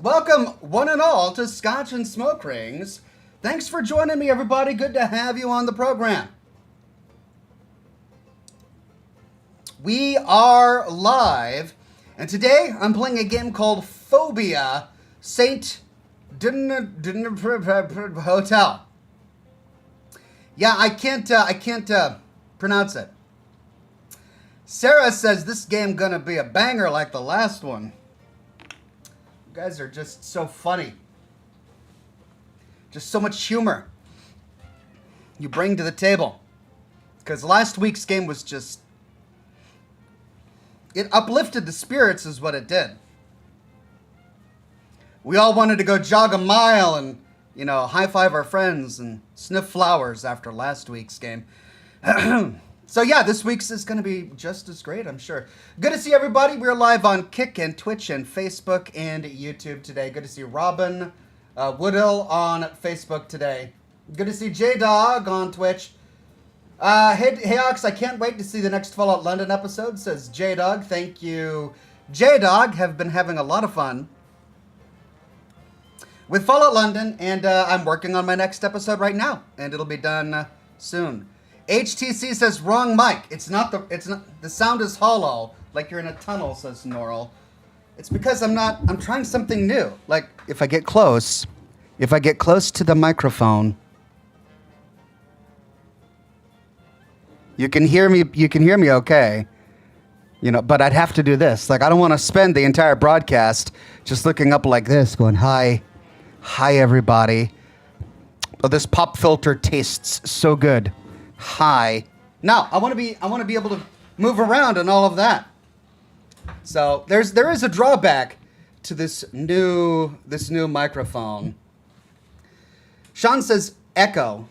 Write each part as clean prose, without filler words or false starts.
Welcome, one and all, to Scotch and Smoke Rings. Thanks for joining me, everybody. Good to have you on the program. We are live, and today I'm playing a game called Fobia Saint Dinfna Hotel. Yeah, I can't pronounce it. Sarah says this game gonna be a banger like the last one. You guys are just so funny. Just so much humor you bring to the table. Because last week's game was just... it uplifted the spirits is what it did. We all wanted to go jog a mile and, you know, high-five our friends and sniff flowers after last week's game. So yeah, this week's is going to be just as great, I'm sure. Good to see everybody. We're live on Kick and Twitch and Facebook and YouTube today. Good to see Robin Woodill on Facebook today. Good to see J-Dog on Twitch. Hey Ox, I can't wait to see the next Fallout London episode, says J-Dog. Thank you, J-Dog. Have been having a lot of fun with Fallout London, and I'm working on my next episode right now, and it'll be done soon. HTC says wrong mic. It's not the sound is hollow, like you're in a tunnel, says Norrell. It's because I'm trying something new. Like if I get close to the microphone, you can hear me okay. You know, but I'd have to do this. Like I don't want to spend the entire broadcast just looking up like this going, "Hi everybody. Oh, this pop filter tastes so good. Hi." No, I want to be able to move around and all of that. So there is a drawback to this new microphone. Sean says echo.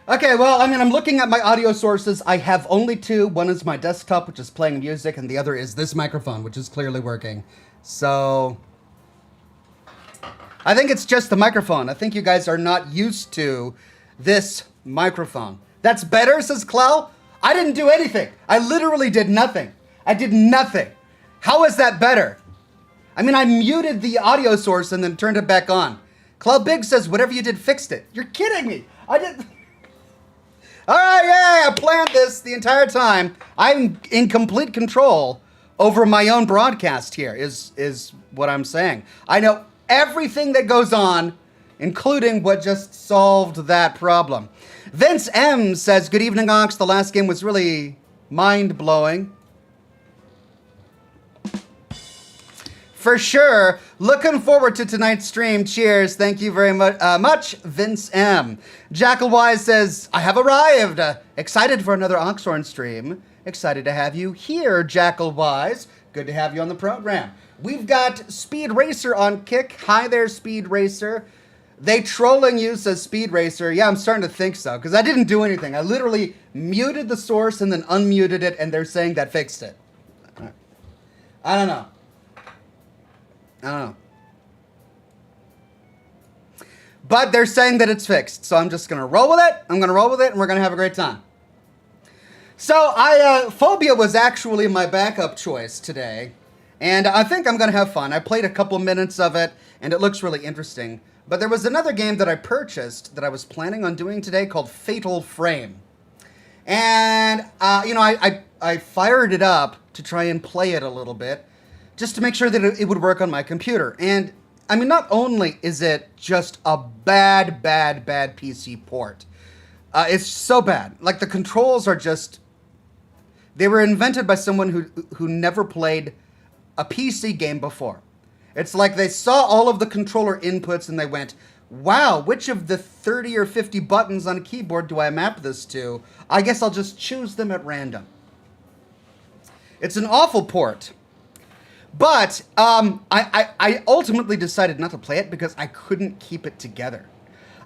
Okay, well, I mean, I'm looking at my audio sources. I have only two. One is my desktop, which is playing music, and the other is this microphone, which is clearly working. So I think it's just the microphone. I think you guys are not used to this microphone. That's better, says Clow. I didn't do anything. I literally did nothing. I did nothing. How is that better? I mean, I muted the audio source and then turned it back on. Clow Big says, whatever you did, fixed it. You're kidding me. I didn't... All right, yeah, I planned this the entire time. I'm in complete control over my own broadcast here, is what I'm saying. I know everything that goes on, including what just solved that problem. Vince M says, good evening, Ox. The last game was really mind-blowing. For sure. Looking forward to tonight's stream. Cheers. Thank you very much, Vince M. Jackal Wise says, I have arrived. Excited for another Oxhorn stream. Excited to have you here, Jackal Wise. Good to have you on the program. We've got Speed Racer on Kick. Hi there, Speed Racer. They trolling you, says Speed Racer. Yeah, I'm starting to think so, because I didn't do anything. I literally muted the source and then unmuted it, and they're saying that fixed it. I don't know. But they're saying that it's fixed, so I'm just going to roll with it. I'm going to roll with it, and we're going to have a great time. So, Fobia was actually my backup choice today, and I think I'm going to have fun. I played a couple minutes of it, and it looks really interesting. But there was another game that I purchased that I was planning on doing today called Fatal Frame. And, you know, I fired it up to try and play it a little bit, just to make sure that it would work on my computer. And, I mean, not only is it just a bad PC port, it's so bad. Like, the controls are just... they were invented by someone who never played a PC game before. It's like they saw all of the controller inputs and they went, wow, which of the 30 or 50 buttons on a keyboard do I map this to? I guess I'll just choose them at random. It's an awful port. But I ultimately decided not to play it because I couldn't keep it together.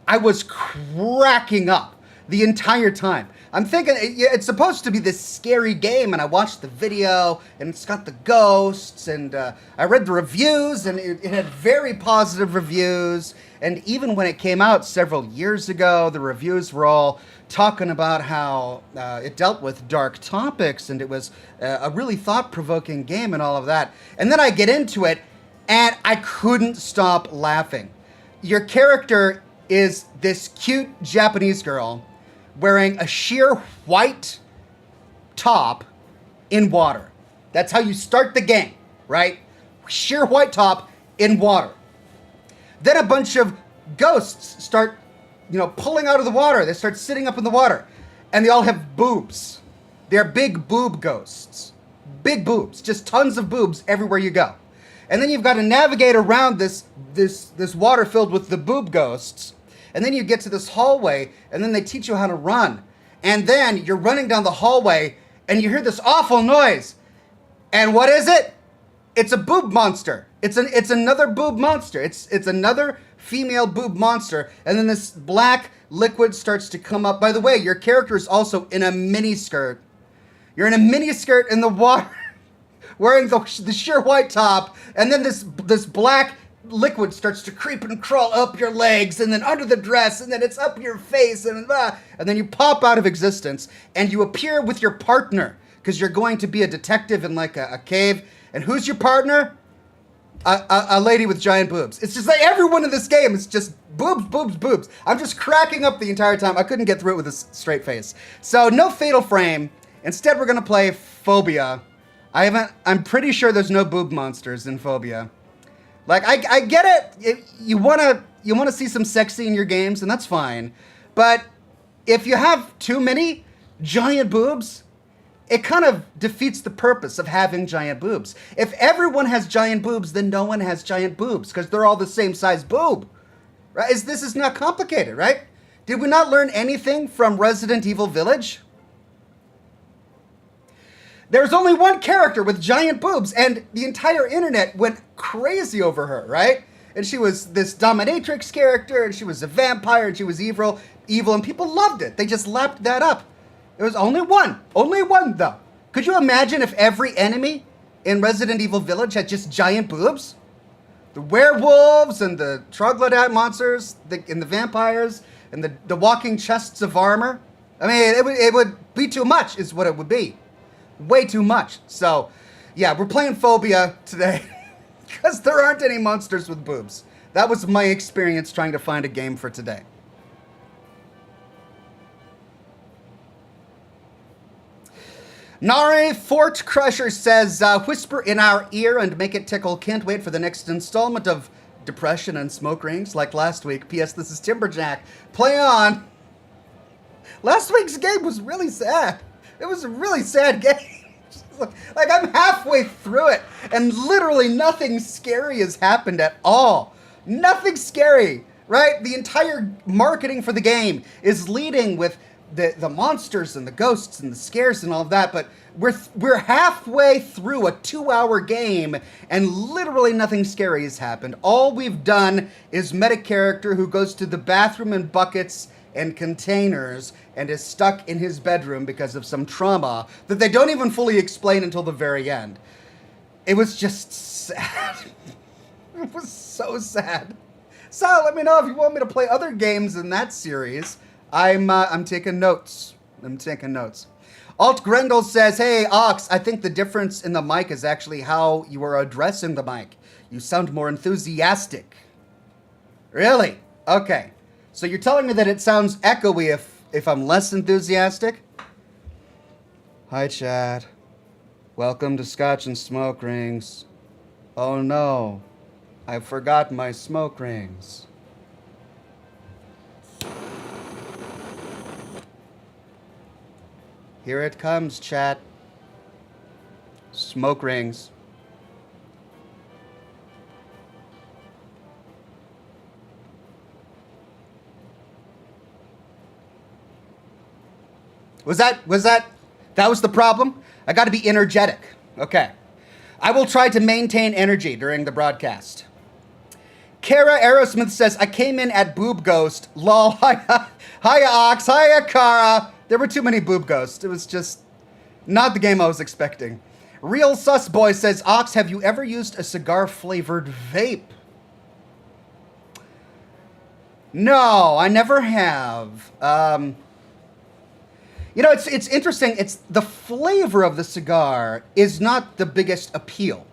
I was cracking up. the entire time. I'm thinking it's supposed to be this scary game, and I watched the video, and it's got the ghosts, and I read the reviews, and it had very positive reviews. And even when it came out several years ago, the reviews were all talking about how it dealt with dark topics, and it was a really thought-provoking game and all of that. And then I get into it, and I couldn't stop laughing. Your character is this cute Japanese girl wearing a sheer white top in water. That's how you start the game, right? Sheer white top in water. Then a bunch of ghosts start, pulling out of the water. They start sitting up in the water, and they all have boobs. They're big boob ghosts. Big boobs, just tons of boobs everywhere you go. And then you've got to navigate around this water filled with the boob ghosts. And then you get to this hallway, and then they teach you how to run. And then you're running down the hallway, and you hear this awful noise. And what is it? It's a boob monster. It's another boob monster. It's another female boob monster. And then this black liquid starts to come up. By the way, your character is also in a mini skirt. You're in a mini skirt in the water, wearing the sheer white top, and then this black liquid starts to creep and crawl up your legs, and then under the dress, and then it's up your face, and then you pop out of existence, and you appear with your partner, because you're going to be a detective in like a cave. And who's your partner? A lady with giant boobs. It's just like everyone in this game is just boobs, boobs, boobs. I'm just cracking up the entire time. I couldn't get through it with a straight face. So no Fatal Frame. Instead, we're gonna play Fobia. I'm pretty sure there's no boob monsters in Fobia. Like, I get it. You wanna see some sexy in your games, and that's fine. But if you have too many giant boobs, it kind of defeats the purpose of having giant boobs. If everyone has giant boobs, then no one has giant boobs, because they're all the same size boob. Right? This is not complicated, right? Did we not learn anything from Resident Evil Village? There's only one character with giant boobs, and the entire internet went crazy over her, right? And she was this dominatrix character, and she was a vampire, and she was evil, and people loved it. They just lapped that up. There was only one though. Could you imagine if every enemy in Resident Evil Village had just giant boobs? The werewolves and the troglodyte monsters and the vampires and the walking chests of armor. I mean, it would be too much is what it would be. Way too much. So, yeah, we're playing Fobia today because there aren't any monsters with boobs. That was my experience trying to find a game for today. Nari Fort Crusher says, whisper in our ear and make it tickle. Can't wait for the next installment of Depression and Smoke Rings like last week. P.S. This is Timberjack. Play on. Last week's game was really sad. It was a really sad game. Like I'm halfway through it and literally nothing scary has happened at all. Nothing scary, right? The entire marketing for the game is leading with the monsters and the ghosts and the scares and all of that, but we're halfway through a 2-hour game and literally nothing scary has happened. All we've done is met a character who goes to the bathroom in buckets and containers and is stuck in his bedroom because of some trauma that they don't even fully explain until the very end. It was just sad. It was so sad. So let me know if you want me to play other games in that series. I'm taking notes. Alt Grendel says, hey, Ox, I think the difference in the mic is actually how you are addressing the mic. You sound more enthusiastic. Really? Okay. So you're telling me that it sounds echoey if I'm less enthusiastic? Hi, Chad. Welcome to Scotch and Smoke Rings. Oh no, I forgot my smoke rings. Here it comes, chat. Smoke rings. That was the problem? I got to be energetic. Okay. I will try to maintain energy during the broadcast. Kara Aerosmith says, I came in at Boob Ghost. Lol. Hiya, Ox. Hiya, Kara. There were too many Boob Ghosts. It was just not the game I was expecting. Real Sus Boy says, Ox, have you ever used a cigar-flavored vape? No, I never have. You know, it's interesting. It's the flavor of the cigar is not the biggest appeal.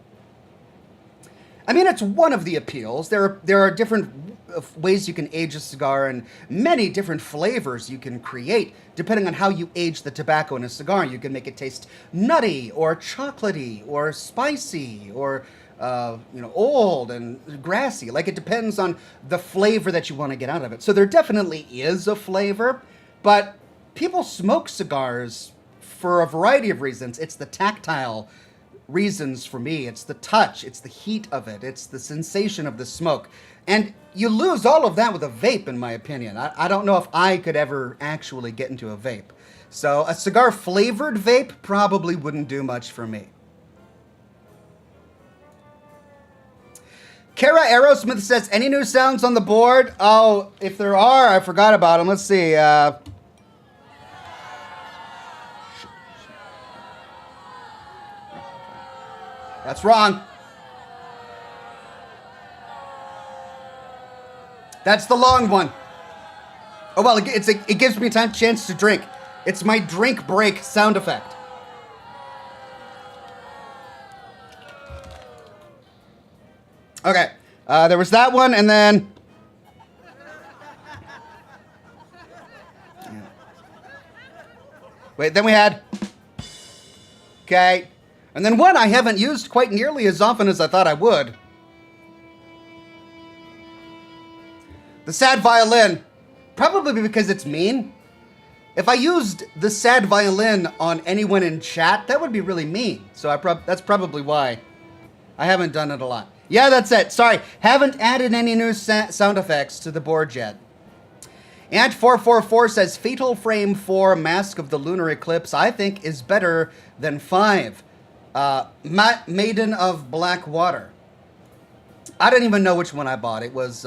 I mean, it's one of the appeals. There are different ways you can age a cigar and many different flavors you can create depending on how you age the tobacco in a cigar. You can make it taste nutty or chocolatey or spicy or old and grassy. Like, it depends on the flavor that you want to get out of it. So there definitely is a flavor, but people smoke cigars for a variety of reasons. It's the tactile reasons for me. It's the touch. It's the heat of it. It's the sensation of the smoke. And you lose all of that with a vape, in my opinion. I don't know if I could ever actually get into a vape. So a cigar-flavored vape probably wouldn't do much for me. Kara Aerosmith says, any new sounds on the board? Oh, if there are, I forgot about them. Let's see. That's wrong. That's the long one. Oh, well, it gives me a chance to drink. It's my drink break sound effect. Okay, there was that one, and then... Yeah. Wait, then we had... Okay. And then one I haven't used quite nearly as often as I thought I would. The sad violin. Probably because it's mean. If I used the sad violin on anyone in chat, that would be really mean. So that's probably why I haven't done it a lot. Yeah, that's it. Sorry, haven't added any new sound effects to the board yet. Ant444 says, Fatal Frame 4 Mask of the Lunar Eclipse, I think, is better than 5. Maiden of Black Water. I don't even know which one I bought. It was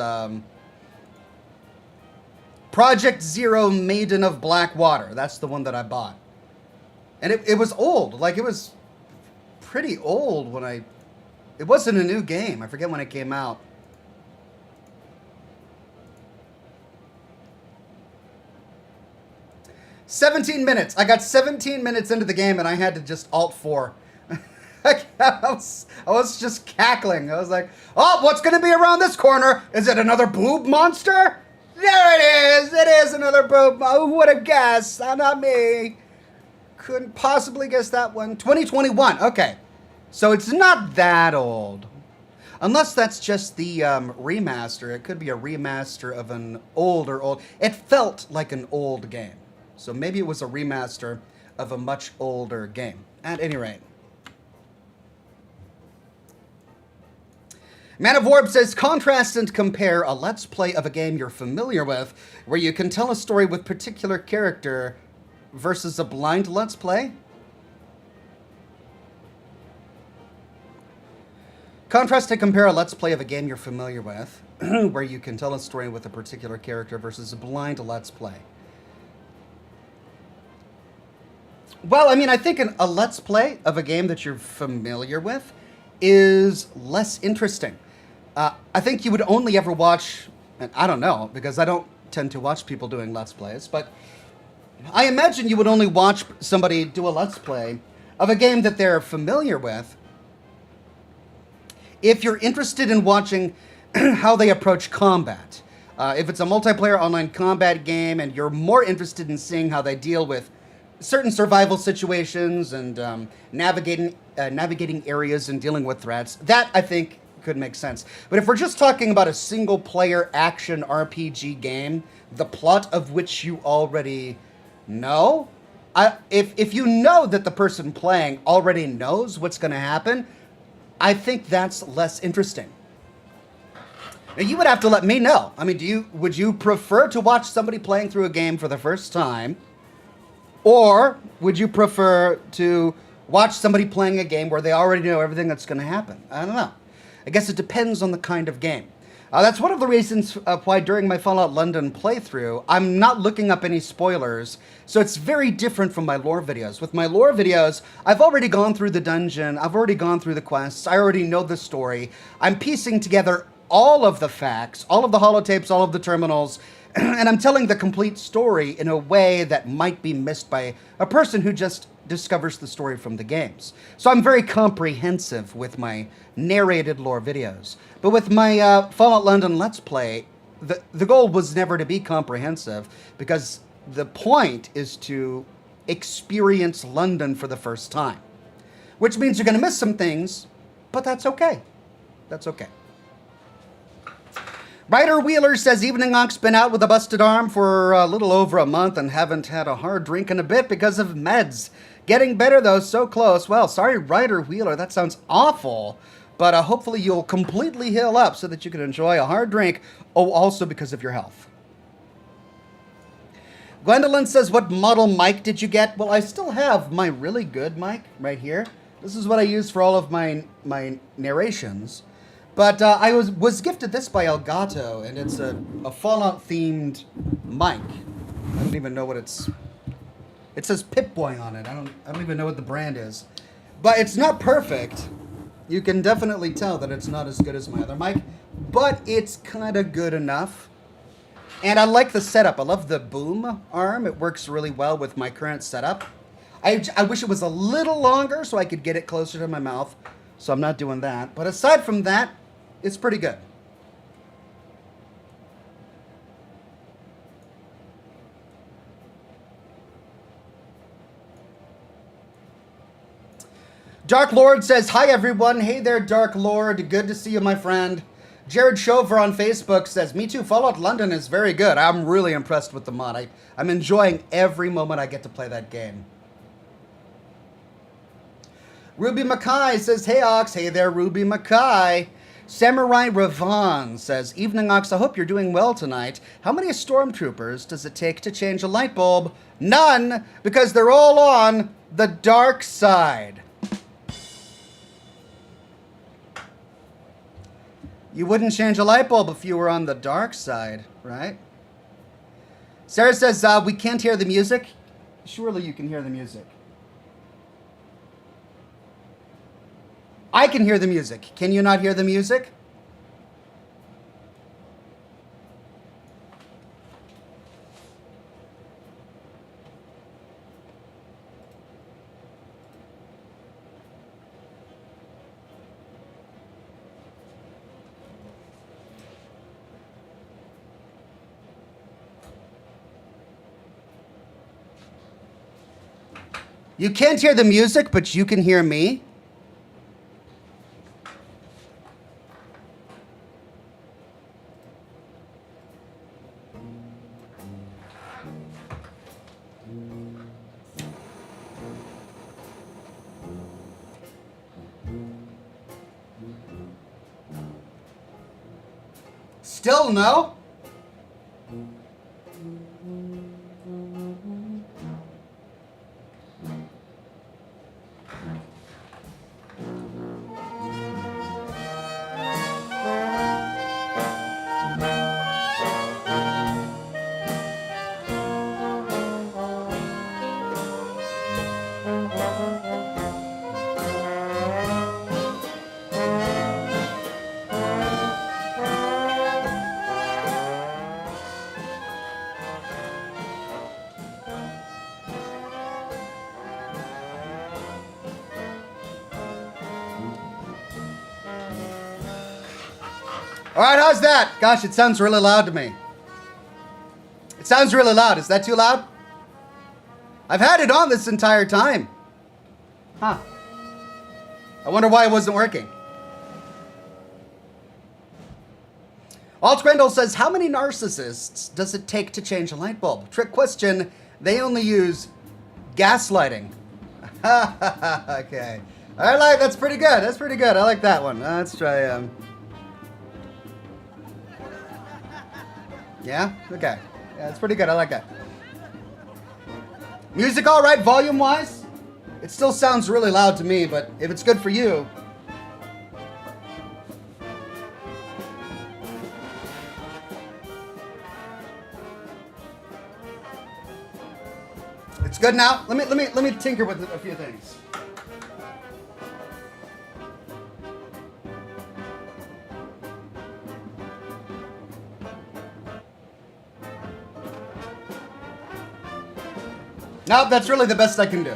Project Zero Maiden of Black Water. That's the one that I bought. And it was old. Like, it was pretty old when I... It wasn't a new game. I forget when it came out. "17 minutes. I got 17 minutes into the game and I had to just Alt 4. I was just cackling. I was like, oh, what's going to be around this corner? Is it another boob monster? There it is. It is another boob. Who would have guessed? Not me. Couldn't possibly guess that one. 2021. Okay. So it's not that old. Unless that's just the remaster. It could be a remaster of an older old. It felt like an old game. So maybe it was a remaster of a much older game. At any rate. Man of Warp says, contrast and compare a let's play of a game you're familiar with, where you can tell a story with particular character, versus a blind let's play. Contrast and compare a let's play of a game you're familiar with, where you can tell a story with a particular character, versus a blind let's play. Well, I mean, I think a let's play of a game that you're familiar with is less interesting. I think you would only ever watch, and I don't know, because I don't tend to watch people doing let's plays, but I imagine you would only watch somebody do a let's play of a game that they're familiar with if you're interested in watching how they approach combat. If it's a multiplayer online combat game and you're more interested in seeing how they deal with certain survival situations and navigating areas and dealing with threats, that I think could make sense. But if we're just talking about a single-player action RPG game, the plot of which you already know, if you know that the person playing already knows what's going to happen, I think that's less interesting. Now, you would have to let me know. I mean, would you prefer to watch somebody playing through a game for the first time? Or would you prefer to watch somebody playing a game where they already know everything that's going to happen? I don't know. I guess it depends on the kind of game. That's one of the reasons why during my Fallout London playthrough, I'm not looking up any spoilers, so it's very different from my lore videos. With my lore videos, I've already gone through the dungeon, I've already gone through the quests, I already know the story. I'm piecing together all of the facts, all of the holotapes, all of the terminals, and I'm telling the complete story in a way that might be missed by a person who just discovers the story from the games. So I'm very comprehensive with my narrated lore videos. But with my Fallout London Let's Play, the goal was never to be comprehensive, because the point is to experience London for the first time. Which means you're going to miss some things, but that's okay. That's okay. Ryder Wheeler says, Evening Ox, been out with a busted arm for a little over a month and haven't had a hard drink in a bit because of meds. Getting better though, so close. Well, sorry, Ryder Wheeler, that sounds awful. But hopefully you'll completely heal up so that you can enjoy a hard drink. Oh, also because of your health. Gwendolyn says, what model mic did you get? Well, I still have my really good mic right here. This is what I use for all of my narrations. But I was gifted this by Elgato, and it's a Fallout-themed mic. I don't even know what it's... It says Pip-Boy on it. I don't even know what the brand is. But it's not perfect. You can definitely tell that it's not as good as my other mic. But it's kind of good enough. And I like the setup. I love the boom arm. It works really well with my current setup. I wish it was a little longer so I could get it closer to my mouth. So I'm not doing that. But aside from that, it's pretty good. Dark Lord says, hi everyone. Hey there, Dark Lord. Good to see you, my friend. Jared Shover on Facebook says, me too, Fallout London is very good. I'm really impressed with the mod. I'm enjoying every moment I get to play that game. Ruby Mackay says, hey Ox. Hey there, Ruby Mackay. Samurai Ravan says, Evening Ox, I hope you're doing well tonight. How many stormtroopers does it take to change a light bulb? None, because they're all on the dark side. You wouldn't change a light bulb if you were on the dark side, right? Sarah says, we can't hear the music. Surely you can hear the music. I can hear the music. Can you not hear the music? You can't hear the music, but you can hear me. Still no? All right, how's that? Gosh, it sounds really loud to me. It sounds really loud. Is that too loud? I've had it on this entire time. Huh. I wonder why it wasn't working. Alt Grendel says, how many narcissists does it take to change a light bulb? Trick question. They only use gaslighting. Okay. All right, that's pretty good. That's pretty good. I like that one. Let's try... Yeah? Okay. Yeah, it's pretty good. I like that. Music all right, volume-wise? It still sounds really loud to me, but if it's good for you... It's good now. Let me tinker with a few things. No, that's really the best I can do.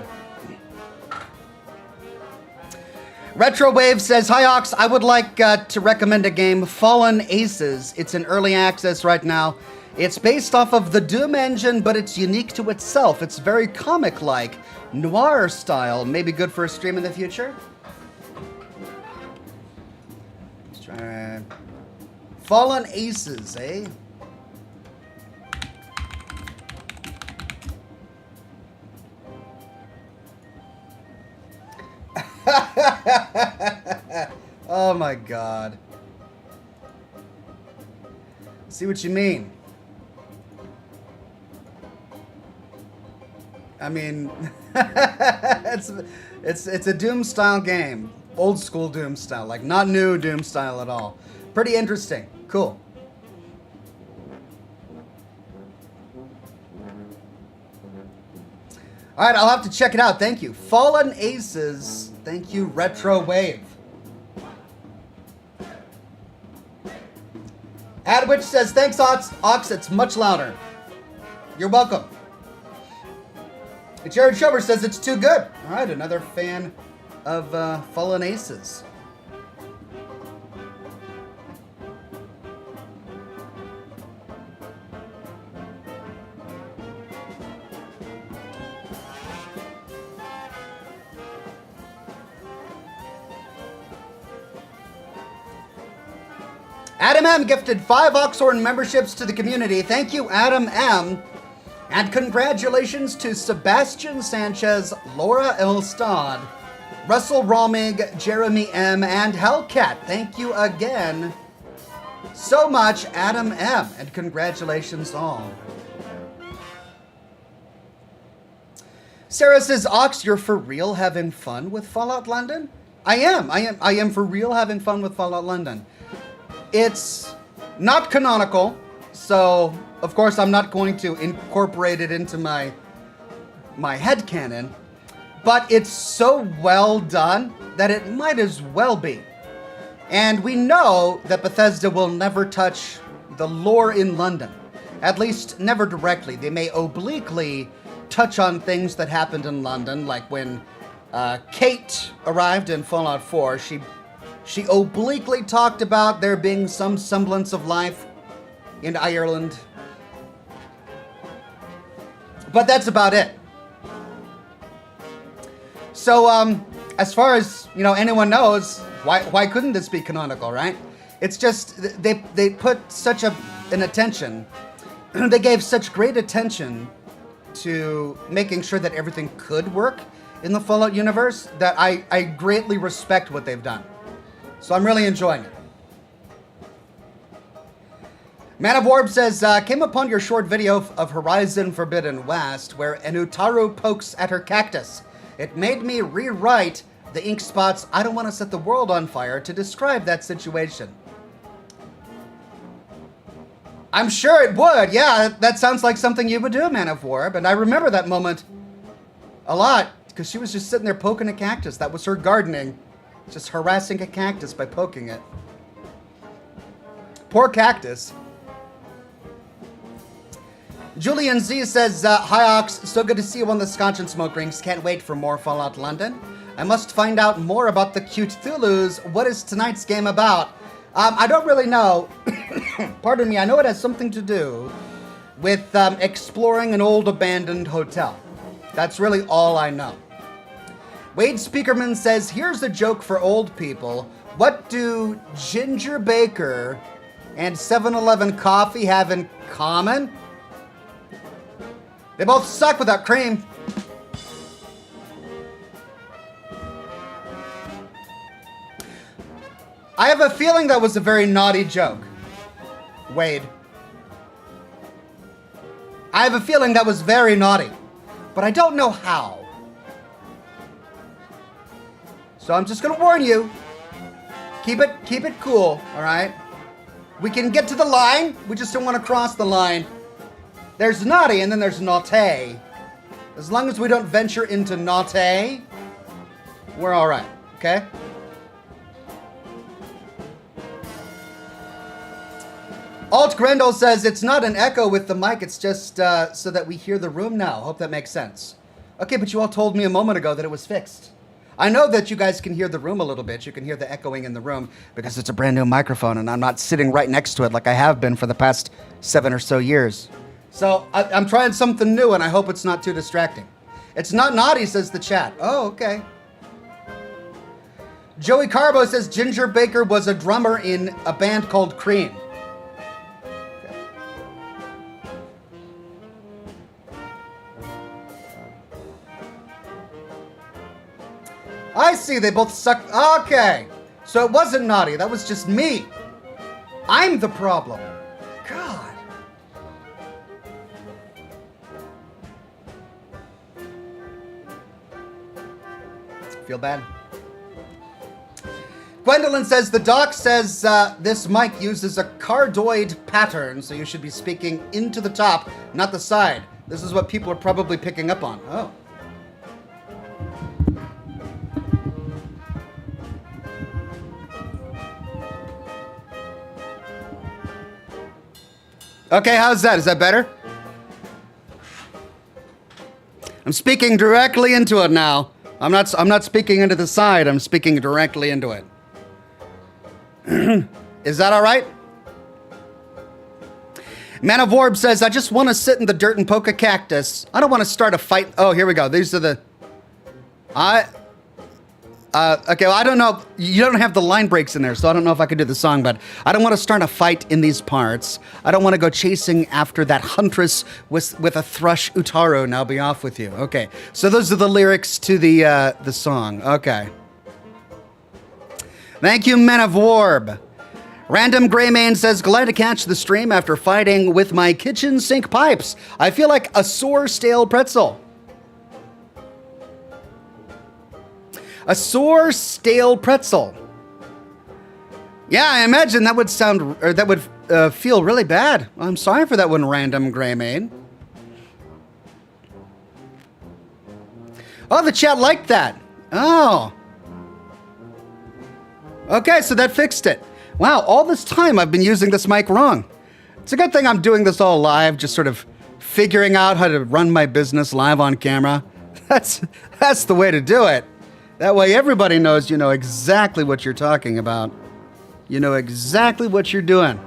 Retro Wave says, "Hi Ox, I would like to recommend a game, Fallen Aces. It's in early access right now. It's based off of the Doom engine, but it's unique to itself. It's very comic-like, noir style. Maybe good for a stream in the future." Let's try Fallen Aces, eh? Oh my god. See what you mean. I mean, it's a Doom style game. Old school Doom style, like not new Doom style at all. Pretty interesting. Cool. All right, I'll have to check it out. Thank you. Fallen Aces. Thank you, Retro Wave. Adwitch says, "Thanks, Ox. It's much louder." You're welcome. Jared Shover says it's too good. All right, another fan of Fallen Aces. Adam M gifted 5 Oxhorn memberships to the community. Thank you, Adam M. And congratulations to Sebastian Sanchez, Laura Elstad, Russell Romig, Jeremy M, and Hellcat. Thank you again so much, Adam M. And congratulations all. Sarah says, "Ox, you're for real having fun with Fallout London?" I am for real having fun with Fallout London. It's not canonical, so of course I'm not going to incorporate it into my headcanon, but it's so well done that it might as well be. And we know that Bethesda will never touch the lore in London, at least never directly. They may obliquely touch on things that happened in London, like when Kate arrived in Fallout 4, she obliquely talked about there being some semblance of life in Ireland. But that's about it. So, as far as, anyone knows, why couldn't this be canonical, right? It's just, they put such an attention, they gave such great attention to making sure that everything could work in the Fallout universe that I greatly respect what they've done. So I'm really enjoying it. Man of Warb says, "Came upon your short video of Horizon Forbidden West where Enutaru pokes at her cactus. It made me rewrite the ink spots 'I don't want to set the world on fire' to describe that situation." I'm sure it would. Yeah, that sounds like something you would do, Man of Warb. And I remember that moment a lot because she was just sitting there poking a cactus. That was her gardening. Just harassing a cactus by poking it. Poor cactus. Julian Z says, "Hi Ox, so good to see you on the Scotch and Smoke Rings. Can't wait for more Fallout London. I must find out more about the cute Thulus. What is tonight's game about?" I don't really know. Pardon me, I know it has something to do with exploring an old abandoned hotel. That's really all I know. Wade Speakerman says, "Here's a joke for old people. What do Ginger Baker and 7-Eleven coffee have in common? They both suck without cream." I have a feeling that was a very naughty joke, Wade. I have a feeling that was very naughty, but I don't know how. So I'm just gonna warn you. Keep it cool, all right? We can get to the line. We just don't want to cross the line. There's naughty and then there's naughty. As long as we don't venture into naughty, we're all right, okay? Alt Grendel says, it's not an echo with the mic, it's just so that we hear the room now. Hope that makes sense. Okay, but you all told me a moment ago that it was fixed. I know that you guys can hear the room a little bit. You can hear the echoing in the room because it's a brand new microphone and I'm not sitting right next to it like I have been for the past 7 or so years. So I'm trying something new and I hope it's not too distracting. It's not naughty, says the chat. Oh, okay. Joey Carbo says Ginger Baker was a drummer in a band called Cream. I see, they both suck. Okay. So it wasn't naughty, that was just me. I'm the problem. God. Feel bad? Gwendolyn says, the doc says this mic uses a cardioid pattern, so you should be speaking into the top, not the side. This is what people are probably picking up on. Oh. Okay, how's that? Is that better? I'm speaking directly into it now. I'm not speaking into the side. I'm speaking directly into it. Is that all right? Man of Orb says, I just want to sit in the dirt and poke a cactus. I don't want to start a fight. Oh, here we go. These are the... okay, well, I don't know. You don't have the line breaks in there, so I don't know if I could do the song, but I don't want to start a fight in these parts. I don't want to go chasing after that huntress with a thrush Utaru. Now be off with you. Okay, so those are the lyrics to the song. Okay. Thank you, Men of Warb. Random Greymane says, glad to catch the stream after fighting with my kitchen sink pipes. I feel like a sore, stale pretzel. A sore, stale pretzel. Yeah, I imagine that would sound, or that would feel really bad. I'm sorry for that one, Random Greymane. Oh, the chat liked that. Oh. Okay, so that fixed it. Wow, all this time I've been using this mic wrong. It's a good thing I'm doing this all live, just sort of figuring out how to run my business live on camera. That's the way to do it. That way everybody knows you know exactly what you're talking about. You know exactly what you're doing.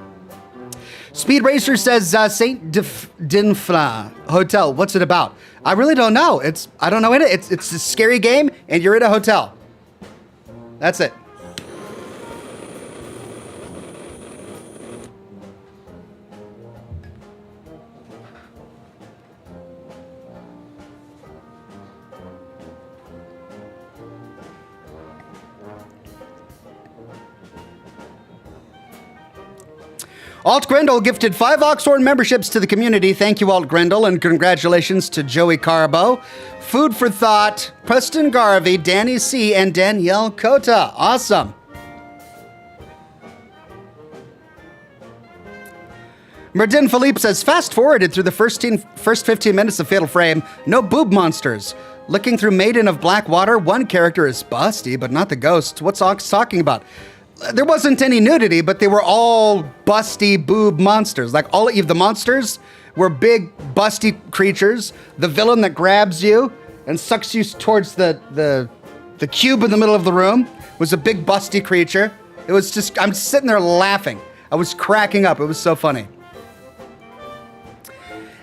Speed Racer says, St. Dinfna Hotel, what's it about? I really don't know. I don't know it. It's a scary game and you're in a hotel. That's it. Alt Grendel gifted 5 Oxhorn memberships to the community. Thank you, Alt Grendel, and congratulations to Joey Carbo. Food for Thought, Preston Garvey, Danny C., and Danielle Cota. Awesome. Merdin Philippe says, fast-forwarded through the first 15 minutes of Fatal Frame. No boob monsters. Looking through Maiden of Black Water, one character is busty, but not the ghost. What's Ox talking about? There wasn't any nudity, but they were all busty boob monsters. Like all of the monsters were big busty creatures. The villain that grabs you and sucks you towards the cube in the middle of the room was a big busty creature. It was just, I'm sitting there laughing. I was cracking up. It was so funny.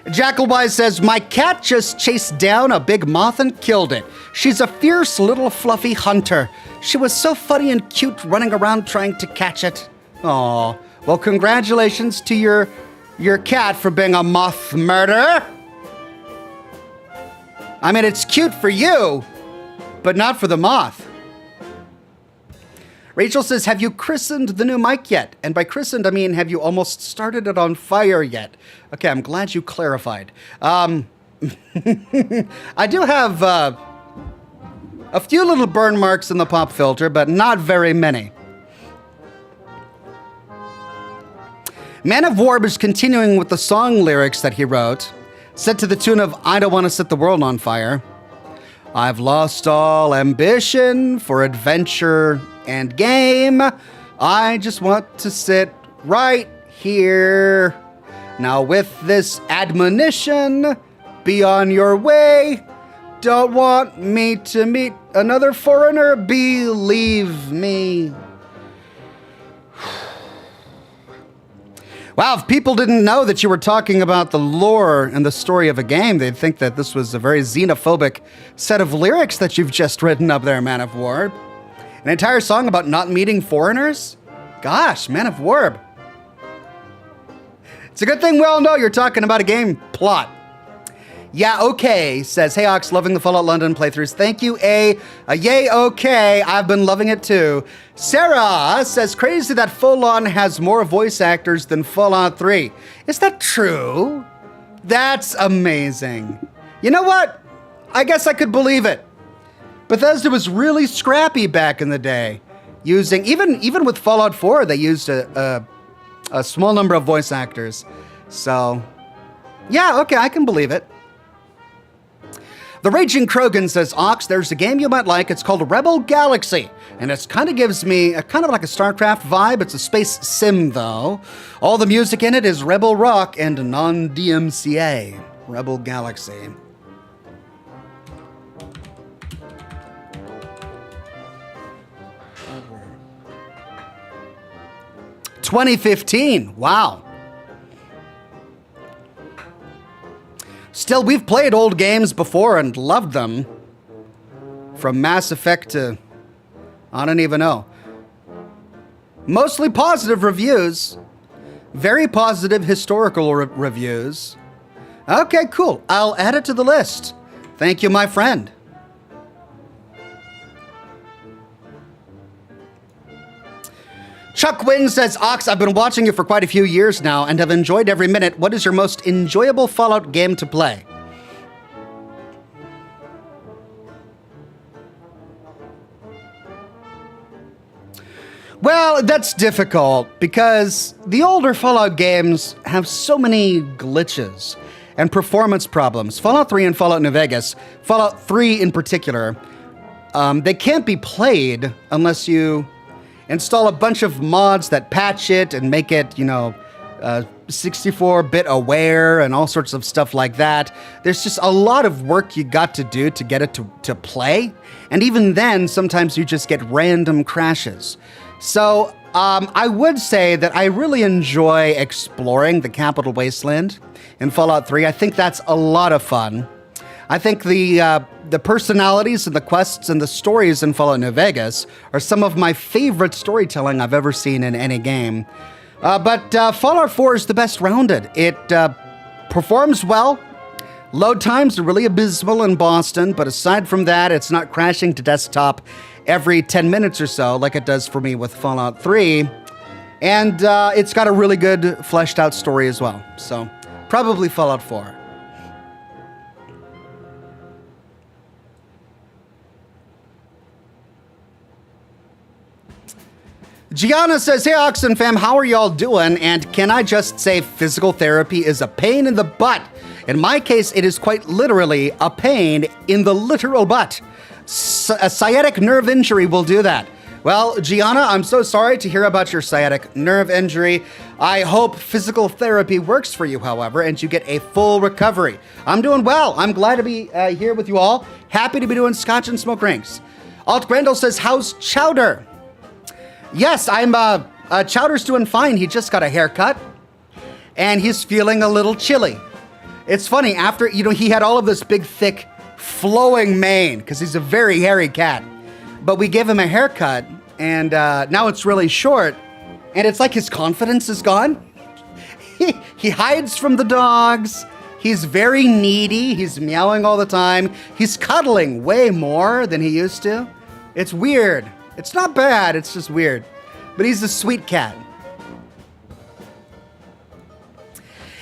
Jackalwise says, my cat just chased down a big moth and killed it. She's a fierce little fluffy hunter. She was so funny and cute running around trying to catch it. Aw. Well, congratulations to your cat for being a moth murderer. I mean, it's cute for you, but not for the moth. Rachel says, have you christened the new mic yet? And by christened, I mean, have you almost started it on fire yet? Okay, I'm glad you clarified. I do have a few little burn marks in the pop filter, but not very many. Man of Warb is continuing with the song lyrics that he wrote. Set to the tune of I Don't Want to Set the World on Fire. I've lost all ambition for adventure and game. I just want to sit right here. Now with this admonition, be on your way. Don't want me to meet another foreigner, believe me. Wow, if people didn't know that you were talking about the lore and the story of a game, they'd think that this was a very xenophobic set of lyrics that you've just written up there, Man of War. An entire song about not meeting foreigners? Gosh, Man of War. It's a good thing we all know you're talking about a game plot. Yeah, okay, says, hey Ox, loving the Fallout London playthroughs. Thank you, yay, okay, I've been loving it too. Sarah says, crazy that Full-On has more voice actors than Fallout 3. Is that true? That's amazing. You know what? I guess I could believe it. Bethesda was really scrappy back in the day. Using, even with Fallout 4, they used a small number of voice actors. So, yeah, okay, I can believe it. The Raging Krogan says, Ox, there's a game you might like. It's called Rebel Galaxy. And it kind of gives me kind of like a StarCraft vibe. It's a space sim, though. All the music in it is Rebel Rock and non-DMCA. Rebel Galaxy. $2015. Wow. Still, we've played old games before and loved them. From Mass Effect to, I don't even know. Mostly positive reviews. Very positive historical reviews. Okay, cool. I'll add it to the list. Thank you, my friend. Chuck Wynn says, Ox, I've been watching you for quite a few years now and have enjoyed every minute. What is your most enjoyable Fallout game to play? Well, that's difficult because the older Fallout games have so many glitches and performance problems. Fallout 3 and Fallout New Vegas, Fallout 3 in particular, they can't be played unless you install a bunch of mods that patch it and make it, 64-bit aware and all sorts of stuff like that. There's just a lot of work you got to do to get it to play. And even then, sometimes you just get random crashes. So I would say that I really enjoy exploring the Capital Wasteland in Fallout 3. I think that's a lot of fun. I think the personalities and the quests and the stories in Fallout New Vegas are some of my favorite storytelling I've ever seen in any game. But Fallout 4 is the best rounded. It performs well. Load times are really abysmal in Boston, but aside from that, it's not crashing to desktop every 10 minutes or so like it does for me with Fallout 3. And it's got a really good fleshed out story as well. So probably Fallout 4. Gianna says, hey, Oxen fam, how are y'all doing? And can I just say physical therapy is a pain in the butt? In my case, it is quite literally a pain in the literal butt. A sciatic nerve injury will do that. Well, Gianna, I'm so sorry to hear about your sciatic nerve injury. I hope physical therapy works for you, however, and you get a full recovery. I'm doing well. I'm glad to be here with you all. Happy to be doing Scotch and Smoke Rings. Alt Grendel says, how's Chowder? Yes, Chowder's doing fine. He just got a haircut, and he's feeling a little chilly. It's funny, after, he had all of this big, thick, flowing mane, because he's a very hairy cat. But we gave him a haircut, and now it's really short, and it's like his confidence is gone. He hides from the dogs. He's very needy. He's meowing all the time. He's cuddling way more than he used to. It's weird. It's not bad, it's just weird. But he's a sweet cat.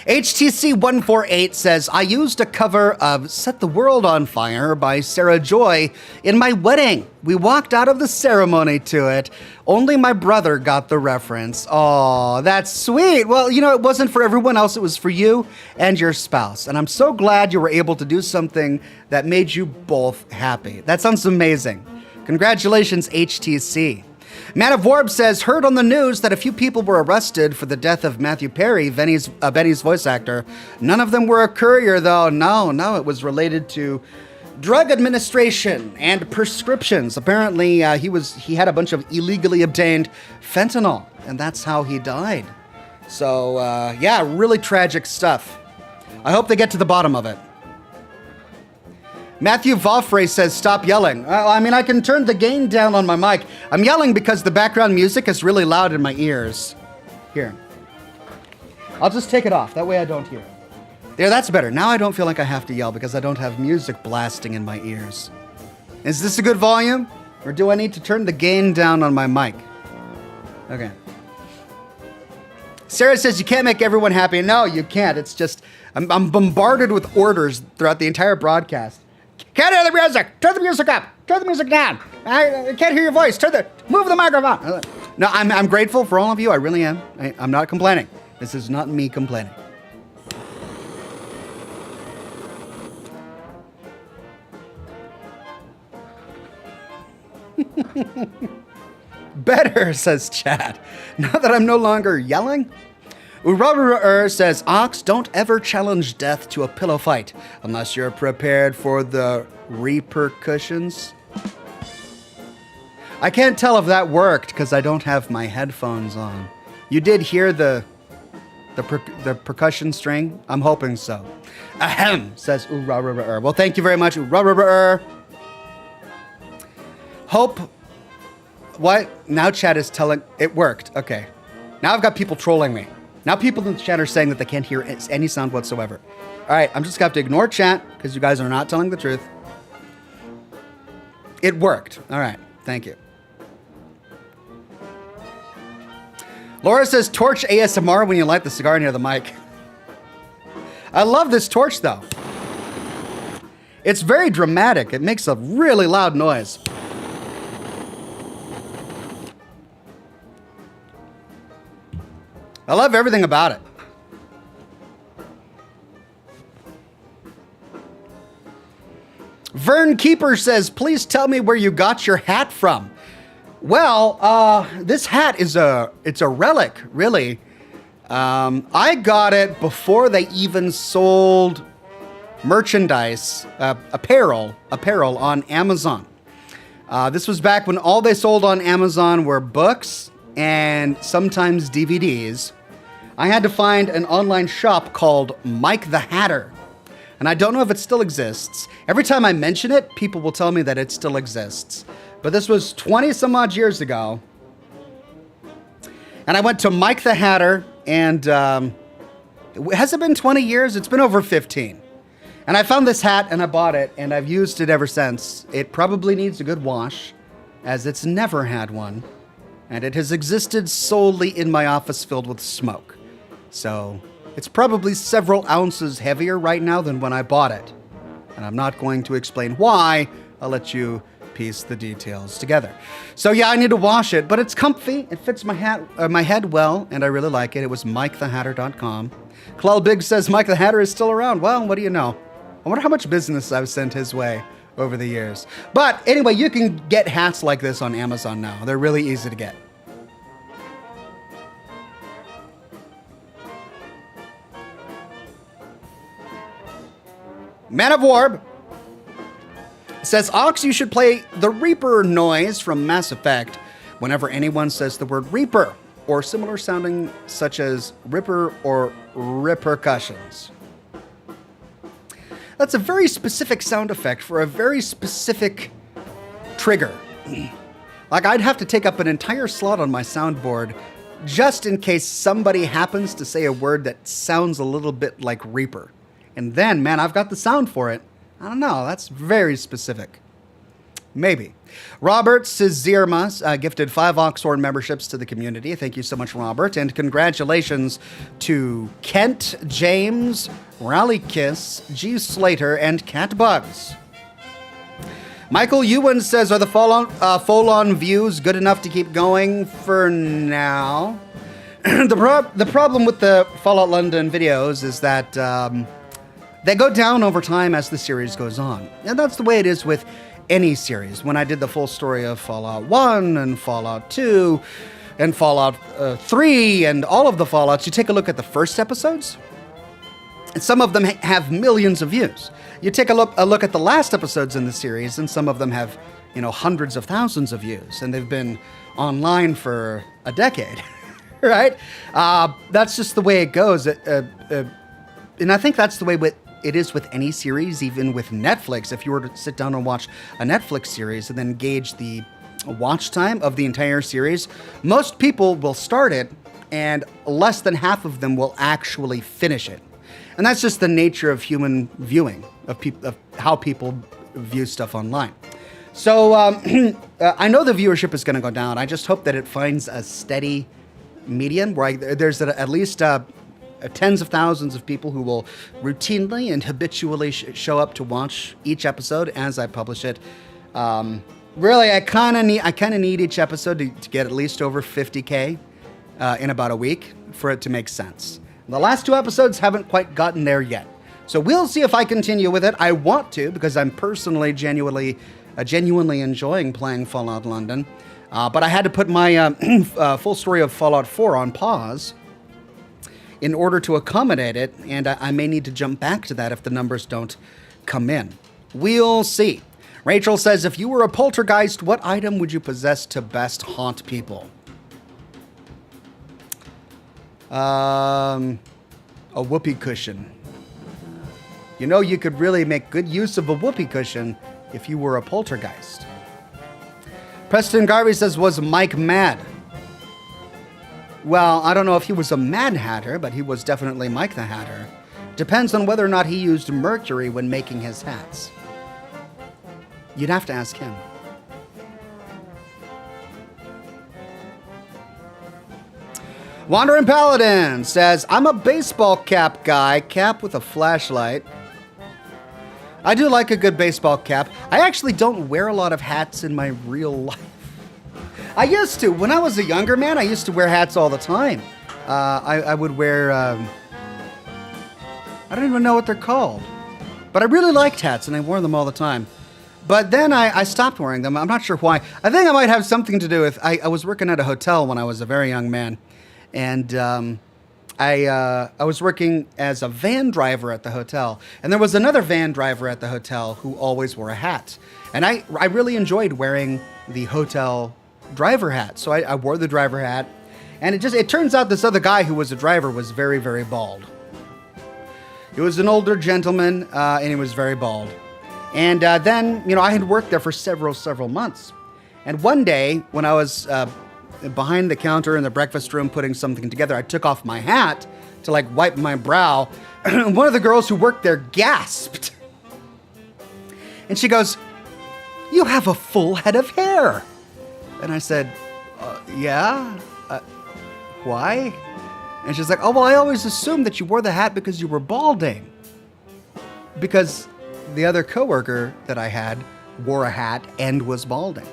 HTC148 says, I used a cover of Set the World on Fire by Sarah Joy in my wedding. We walked out of the ceremony to it. Only my brother got the reference. Oh, that's sweet. Well, you know, it wasn't for everyone else. It was for you and your spouse. And I'm so glad you were able to do something that made you both happy. That sounds amazing. Congratulations, HTC. Man of Warb says, heard on the news that a few people were arrested for the death of Matthew Perry, Benny's voice actor. None of them were a courier, though. No, it was related to drug administration and prescriptions. Apparently, he had a bunch of illegally obtained fentanyl, and that's how he died. So, yeah, really tragic stuff. I hope they get to the bottom of it. Matthew Voffre says, stop yelling. I mean, I can turn the gain down on my mic. I'm yelling because the background music is really loud in my ears. Here. I'll just take it off. That way I don't hear it. There, that's better. Now I don't feel like I have to yell because I don't have music blasting in my ears. Is this a good volume? Or do I need to turn the gain down on my mic? Okay. Sarah says, you can't make everyone happy. No, you can't. It's just, I'm bombarded with orders throughout the entire broadcast. Can't hear the music. Turn the music up. Turn the music down. I can't hear your voice. Move the microphone. No, I'm grateful for all of you. I really am. I'm not complaining. This is not me complaining. Better, says Chad. Now that I'm no longer yelling. Urarur says, Ox, don't ever challenge death to a pillow fight unless you're prepared for the repercussions. I can't tell if that worked because I don't have my headphones on. You did hear the percussion string? I'm hoping so. Ahem, says Urarur. Well, thank you very much, Urarur. Hope. What? Now chat is telling it worked. Okay. Now I've got people trolling me. Now people in the chat are saying that they can't hear any sound whatsoever. All right, I'm just going to have to ignore chat because you guys are not telling the truth. It worked. All right, thank you. Laura says, torch ASMR when you light the cigar near the mic. I love this torch, though. It's very dramatic. It makes a really loud noise. I love everything about it. Vern Keeper says, please tell me where you got your hat from. Well, this hat is it's a relic, really. I got it before they even sold merchandise, apparel on Amazon. This was back when all they sold on Amazon were books and sometimes DVDs. I had to find an online shop called Mike the Hatter. And I don't know if it still exists. Every time I mention it, people will tell me that it still exists. But this was 20 some odd years ago. And I went to Mike the Hatter, and has it been 20 years? It's been over 15. And I found this hat and I bought it, and I've used it ever since. It probably needs a good wash, as it's never had one. And it has existed solely in my office filled with smoke. So it's probably several ounces heavier right now than when I bought it. And I'm not going to explain why. I'll let you piece the details together. So yeah, I need to wash it, but it's comfy. It fits my head well, and I really like it. It was MikeTheHatter.com. Klal Big says Mike the Hatter is still around. Well, what do you know? I wonder how much business I've sent his way over the years. But anyway, you can get hats like this on Amazon now. They're really easy to get. Man of Warb says, Ox, you should play the Reaper noise from Mass Effect whenever anyone says the word Reaper, or similar sounding such as Ripper or repercussions. That's a very specific sound effect for a very specific trigger. Like, I'd have to take up an entire slot on my soundboard just in case somebody happens to say a word that sounds a little bit like Reaper. And then, man, I've got the sound for it. I don't know. That's very specific. Maybe. Robert Cizirma gifted 5 Oxhorn memberships to the community. Thank you so much, Robert. And congratulations to Kent, James, Rally Kiss, G. Slater, and Cat Bugs. Michael Ewan says, are the Folon views good enough to keep going for now? The problem with the Fallout London videos is that they go down over time as the series goes on. And that's the way it is with any series. When I did the full story of Fallout 1 and Fallout 2 and Fallout 3 and all of the Fallouts, you take a look at the first episodes, and some of them have millions of views. You take a look at the last episodes in the series, and some of them have, hundreds of thousands of views, and they've been online for a decade, right? That's just the way it goes. And I think that's the way it is with any series, even with Netflix. If you were to sit down and watch a Netflix series and then gauge the watch time of the entire series, most people will start it, and less than half of them will actually finish it. And that's just the nature of human viewing, of how people view stuff online. So I know the viewership is going to go down. I just hope that it finds a steady median where there's at least tens of thousands of people who will routinely and habitually show up to watch each episode as I publish it. Really, I kind of need each episode to get at least over 50K in about a week for it to make sense. The last 2 episodes haven't quite gotten there yet. So we'll see if I continue with it. I want to, because I'm personally genuinely enjoying playing Fallout London. But I had to put my full story of Fallout 4 on pause in order to accommodate it, and I may need to jump back to that if the numbers don't come in. We'll see. Rachel says, if you were a poltergeist, what item would you possess to best haunt people? A whoopee cushion. You could really make good use of a whoopee cushion if you were a poltergeist. Preston Garvey says, was Mike mad? Well, I don't know if he was a Mad Hatter, but he was definitely Mike the Hatter. Depends on whether or not he used mercury when making his hats. You'd have to ask him. Wandering Paladin says, I'm a baseball cap guy, cap with a flashlight. I do like a good baseball cap. I actually don't wear a lot of hats in my real life. I used to. When I was a younger man, I used to wear hats all the time. I would wear, I don't even know what they're called. But I really liked hats, and I wore them all the time. But then I stopped wearing them. I'm not sure why. I think it might have something to do with, I was working at a hotel when I was a very young man. And I was working as a van driver at the hotel. And there was another van driver at the hotel who always wore a hat. And I really enjoyed wearing the hotel driver hat. So I wore the driver hat. And it turns out this other guy who was a driver was very, very bald. He was an older gentleman, and he was very bald. And then, I had worked there for several months. And one day, when I was behind the counter in the breakfast room putting something together, I took off my hat to wipe my brow. One of the girls who worked there gasped. And she goes, "You have a full head of hair." And I said, "Yeah? Why?" And she's like, "Oh, well, I always assumed that you wore the hat because you were balding." Because the other coworker that I had wore a hat and was balding.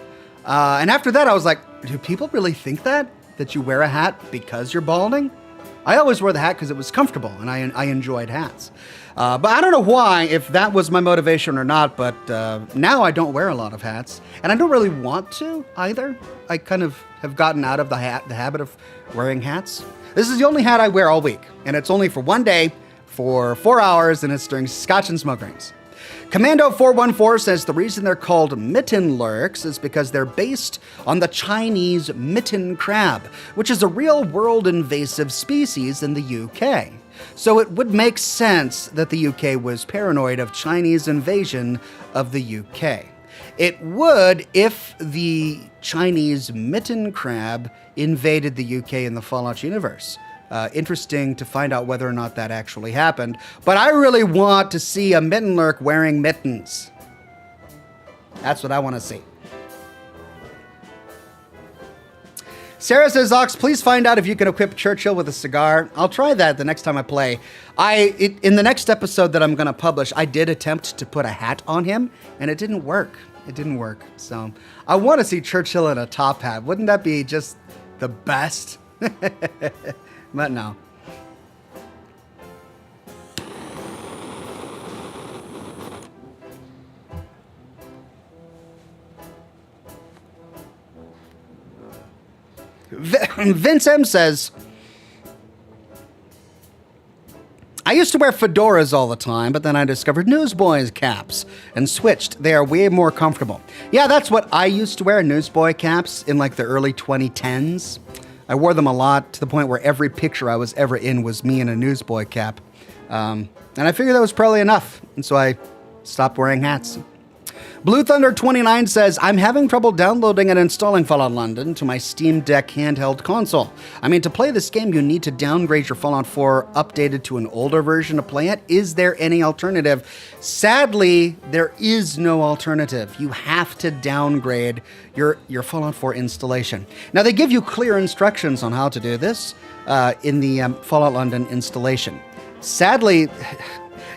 And after that, I was like, do people really think that you wear a hat because you're balding? I always wore the hat because it was comfortable, and I enjoyed hats. But I don't know why, if that was my motivation or not, but now I don't wear a lot of hats. And I don't really want to, either. I kind of have gotten out of the habit of wearing hats. This is the only hat I wear all week, and it's only for one day, for 4 hours, and it's during Scotch and smoke rings. Commando 414 says the reason they're called mitten lurks is because they're based on the Chinese mitten crab, which is a real-world invasive species in the UK. So it would make sense that the UK was paranoid of Chinese invasion of the UK. It would if the Chinese mitten crab invaded the UK in the Fallout universe. Interesting to find out whether or not that actually happened. But I really want to see a mitten lurk wearing mittens. That's what I want to see. Sarah says, Ox, please find out if you can equip Churchill with a cigar. I'll try that the next time I play. In the next episode that I'm going to publish, I did attempt to put a hat on him, and it didn't work. It didn't work. So I want to see Churchill in a top hat. Wouldn't that be just the best? But no. Vince M says, I used to wear fedoras all the time, but then I discovered newsboys caps and switched. They are way more comfortable. Yeah, that's what I used to wear, newsboy caps in like the early 2010s. I wore them a lot to the point where every picture I was ever in was me in a newsboy cap. And I figured that was probably enough. And so I stopped wearing hats. Blue Thunder 29 says, I'm having trouble downloading and installing Fallout London to my Steam Deck handheld console. I mean, to play this game, you need to downgrade your Fallout 4 updated to an older version to play it. Is there any alternative? Sadly, there is no alternative. You have to downgrade your Fallout 4 installation. Now, they give you clear instructions on how to do this in the Fallout London installation. Sadly,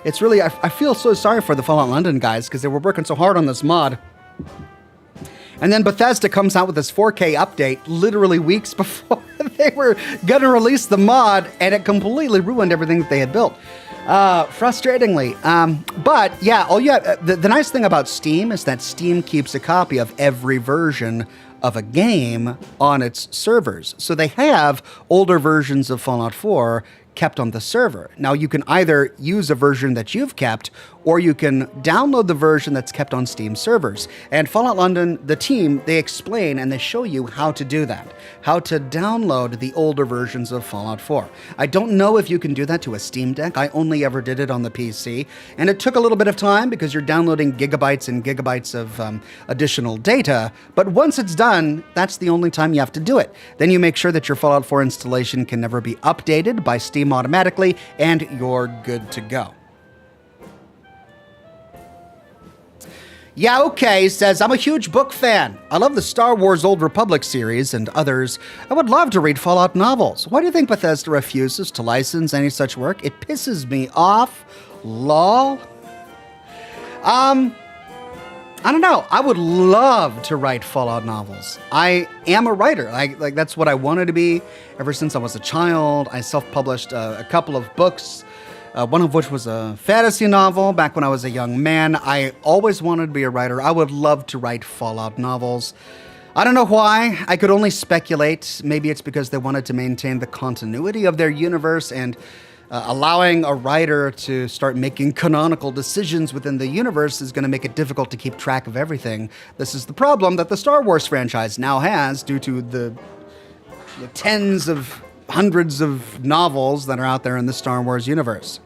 it's really, I feel so sorry for the Fallout London guys because they were working so hard on this mod. And then Bethesda comes out with this 4K update literally weeks before they were going to release the mod, and it completely ruined everything that they had built. Frustratingly. But yeah, the nice thing about Steam is that Steam keeps a copy of every version of a game on its servers. So they have older versions of Fallout 4 kept on the server. Now, you can either use a version that you've kept, or you can download the version that's kept on Steam servers. And Fallout London, the team, they explain and they show you how to do that, how to download the older versions of Fallout 4. I don't know if you can do that to a Steam Deck. I only ever did it on the PC, and it took a little bit of time because you're downloading gigabytes and gigabytes of additional data. But once it's done, that's the only time you have to do it. Then you make sure that your Fallout 4 installation can never be updated by Steam automatically, and you're good to go. Yeah, okay, says, I'm a huge book fan. I love the Star Wars Old Republic series and others. I would love to read Fallout novels. Why do you think Bethesda refuses to license any such work? It pisses me off. Lol. I don't know. I would love to write Fallout novels. I am a writer. Like that's what I wanted to be ever since I was a child. I self-published a couple of books, one of which was a fantasy novel back when I was a young man. I always wanted to be a writer. I would love to write Fallout novels. I don't know why. I could only speculate. Maybe it's because they wanted to maintain the continuity of their universe, and allowing a writer to start making canonical decisions within the universe is going to make it difficult to keep track of everything. This is the problem that the Star Wars franchise now has due to the tens of hundreds of novels that are out there in the Star Wars universe.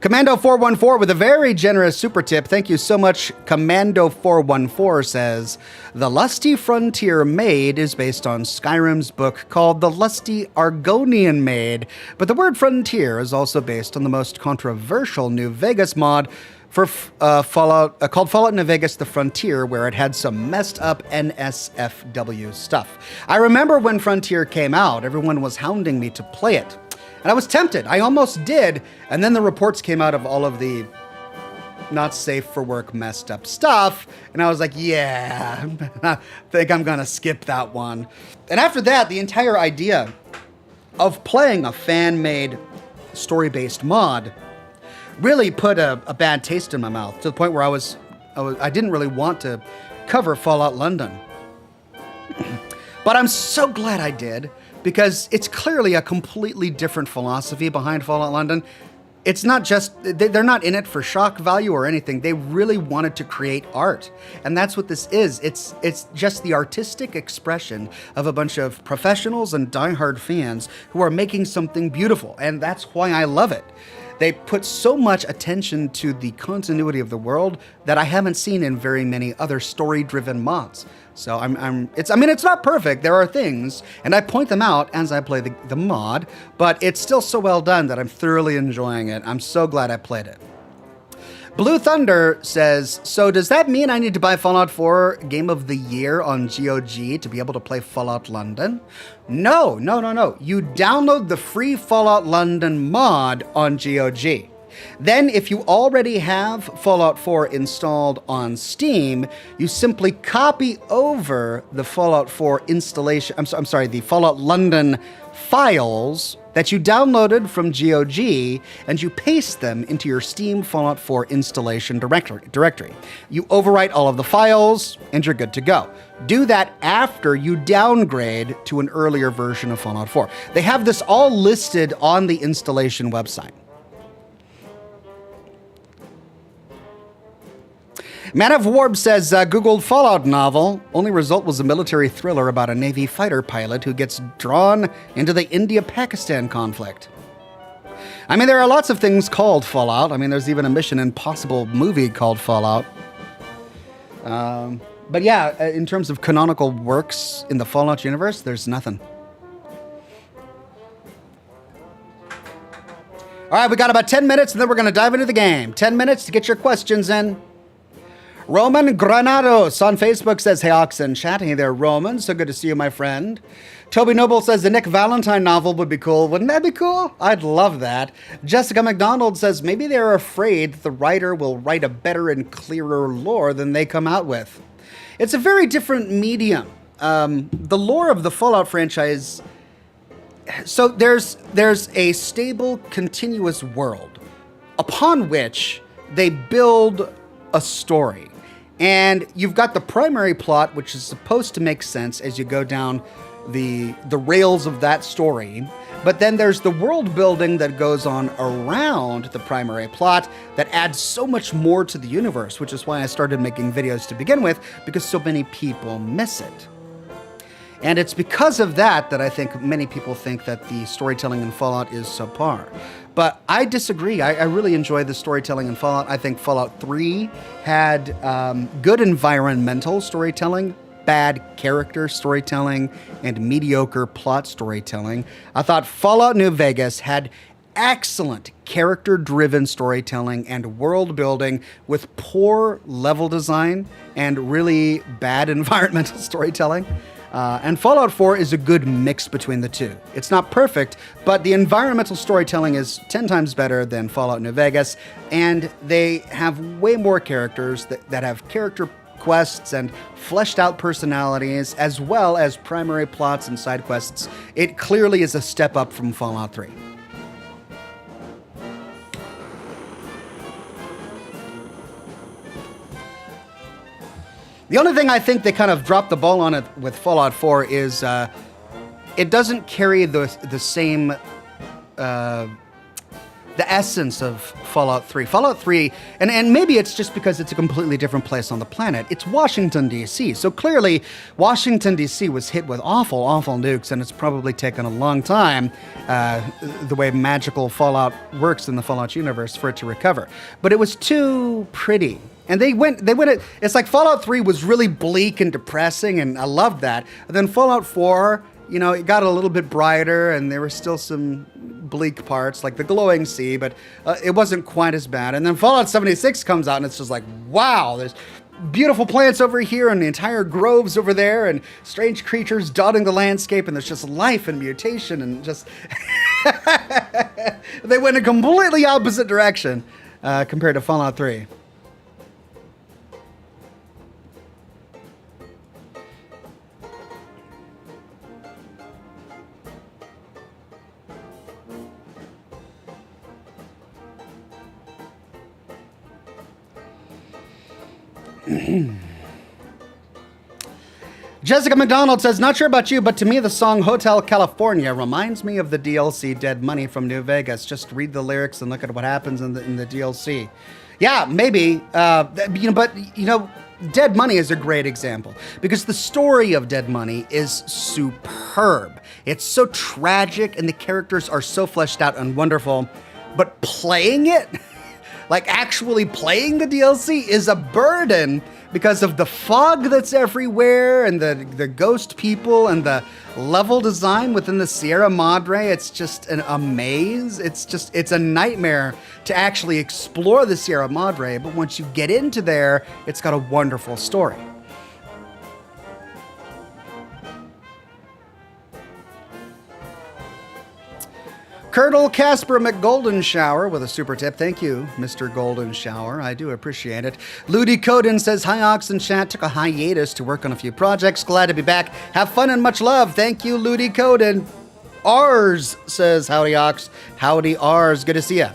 Commando414 with a very generous super tip. Thank you so much. Commando414 says, The Lusty Frontier Maid is based on Skyrim's book called The Lusty Argonian Maid, but the word frontier is also based on the most controversial New Vegas mod for Fallout called Fallout New Vegas The Frontier, where it had some messed up NSFW stuff. I remember when Frontier came out, everyone was hounding me to play it. And I was tempted. I almost did. And then the reports came out of all of the not safe for work, messed up stuff. And I was like, yeah, I think I'm going to skip that one. And after that, the entire idea of playing a fan-made story-based mod really put a bad taste in my mouth, to the point where I didn't really want to cover Fallout London. But I'm so glad I did, because it's clearly a completely different philosophy behind Fallout London. It's not just, they're not in it for shock value or anything. They really wanted to create art. And that's what this is. It's just the artistic expression of a bunch of professionals and diehard fans who are making something beautiful. And that's why I love it. They put so much attention to the continuity of the world that I haven't seen in very many other story-driven mods. So it's not perfect. There are things, and I point them out as I play the mod, but it's still so well done that I'm thoroughly enjoying it. I'm so glad I played it. Blue Thunder says, so does that mean I need to buy Fallout 4 Game of the Year on GOG to be able to play Fallout London? No. You download the free Fallout London mod on GOG. Then, if you already have Fallout 4 installed on Steam, you simply copy over the Fallout 4 installation, the Fallout London files that you downloaded from GOG, and you paste them into your Steam Fallout 4 installation directory. You overwrite all of the files, and you're good to go. Do that after you downgrade to an earlier version of Fallout 4. They have this all listed on the installation website. Man of Warb says, Googled Fallout novel. Only result was a military thriller about a Navy fighter pilot who gets drawn into the India-Pakistan conflict. I mean, there are lots of things called Fallout. I mean, there's even a Mission Impossible movie called Fallout. But yeah, in terms of canonical works in the Fallout universe, there's nothing. All right, we got about 10 minutes, and then we're going to dive into the game. 10 minutes to get your questions in. Roman Granados on Facebook says, hey, Ox and chat. Hey there, Roman. So good to see you, my friend. Toby Noble says the Nick Valentine novel would be cool. Wouldn't that be cool? I'd love that. Jessica McDonald says maybe they're afraid that the writer will write a better and clearer lore than they come out with. It's a very different medium. The lore of the Fallout franchise... So there's a stable, continuous world upon which they build a story. And you've got the primary plot, which is supposed to make sense as you go down the rails of that story. But then there's the world building that goes on around the primary plot that adds so much more to the universe, which is why I started making videos to begin with, because so many people miss it. And it's because of that I think many people think that the storytelling in Fallout is subpar. But I disagree. I really enjoy the storytelling in Fallout. I think Fallout 3 had good environmental storytelling, bad character storytelling, and mediocre plot storytelling. I thought Fallout New Vegas had excellent character-driven storytelling and world building with poor level design and really bad environmental storytelling. And Fallout 4 is a good mix between the two. It's not perfect, but the environmental storytelling is 10 times better than Fallout New Vegas, and they have way more characters that have character quests and fleshed out personalities, as well as primary plots and side quests. It clearly is a step up from Fallout 3. The only thing I think they kind of dropped the ball on it with Fallout 4 is it doesn't carry the same the essence of Fallout 3. Fallout 3, and maybe it's just because it's a completely different place on the planet. It's Washington, D.C. So clearly, Washington, D.C. was hit with awful, awful nukes, and it's probably taken a long time, the way magical Fallout works in the Fallout universe, for it to recover. But it was too pretty. And they went, it's like Fallout 3 was really bleak and depressing, and I loved that. And then Fallout 4, you know, it got a little bit brighter, and there were still some bleak parts, like the glowing sea, but it wasn't quite as bad. And then Fallout 76 comes out, and it's just like, wow, there's beautiful plants over here, and the entire groves over there, and strange creatures dotting the landscape, and there's just life and mutation, and just... They went a completely opposite direction compared to Fallout 3. Jessica McDonald says, not sure about you, but to me the song Hotel California reminds me of the DLC Dead Money from New Vegas. Just read the lyrics and look at what happens in the DLC. Yeah, maybe. But Dead Money is a great example because the story of Dead Money is superb. It's so tragic and the characters are so fleshed out and wonderful, but playing it... Like, actually playing the DLC is a burden because of the fog that's everywhere and the ghost people and the level design within the Sierra Madre. It's just a maze. It's a nightmare to actually explore the Sierra Madre. But once you get into there, it's got a wonderful story. Colonel Casper McGolden Shower with a super tip. Thank you, Mr. Golden Shower. I do appreciate it. Ludi Coden says, hi, Ox and chat. Took a hiatus to work on a few projects. Glad to be back. Have fun and much love. Thank you, Ludi Coden. Ars says, howdy, Ox. Howdy, Ars. Good to see ya.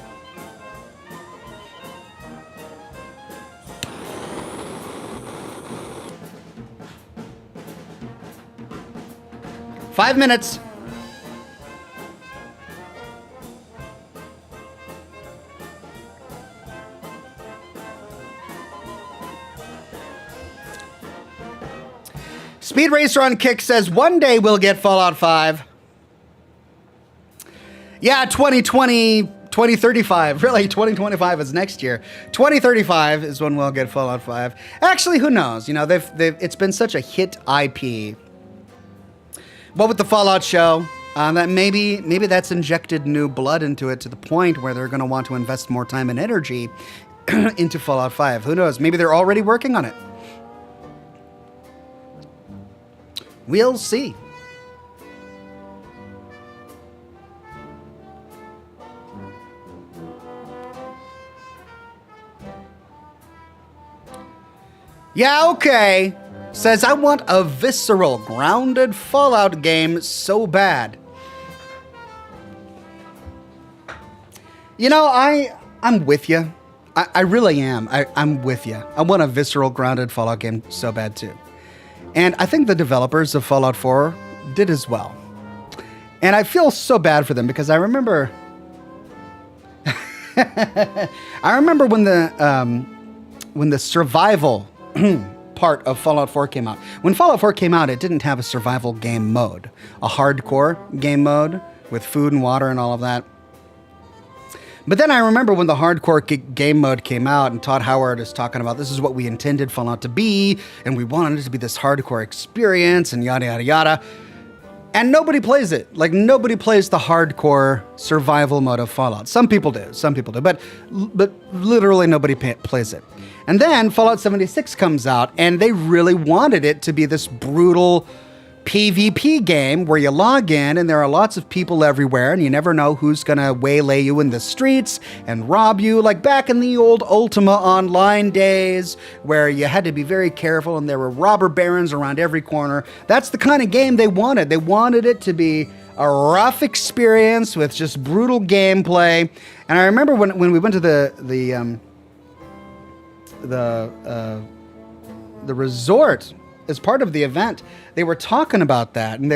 Five minutes. Speed Racer on Kick says, one day we'll get Fallout 5. Yeah, 2035. Really, 2025 is next year. 2035 is when we'll get Fallout 5. Actually, who knows? You know, it's been such a hit IP. What with the Fallout show, that maybe that's injected new blood into it to the point where they're going to want to invest more time and energy into Fallout 5. Who knows? Maybe they're already working on it. We'll see. Yeah, okay. Says, I want a visceral, grounded Fallout game so bad. You know, I'm with you. I really am. I'm with you. I want a visceral, grounded Fallout game so bad too. And I think the developers of Fallout 4 did as well. And I feel so bad for them because I remember... I remember when the survival part of Fallout 4 came out. When Fallout 4 came out, it didn't have a survival game mode. A hardcore game mode with food and water and all of that. But then I remember when the hardcore game mode came out and Todd Howard is talking about this is what we intended Fallout to be, and we wanted it to be this hardcore experience and yada, yada, yada. And nobody plays it. Like, nobody plays the hardcore survival mode of Fallout. Some people do, but literally nobody plays it. And then Fallout 76 comes out, and they really wanted it to be this brutal PvP game where you log in and there are lots of people everywhere and you never know who's gonna waylay you in the streets and rob you, like back in the old Ultima Online days where you had to be very careful and there were robber barons around every corner. That's the kind of game they wanted. They wanted it to be a rough experience with just brutal gameplay. And I remember when we went to the resort as part of the event, they were talking about that, and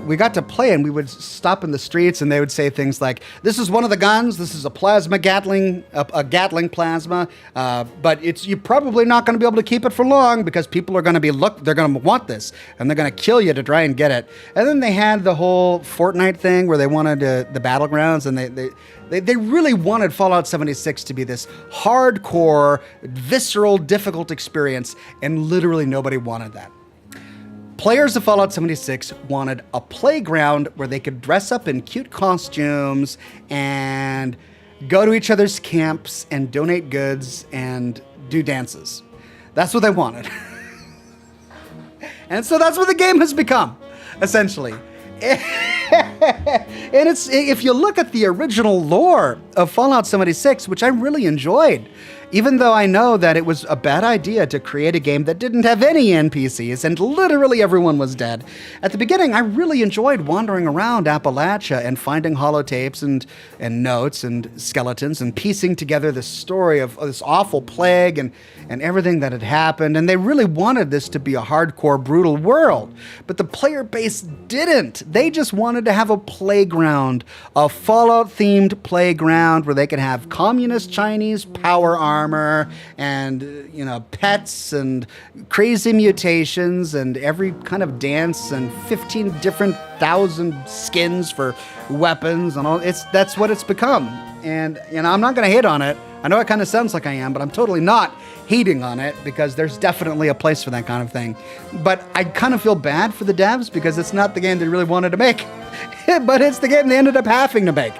we got to play, and we would stop in the streets, and they would say things like, "This is one of the guns. This is a Gatling plasma, but you're probably not going to be able to keep it for long because people are going to they're going to want this, and they're going to kill you to try and get it." And then they had the whole Fortnite thing where they wanted the battlegrounds, and they really wanted Fallout 76 to be this hardcore, visceral, difficult experience, and literally nobody wanted that. Players of Fallout 76 wanted a playground where they could dress up in cute costumes and go to each other's camps and donate goods and do dances. That's what they wanted. And so that's what the game has become, essentially. And if you look at the original lore of Fallout 76, which I really enjoyed, even though I know that it was a bad idea to create a game that didn't have any NPCs and literally everyone was dead. At the beginning, I really enjoyed wandering around Appalachia and finding holotapes and notes and skeletons and piecing together this story of this awful plague and everything that had happened. And they really wanted this to be a hardcore, brutal world. But the player base didn't. They just wanted to have a playground, a Fallout-themed playground where they could have communist Chinese power arms armor and, pets and crazy mutations and every kind of dance and 15 different thousand skins for weapons and all. That's what it's become. And, I'm not going to hate on it. I know it kind of sounds like I am, but I'm totally not hating on it because there's definitely a place for that kind of thing. But I kind of feel bad for the devs because it's not the game they really wanted to make, but it's the game they ended up having to make.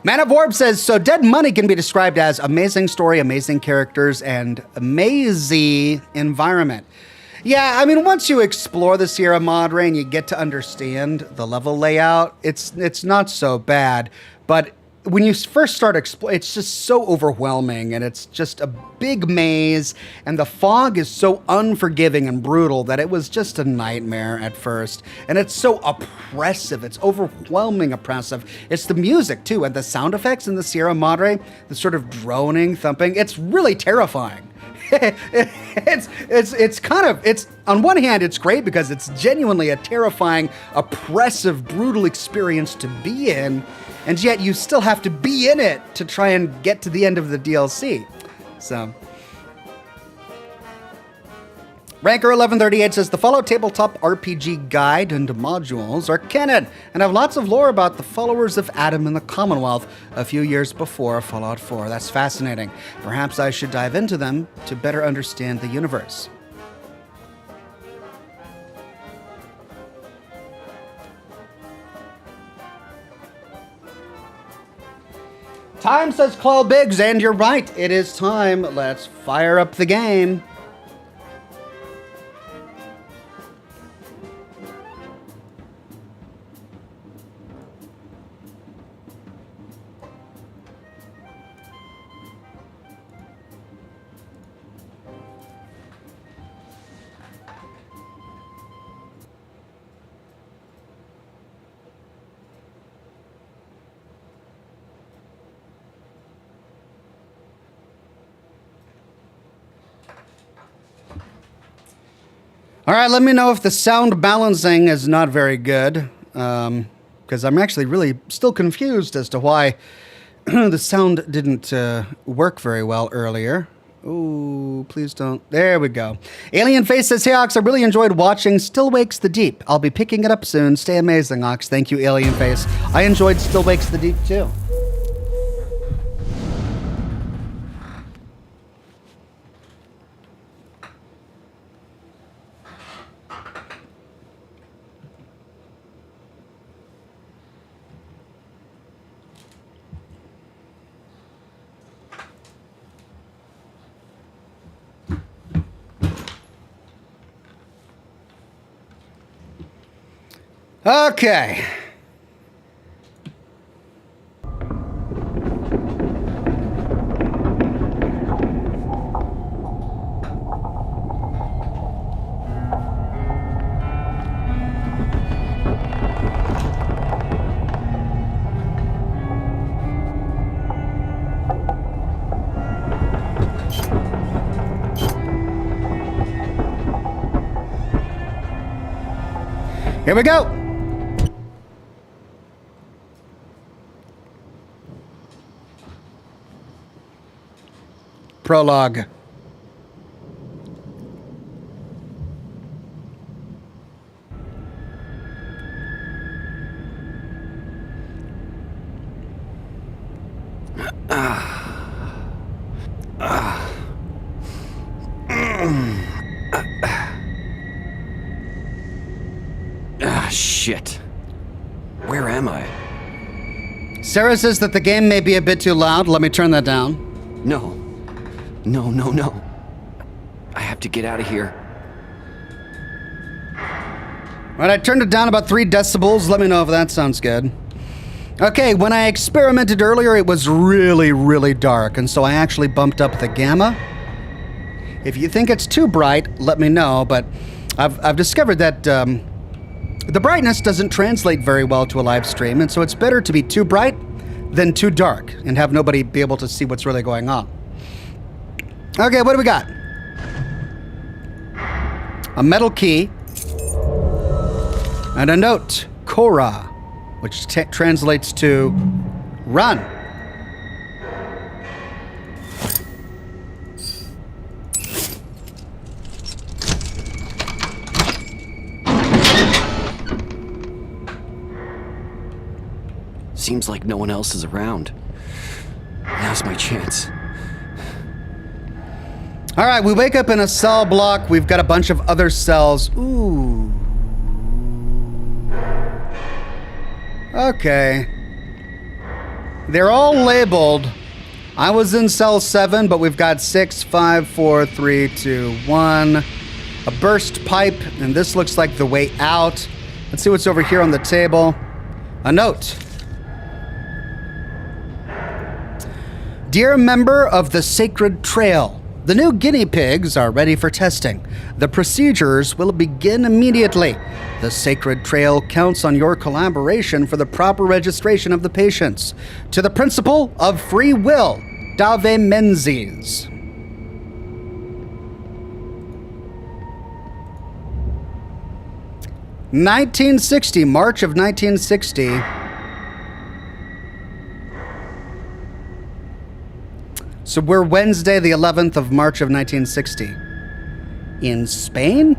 Man of Orb says, so Dead Money can be described as amazing story, amazing characters, and amazing environment. Yeah, I mean, once you explore the Sierra Madre and you get to understand the level layout, it's not so bad. But when you first start exploring, it's just so overwhelming, and it's just a big maze, and the fog is so unforgiving and brutal that it was just a nightmare at first. And it's so oppressive. It's overwhelming oppressive. It's the music, too, and the sound effects in the Sierra Madre, the sort of droning, thumping. It's really terrifying. It's on one hand, it's great because it's genuinely a terrifying, oppressive, brutal experience to be in. And yet you still have to be in it to try and get to the end of the DLC. So, Ranker 1138 says, the Fallout Tabletop RPG guide and modules are canon and have lots of lore about the followers of Adam in the Commonwealth a few years before Fallout 4. That's fascinating. Perhaps I should dive into them to better understand the universe. Time, says Claw Biggs, and you're right, it is time. Let's fire up the game. All right, let me know if the sound balancing is not very good, because I'm actually really still confused as to why the sound didn't work very well earlier. Ooh, please don't. There we go. Alien Face says, hey, Ox, I really enjoyed watching Still Wakes the Deep. I'll be picking it up soon. Stay amazing, Ox. Thank you, Alien Face. I enjoyed Still Wakes the Deep, too. Okay. Here we go. Prologue. Shit. Where am I? Sarah says that the game may be a bit too loud. Let me turn that down. No. I have to get out of here. Right, I turned it down about 3 decibels. Let me know if that sounds good. Okay, when I experimented earlier, it was really, really dark, and so I actually bumped up the gamma. If you think it's too bright, let me know, but I've discovered that the brightness doesn't translate very well to a live stream, and so it's better to be too bright than too dark and have nobody be able to see what's really going on. Okay, what do we got? A metal key. And a note. Korra. Which translates to run. Seems like no one else is around. Now's my chance. All right, we wake up in a cell block. We've got a bunch of other cells. Ooh. Okay. They're all labeled. I was in cell 7, but we've got 6, 5, 4, 3, 2, 1. A burst pipe, and this looks like the way out. Let's see what's over here on the table. A note. Dear member of the Sacred Trail, the new guinea pigs are ready for testing. The procedures will begin immediately. The Sacred Trail counts on your collaboration for the proper registration of the patients. To the principle of free will, Dave Menzies. March of 1960. So we're Wednesday, the 11th of March of 1960. In Spain?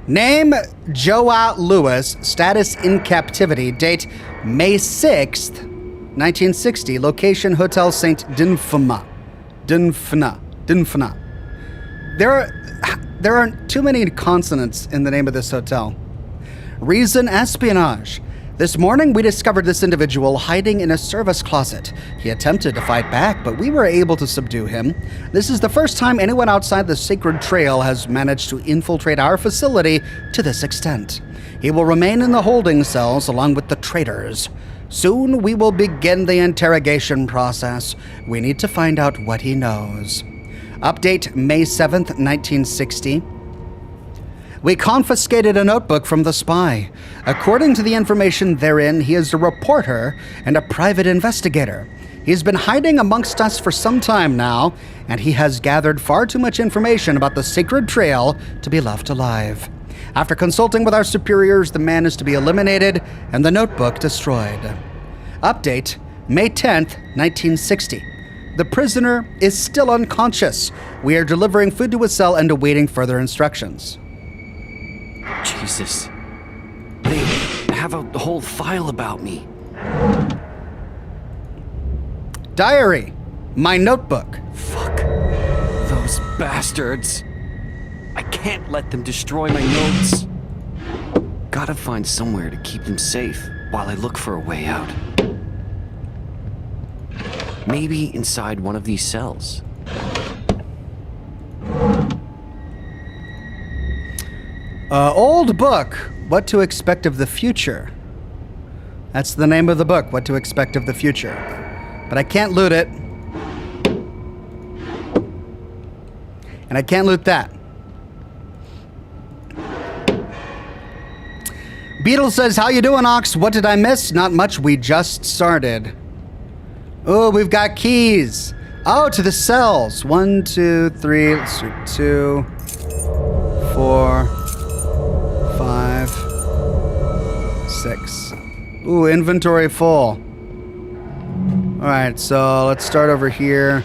Name, Joa Lewis. Status, in captivity. Date, May 6th, 1960. Location, Hotel St. Dinfna. Dinfna. There aren't too many consonants in the name of this hotel. Reason, espionage. This morning we discovered this individual hiding in a service closet. He attempted to fight back, but we were able to subdue him. This is the first time anyone outside the Sacred Trail has managed to infiltrate our facility to this extent. He will remain in the holding cells along with the traitors. Soon we will begin the interrogation process. We need to find out what he knows. Update, May 7th, 1960. We confiscated a notebook from the spy. According to the information therein, he is a reporter and a private investigator. He's been hiding amongst us for some time now, and he has gathered far too much information about the Sacred Trail to be left alive. After consulting with our superiors, the man is to be eliminated and the notebook destroyed. Update, May 10th, 1960. The prisoner is still unconscious. We are delivering food to his cell and awaiting further instructions. Jesus. They have a whole file about me. Diary. My notebook. Fuck. Those bastards. I can't let them destroy my notes. Gotta find somewhere to keep them safe while I look for a way out. Maybe inside one of these cells. Old book, What to Expect of the Future. That's the name of the book, What to Expect of the Future. But I can't loot it. And I can't loot that. Beetle says, how you doing, Ox? What did I miss? Not much, we just started. Oh, we've got keys. Oh, to the cells. 1, 2, 3, let's see, 2, 4, 5, 6. Ooh, inventory full. All right, so let's start over here.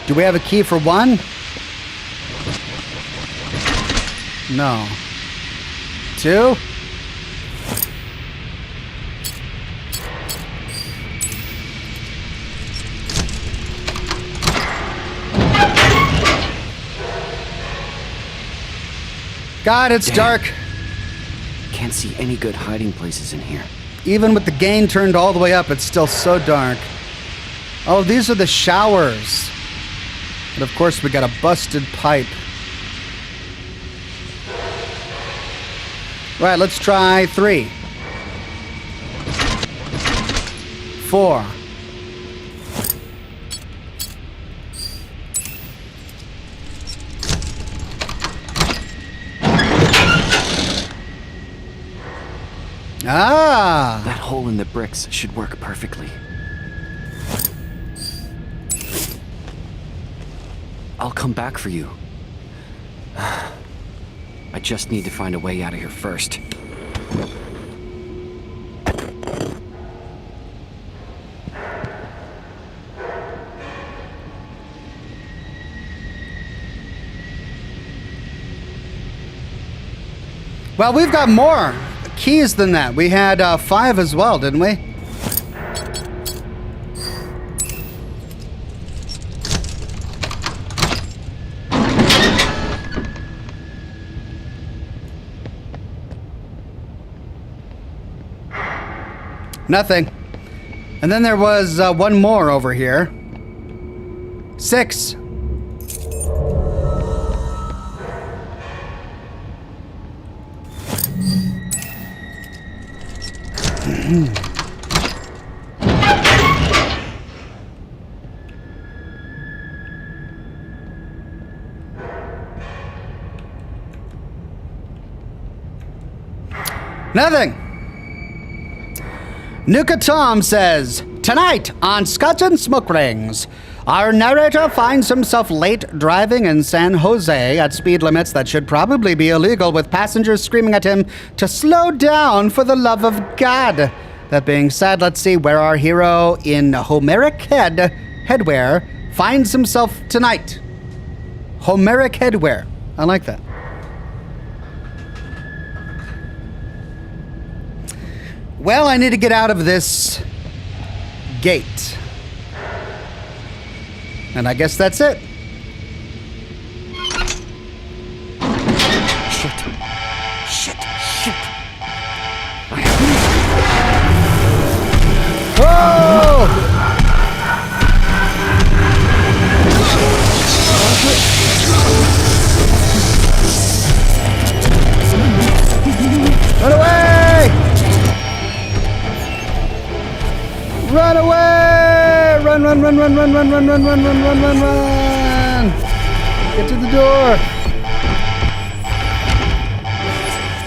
Do we have a key for 1? No. 2? God, it's dark. Can't see any good hiding places in here. Even with the gain turned all the way up, it's still so dark. Oh, these are the showers. And of course, we got a busted pipe. Right, let's try 3. 4. Ah! That hole in the bricks should work perfectly. I'll come back for you. I just need to find a way out of here first. Well, we've got more keys than that. We had 5 as well, didn't we? Nothing. And then there was one more over here. 6. Nothing. Nuka Tom says, tonight on Scotch and Smoke Rings, our narrator finds himself late driving in San Jose at speed limits that should probably be illegal, with passengers screaming at him to slow down for the love of God. That being said, let's see where our hero in Homeric headwear finds himself tonight. Homeric headwear. I like that. Well, I need to get out of this gate. And I guess that's it. Shit. Whoa! Run away! Run away! Run! Get to the door!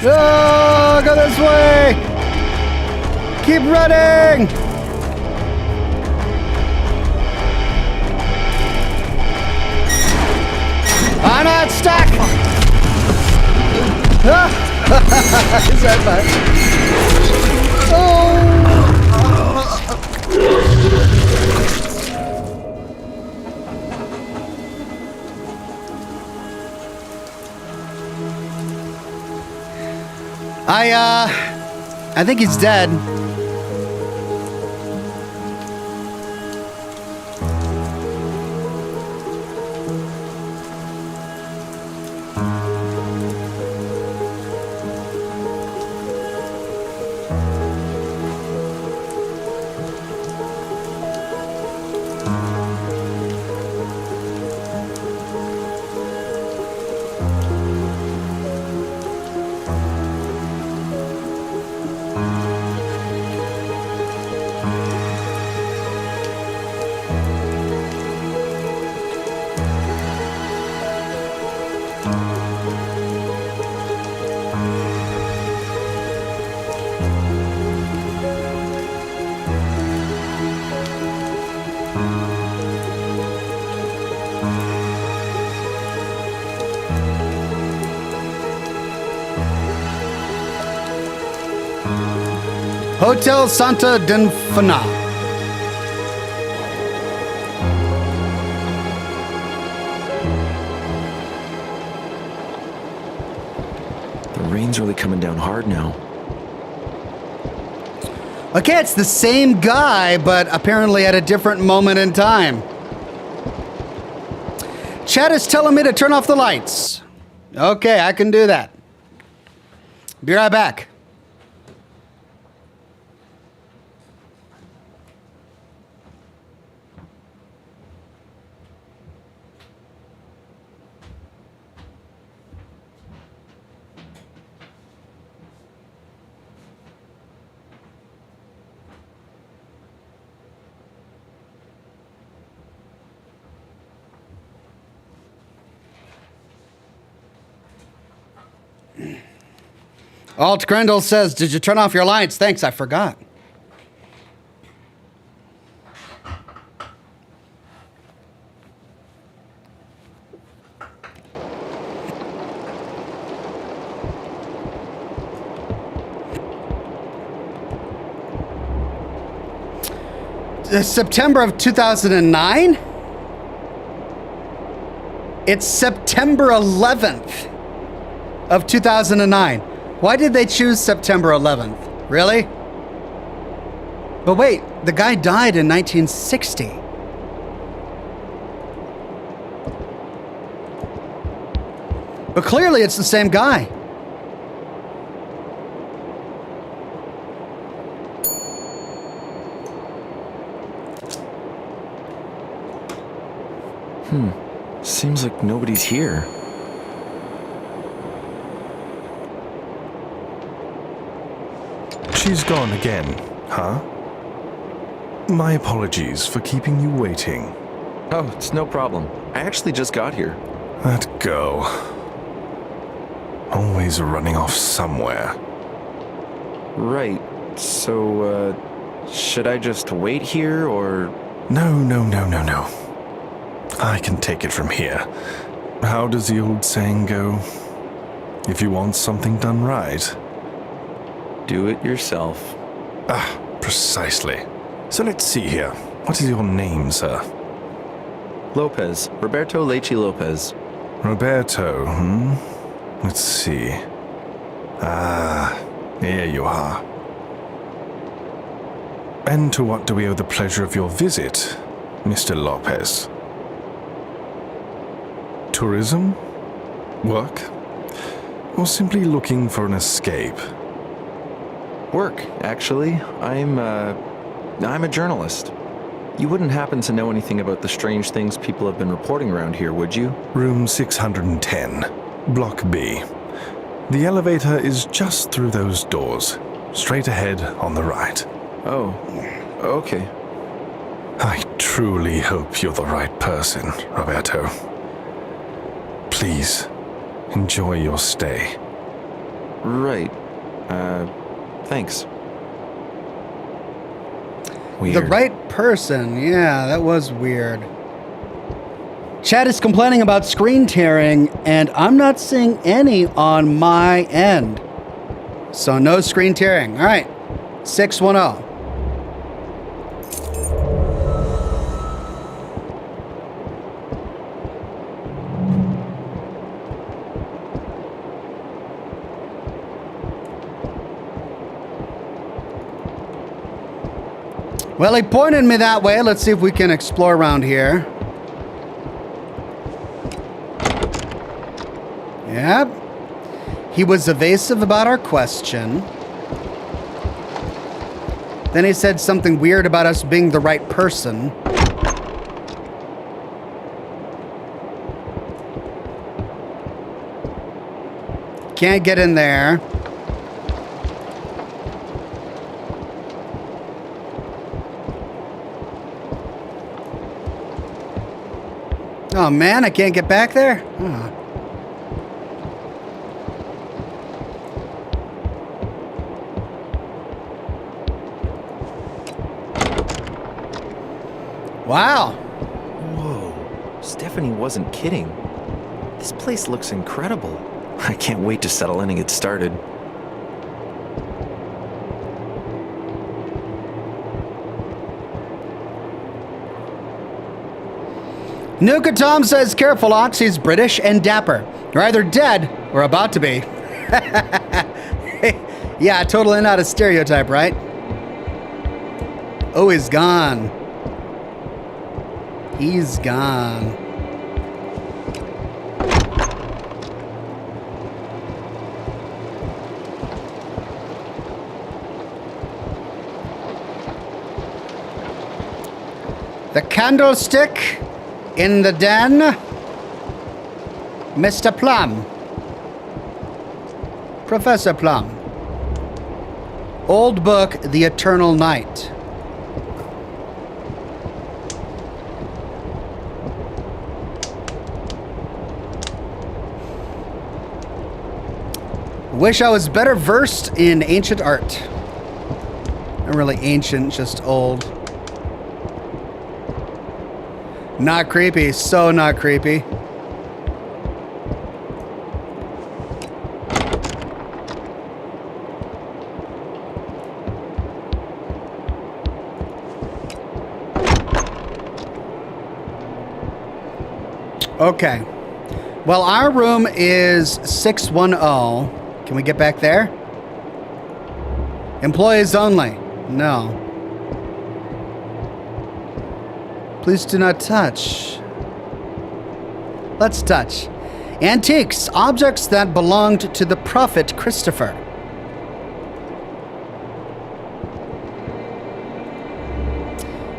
Oh, go this way! Keep running! I'm not stuck! He's right by. Oh! I think he's dead. Hotel Santa Dinfna. The rain's really coming down hard now. Okay, it's the same guy, but apparently at a different moment in time. Chat is telling me to turn off the lights. Okay, I can do that. Be right back. Alt Grendel says, did you turn off your lights? Thanks, I forgot. September of 2009? It's September 11th of 2009. Why did they choose September 11th? Really? But wait, the guy died in 1960. But clearly it's the same guy. Seems like nobody's here. She's gone again, huh? My apologies for keeping you waiting. Oh, it's no problem. I actually just got here. That girl. Always running off somewhere. Right. So, should I just wait here, or...? No. I can take it from here. How does the old saying go? If you want something done right. Do it yourself. Ah, precisely. So let's see here. What is your name, sir? Lopez. Roberto Leche Lopez. Roberto, Let's see. Ah, here you are. And to what do we owe the pleasure of your visit, Mr. Lopez? Tourism? Work? Or simply looking for an escape? Work, actually. I'm a journalist. You wouldn't happen to know anything about the strange things people have been reporting around here, would you? Room 610, Block B. The elevator is just through those doors, straight ahead on the right. Oh, okay. I truly hope you're the right person, Roberto. Please, enjoy your stay. Right. Thanks. The right person. Yeah, that was weird. Chat is complaining about screen tearing, and I'm not seeing any on my end. So no screen tearing. All right. 610. Well, he pointed me that way. Let's see if we can explore around here. Yep. He was evasive about our question. Then he said something weird about us being the right person. Can't get in there. Oh man, I can't get back there? Oh. Wow. Whoa. Stephanie wasn't kidding. This place looks incredible. I can't wait to settle in and get started. Nuka Tom says, careful, Ox, he's British and dapper. You're either dead or about to be. Yeah, totally not a stereotype, right? Oh, he's gone. He's gone. The candlestick in the den. Mr. Plum. Professor Plum. Old book, The Eternal Night. Wish I was better versed in ancient art. Not really ancient, just old. Not creepy, so not creepy. Okay. Well, our room is 610. Can we get back there? Employees only. No. Please do not touch. Let's touch. Antiques, objects that belonged to the prophet Christopher.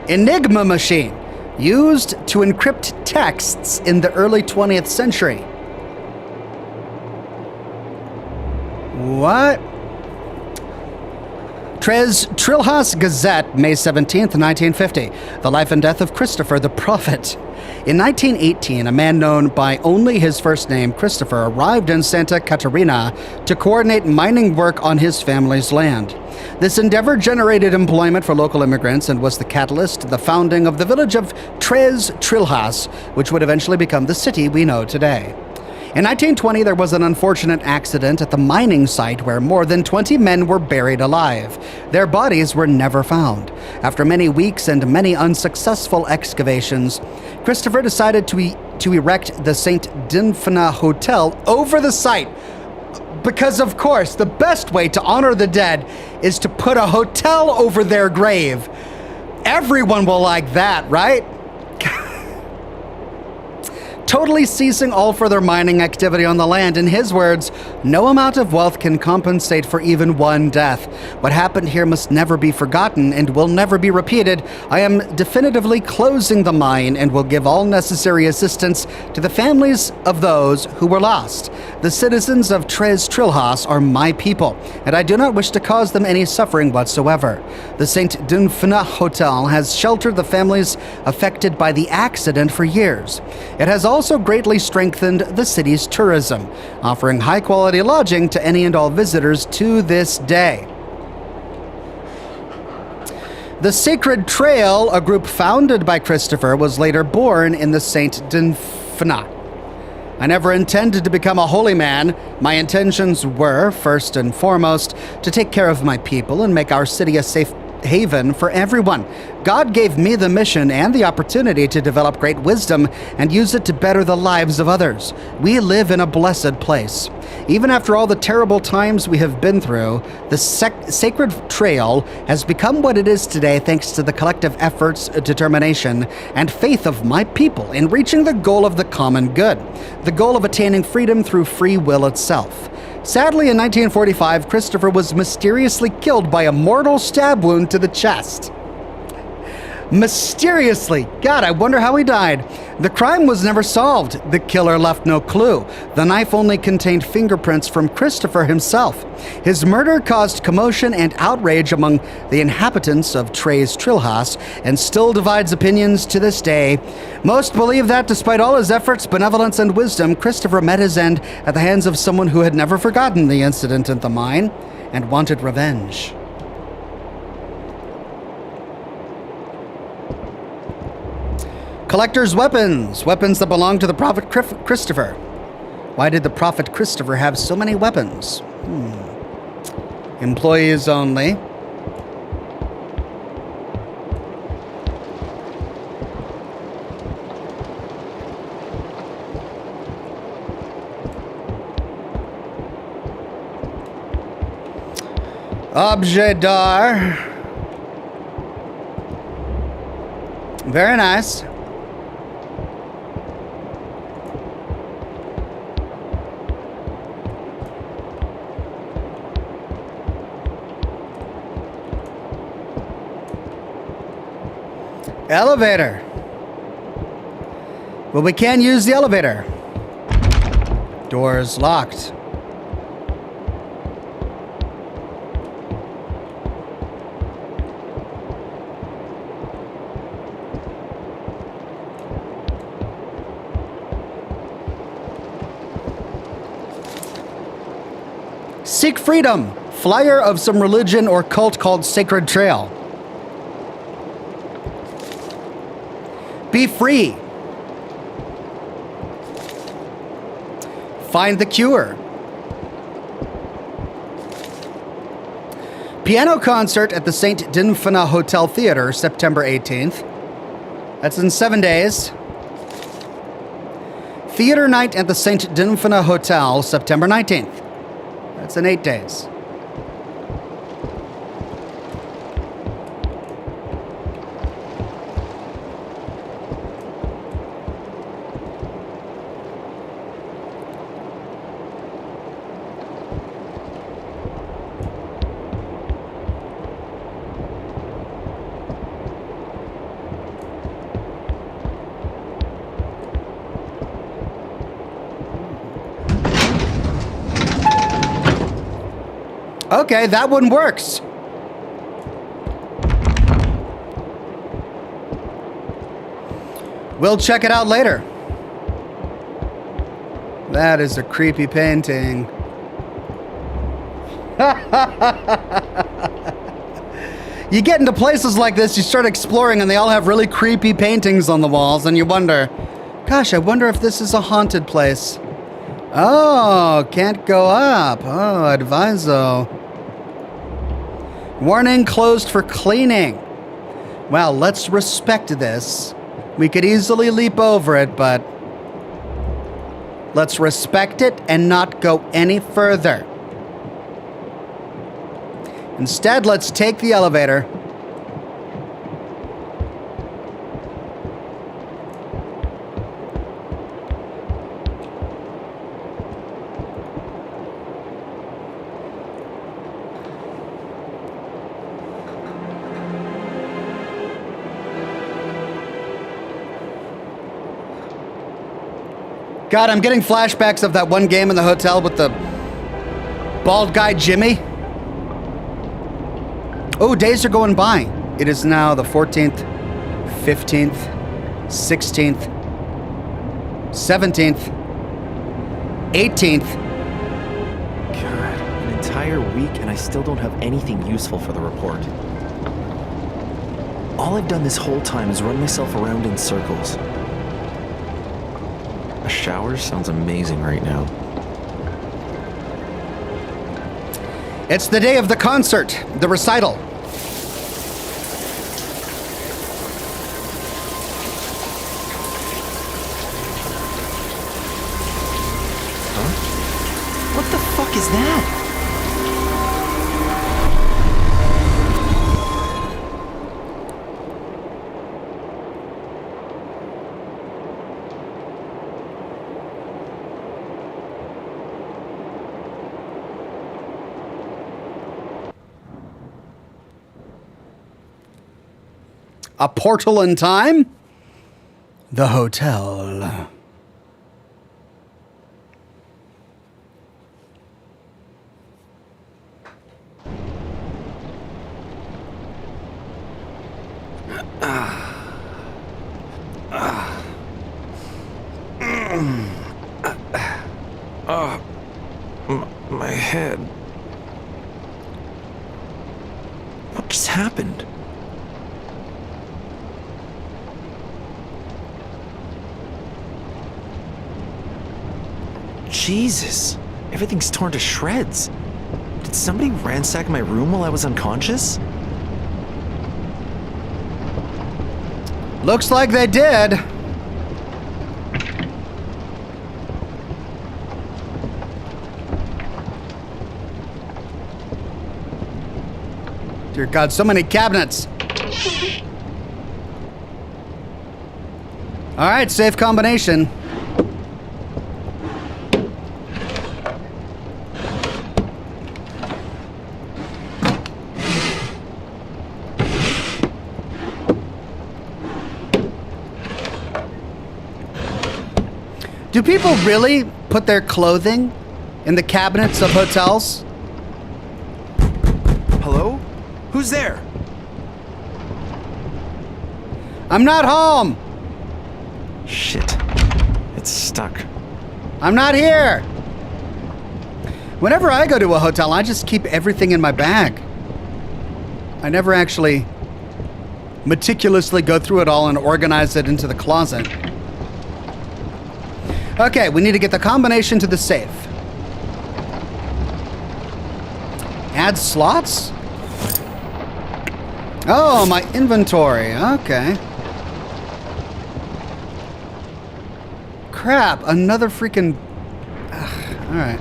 Enigma machine, used to encrypt texts in the early 20th century. What? Tres Trilhas Gazette, May 17th, 1950. The life and death of Christopher the Prophet. In 1918, a man known by only his first name, Christopher, arrived in Santa Catarina to coordinate mining work on his family's land. This endeavor generated employment for local immigrants and was the catalyst to the founding of the village of Tres Trilhas, which would eventually become the city we know today. In 1920, there was an unfortunate accident at the mining site where more than 20 men were buried alive. Their bodies were never found. After many weeks and many unsuccessful excavations, Christopher decided to erect the St. Dinfna Hotel over the site. Because, of course, the best way to honor the dead is to put a hotel over their grave. Everyone will like that, right? Totally ceasing all further mining activity on the land. In his words, no amount of wealth can compensate for even one death. What happened here must never be forgotten and will never be repeated. I am definitively closing the mine and will give all necessary assistance to the families of those who were lost. The citizens of Tres Trilhas are my people, and I do not wish to cause them any suffering whatsoever. The St. Dinfna Hotel has sheltered the families affected by the accident for years. It has also greatly strengthened the city's tourism, offering high-quality lodging to any and all visitors to this day. The Sacred Trail, a group founded by Christopher, was later born in the St. Dinfna. I never intended to become a holy man. My intentions were, first and foremost, to take care of my people and make our city a safe haven for everyone. God gave me the mission and the opportunity to develop great wisdom and use it to better the lives of others. We live in a blessed place. Even after all the terrible times we have been through, the Sacred Trail has become what it is today thanks to the collective efforts, determination, and faith of my people in reaching the goal of the common good, the goal of attaining freedom through free will itself. Sadly, in 1945, Christopher was mysteriously killed by a mortal stab wound to the chest. Mysteriously. God, I wonder how he died. The crime was never solved. The killer left no clue. The knife only contained fingerprints from Christopher himself. His murder caused commotion and outrage among the inhabitants of Tres Trilhas and still divides opinions to this day. Most believe that, despite all his efforts, benevolence, and wisdom, Christopher met his end at the hands of someone who had never forgotten the incident at the mine and wanted revenge. Collector's weapons. Weapons that belong to the Prophet Christopher. Why did the Prophet Christopher have so many weapons? Employees only. Objet d'art. Very nice. Elevator. Well, we can't use the elevator. Doors locked. Seek freedom. Flyer of some religion or cult called Sacred Trail. Be free. Find the cure. Piano concert at the St. Dinfna Hotel Theater, September 18th. That's in 7 days. Theater night at the St. Dinfna Hotel, September 19th. That's in 8 days. Okay, that one works. We'll check it out later. That is a creepy painting. You get into places like this, you start exploring, and they all have really creepy paintings on the walls, and you wonder, gosh, I wonder if this is a haunted place. Oh, can't go up. Oh, adviso. Warning, closed for cleaning. Well, let's respect this. We could easily leap over it, but let's respect it and not go any further. Instead, let's take the elevator. God, I'm getting flashbacks of that one game in the hotel with the bald guy, Jimmy. Oh, days are going by. It is now the 14th, 15th, 16th, 17th, 18th. God, an entire week and I still don't have anything useful for the report. All I've done this whole time is run myself around in circles. A shower sounds amazing right now. It's the day of the concert, the recital. Huh? What the fuck is that? A portal in time? The hotel. My head. What just happened? Jesus, everything's torn to shreds. Did somebody ransack my room while I was unconscious? Looks like they did. Dear God, so many cabinets. All right, safe combination. Do people really put their clothing in the cabinets of hotels? Hello? Who's there? I'm not home. Shit. It's stuck. I'm not here. Whenever I go to a hotel, I just keep everything in my bag. I never actually meticulously go through it all and organize it into the closet. Okay, we need to get the combination to the safe. Add slots? Oh, my inventory. Okay. Crap, another freaking... Ugh, all right.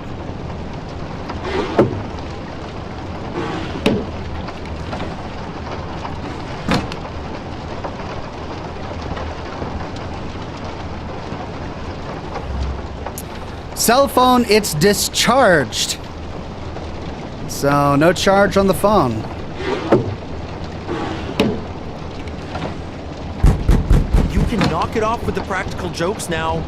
Cell phone, it's discharged. So, no charge on the phone. You can knock it off with the practical jokes now.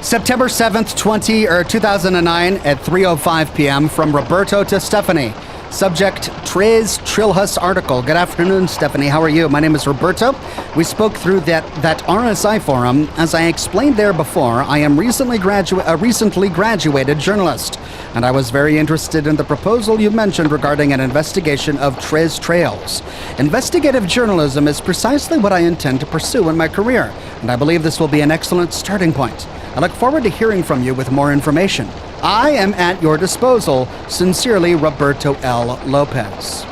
September 7th, 2009 at 3:05 p.m. from Roberto to Stephanie. Subject, Trez Trilhus article. Good afternoon, Stephanie. How are you? My name is Roberto. We spoke through that RSI forum. As I explained there before, I am recently graduated journalist, and I was very interested in the proposal you mentioned regarding an investigation of Trez trails. Investigative journalism is precisely what I intend to pursue in my career, and I believe this will be an excellent starting point. I look forward to hearing from you with more information. I am at your disposal. Sincerely, Roberto L. Lopez.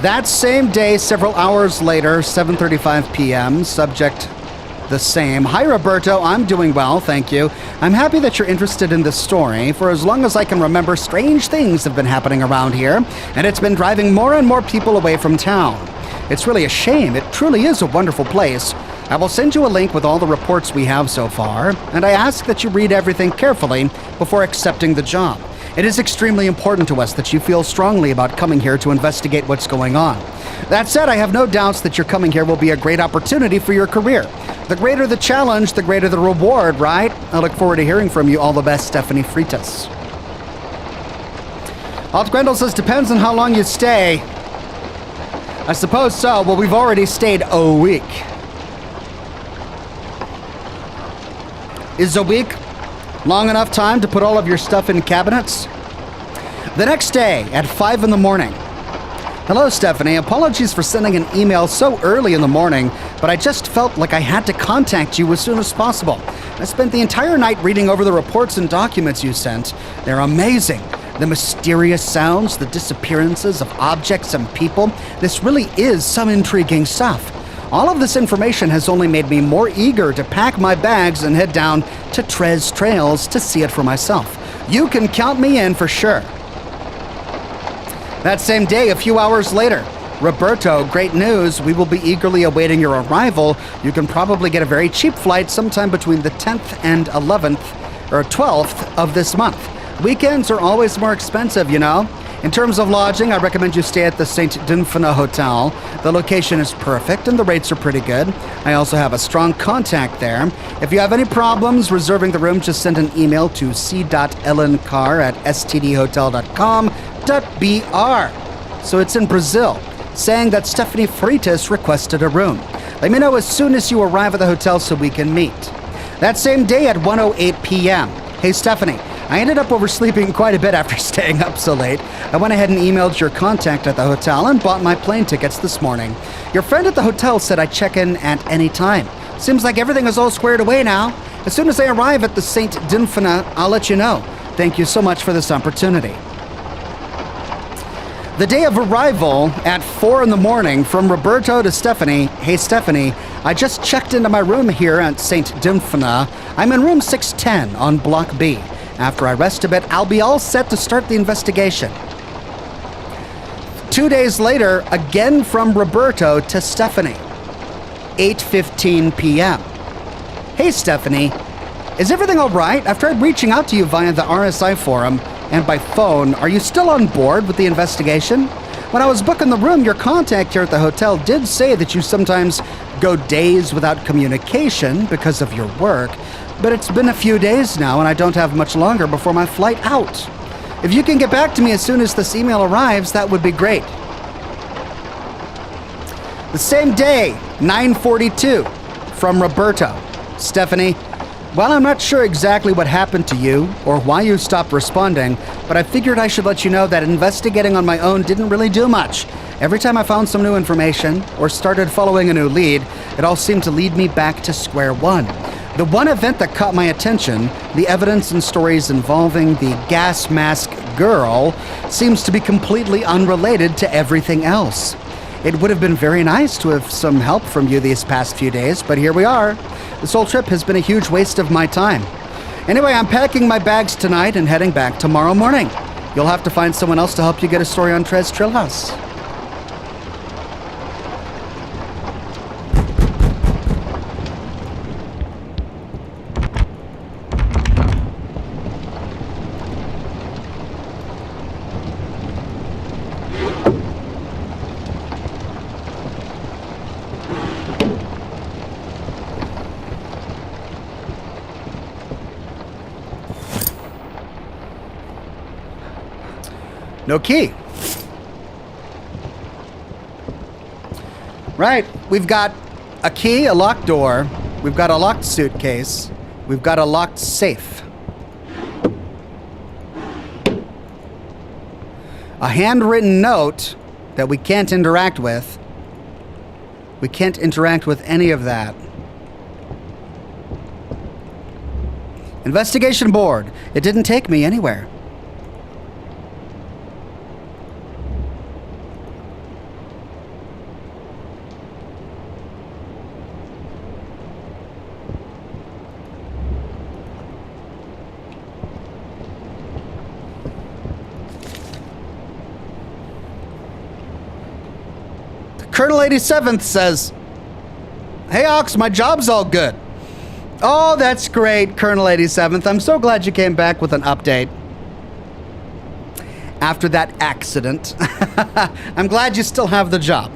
That same day, several hours later, 7:35 p.m., subject the same. Hi, Roberto. I'm doing well, thank you. I'm happy that you're interested in this story. For as long as I can remember, strange things have been happening around here, and it's been driving more and more people away from town. It's really a shame. It truly is a wonderful place. I will send you a link with all the reports we have so far, and I ask that you read everything carefully before accepting the job. It is extremely important to us that you feel strongly about coming here to investigate what's going on. That said, I have no doubts that your coming here will be a great opportunity for your career. The greater the challenge, the greater the reward, right? I look forward to hearing from you. All the best, Stephanie Freitas. Alt Grendel says, depends on how long you stay. I suppose so. Well, we've already stayed a week. Is a week long enough time to put all of your stuff in cabinets? The next day at 5 in the morning. Hello, Stephanie. Apologies for sending an email so early in the morning, but I just felt like I had to contact you as soon as possible. I spent the entire night reading over the reports and documents you sent. They're amazing. The mysterious sounds, the disappearances of objects and people. This really is some intriguing stuff. All of this information has only made me more eager to pack my bags and head down to Trez Trails to see it for myself. You can count me in for sure. That same day, a few hours later, Roberto, great news. We will be eagerly awaiting your arrival. You can probably get a very cheap flight sometime between the 10th and 11th or 12th of this month. Weekends are always more expensive, you know. In terms of lodging, I recommend you stay at the St. Dinfna Hotel. The location is perfect and the rates are pretty good. I also have a strong contact there. If you have any problems reserving the room, just send an email to c.elencar@stdhotel.com.br. So it's in Brazil, saying that Stephanie Freitas requested a room. Let me know as soon as you arrive at the hotel so we can meet. That same day at 1:08 p.m. Hey, Stephanie. I ended up oversleeping quite a bit after staying up so late. I went ahead and emailed your contact at the hotel and bought my plane tickets this morning. Your friend at the hotel said I'd check in at any time. Seems like everything is all squared away now. As soon as I arrive at the St. Dinfna, I'll let you know. Thank you so much for this opportunity. The day of arrival at 4 in the morning from Roberto to Stephanie. Hey, Stephanie, I just checked into my room here at St. Dinfna. I'm in room 610 on Block B. After I rest a bit, I'll be all set to start the investigation. 2 days later, again from Roberto to Stephanie. 8:15 p.m. Hey, Stephanie. Is everything all right? I've tried reaching out to you via the RSI forum and by phone. Are you still on board with the investigation? When I was booking the room, your contact here at the hotel did say that you sometimes go days without communication because of your work. But it's been a few days now, and I don't have much longer before my flight out. If you can get back to me as soon as this email arrives, that would be great. The same day, 9:42, from Roberto. Stephanie, while I'm not sure exactly what happened to you or why you stopped responding, but I figured I should let you know that investigating on my own didn't really do much. Every time I found some new information or started following a new lead, it all seemed to lead me back to square one. The one event that caught my attention, the evidence and stories involving the gas mask girl, seems to be completely unrelated to everything else. It would have been very nice to have some help from you these past few days, but here we are. This whole trip has been a huge waste of my time. Anyway, I'm packing my bags tonight and heading back tomorrow morning. You'll have to find someone else to help you get a story on Trez Trillhouse. No key. Right, we've got a key, a locked door, we've got a locked suitcase, we've got a locked safe. A handwritten note that we can't interact with. We can't interact with any of that. Investigation board. It didn't take me anywhere. Colonel 87th says, "Hey Ox, my job's all good." Oh, that's great, Colonel 87th. I'm so glad you came back with an update. After that accident. I'm glad you still have the job.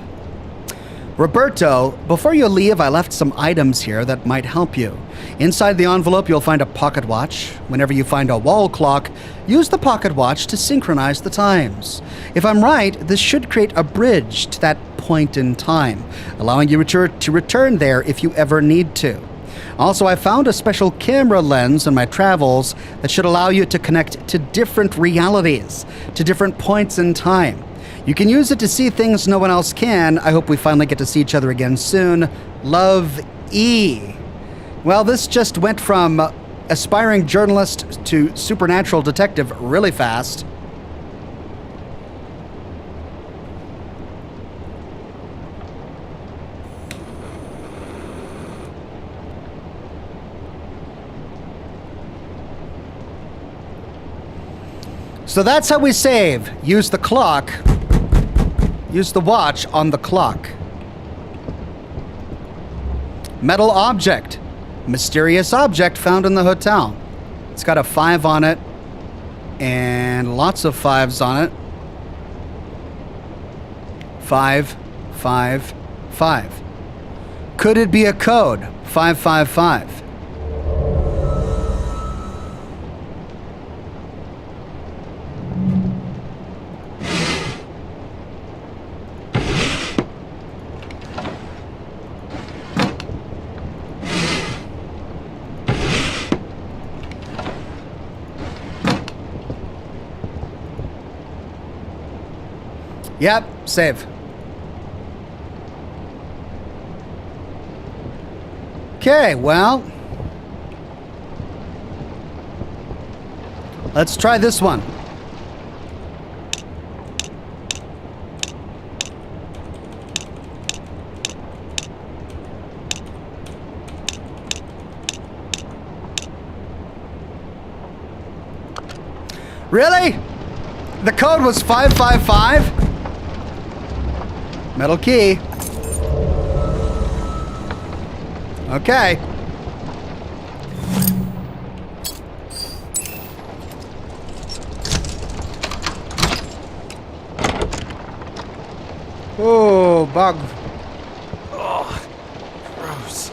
Roberto, before you leave, I left some items here that might help you. Inside the envelope, you'll find a pocket watch. Whenever you find a wall clock, use the pocket watch to synchronize the times. If I'm right, this should create a bridge to that point in time, allowing you to return there if you ever need to. Also, I found a special camera lens in my travels that should allow you to connect to different realities, to different points in time. You can use it to see things no one else can. I hope we finally get to see each other again soon. Love, E. Well, this just went from aspiring journalist to supernatural detective really fast. So that's how we save. Use the clock. Use the watch on the clock. Metal object. Mysterious object found in the hotel. It's got a 5 on it. And lots of 5s on it. 5, 5, 5. Could it be a code? 555. Yep, save. Okay, well, let's try this one. Really? The code was 555? Metal key. Okay. Oh, bug. Oh, gross.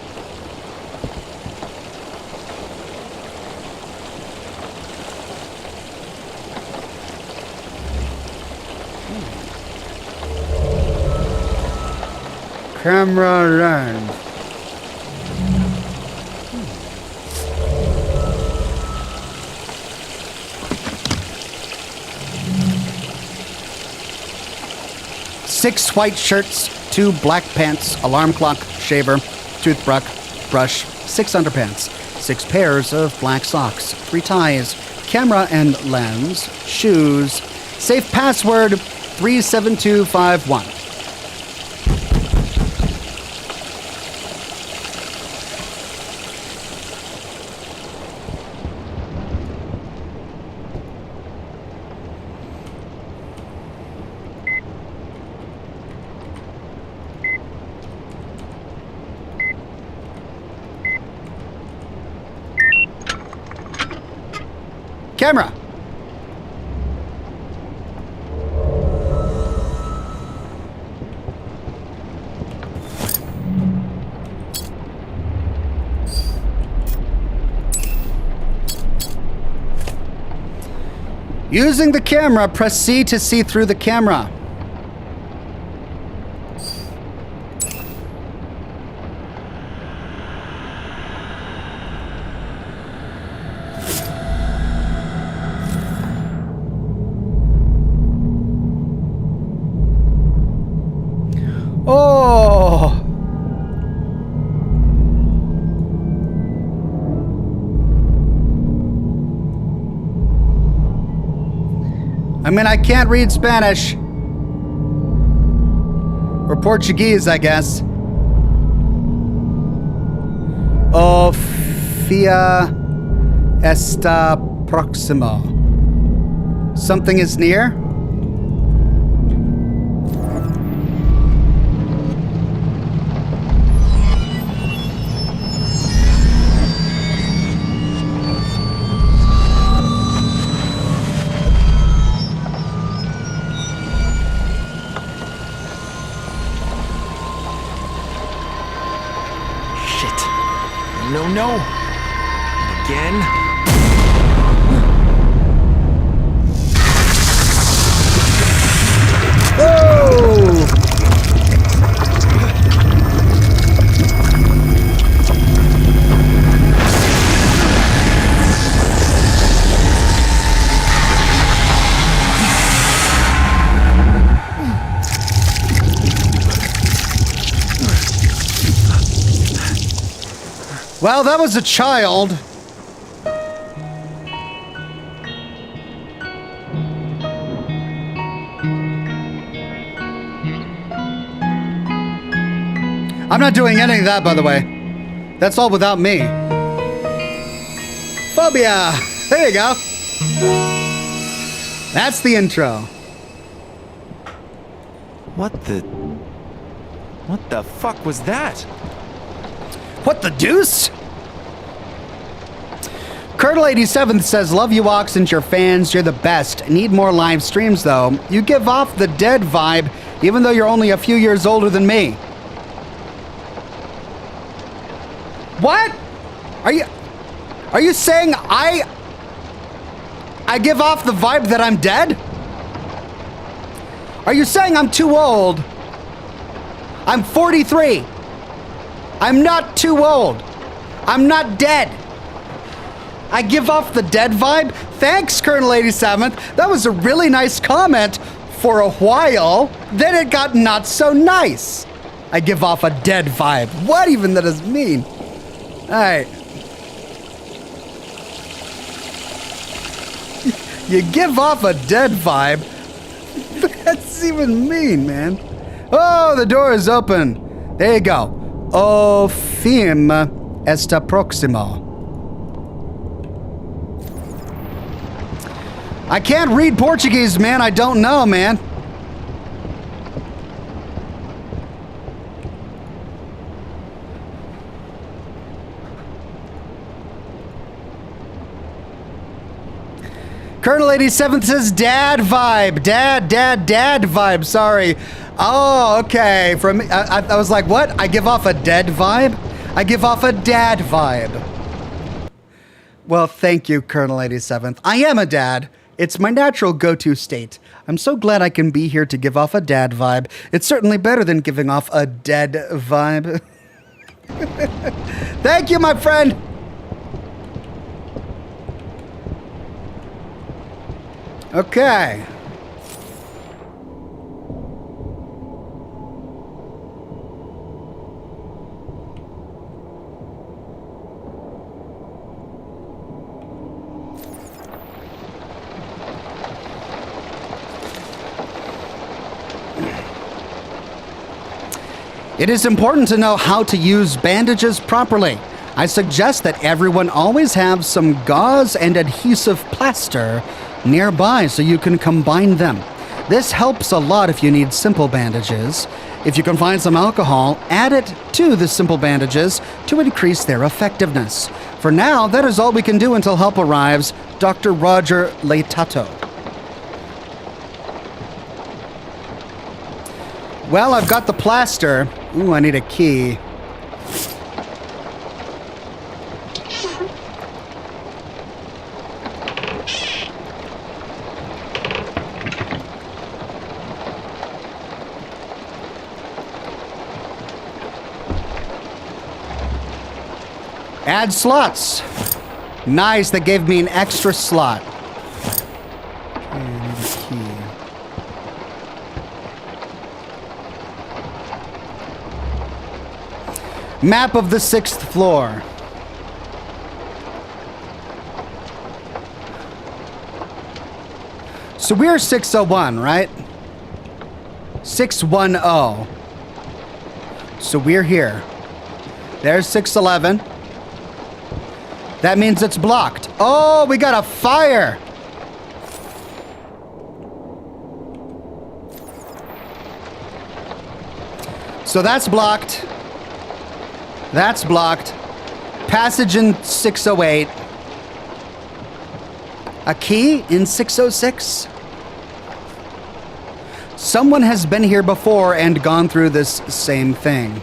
Camera lens. Six white shirts, 2 black pants, alarm clock, shaver, brush, 6 underpants, 6 pairs of black socks, 3 ties, camera and lens, shoes, safe password 37251. Camera. Using the camera, press C to see through the camera. Oh! I mean, I can't read Spanish. Or Portuguese, I guess. Fia está próximo. Something is near? No. Again. Whoa! Well, that was a child. I'm not doing any of that, by the way. That's all without me. Fobia! There you go. That's the intro. What the fuck was that? What the deuce? Colonel 87th says, love you, Ox, and your fans. You're the best. Need more live streams, though. You give off the dead vibe, even though you're only a few years older than me. What? Are you saying I give off the vibe that I'm dead? Are you saying I'm too old? I'm 43. I'm not too old. I'm not dead. I give off the dead vibe? Thanks, Colonel 87th. That was a really nice comment for a while. Then it got not so nice. I give off a dead vibe. What even does that mean? Alright. You give off a dead vibe? What does that even mean, man? Oh, the door is open. There you go. O film está próximo. I can't read Portuguese, man. I don't know, man. Colonel 87th says dad vibe. Dad vibe. Sorry. Oh, okay. From I was like, what? I give off a dead vibe? I give off a dad vibe. Well, thank you, Colonel 87th. I am a dad. It's my natural go-to state. I'm so glad I can be here to give off a dad vibe. It's certainly better than giving off a dead vibe. Thank you, my friend. Okay. It is important to know how to use bandages properly. I suggest that everyone always have some gauze and adhesive plaster nearby so you can combine them. This helps a lot if you need simple bandages. If you can find some alcohol, add it to the simple bandages to increase their effectiveness. For now, that is all we can do until help arrives. Dr. Roger Leitato. Well, I've got the plaster. Ooh, I need a key. Add slots. Nice, that gave me an extra slot. Okay, I need a key. Map of the 6th floor. So we're 601, right? 610. So we're here. There's 611. That means it's blocked. Oh, we got a fire. So that's blocked. That's blocked. Passage in 608. A key in 606? Someone has been here before and gone through this same thing.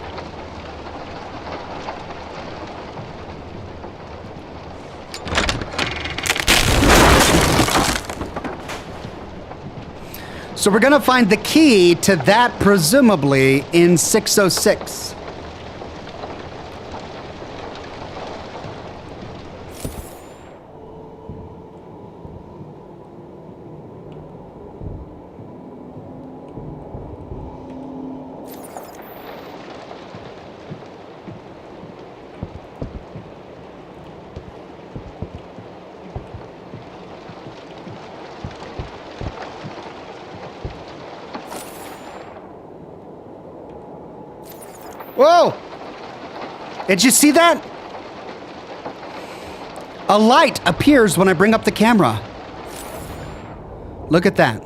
So we're gonna find the key to that, presumably, in 606. Whoa! Did you see that? A light appears when I bring up the camera. Look at that.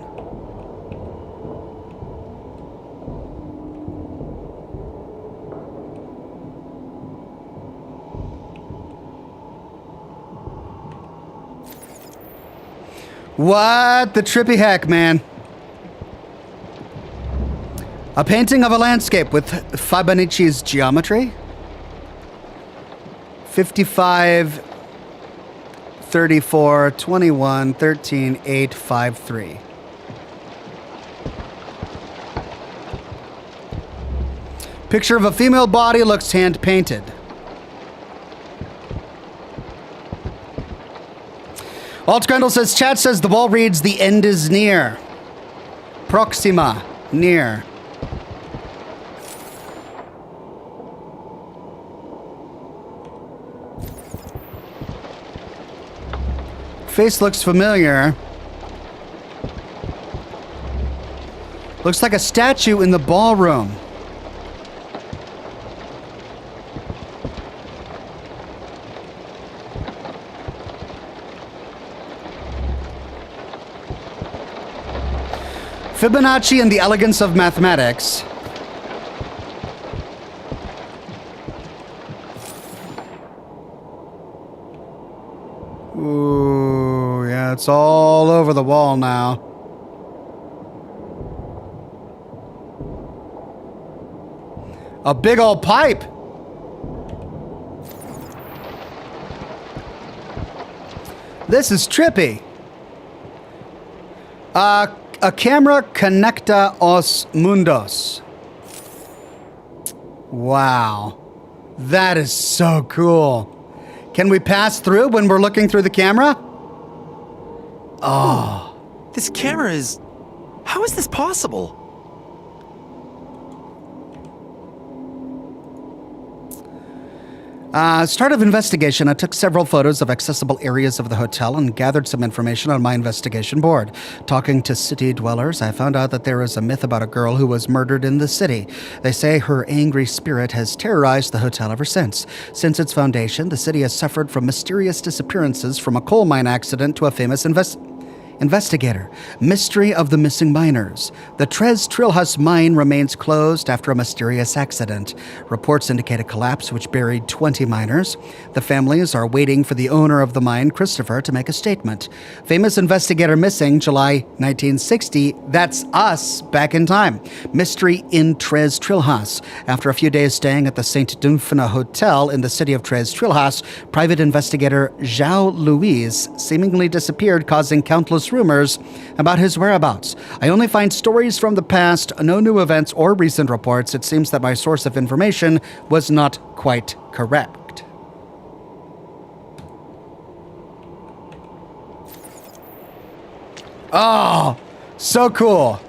What the trippy heck, man? A painting of a landscape with Fibonacci's geometry. 55, 34, 21, 13, 8, 5, 3. Picture of a female body, looks hand-painted. Alt Grendel says, chat says the wall reads, the end is near. Proxima, near. Face looks familiar. Looks like a statue in the ballroom. Fibonacci and the elegance of mathematics. Ooh, yeah, it's all over the wall now. A big old pipe. This is trippy. A camera conecta os mundos. Wow. That is so cool. Can we pass through when we're looking through the camera? Oh. This camera is... How is this possible? Start of investigation. I took several photos of accessible areas of the hotel and gathered some information on my investigation board. Talking to city dwellers, I found out that there is a myth about a girl who was murdered in the city. They say her angry spirit has terrorized the hotel ever since. Since its foundation, the city has suffered from mysterious disappearances, from a coal mine accident to a famous investigator. Mystery of the missing miners. The Tres Trilhus mine remains closed after a mysterious accident. Reports indicate a collapse which buried 20 miners. The families are waiting for the owner of the mine, Christopher, to make a statement. Famous investigator missing, July 1960. That's us back in time. Mystery in Tres Trilhus. After a few days staying at the St. Dinfna Hotel in the city of Tres Trilhus, private investigator João Luiz seemingly disappeared, causing countless rumors about his whereabouts. I only find stories from the past, no new events or recent reports. It seems that my source of information was not quite correct. Oh, so cool.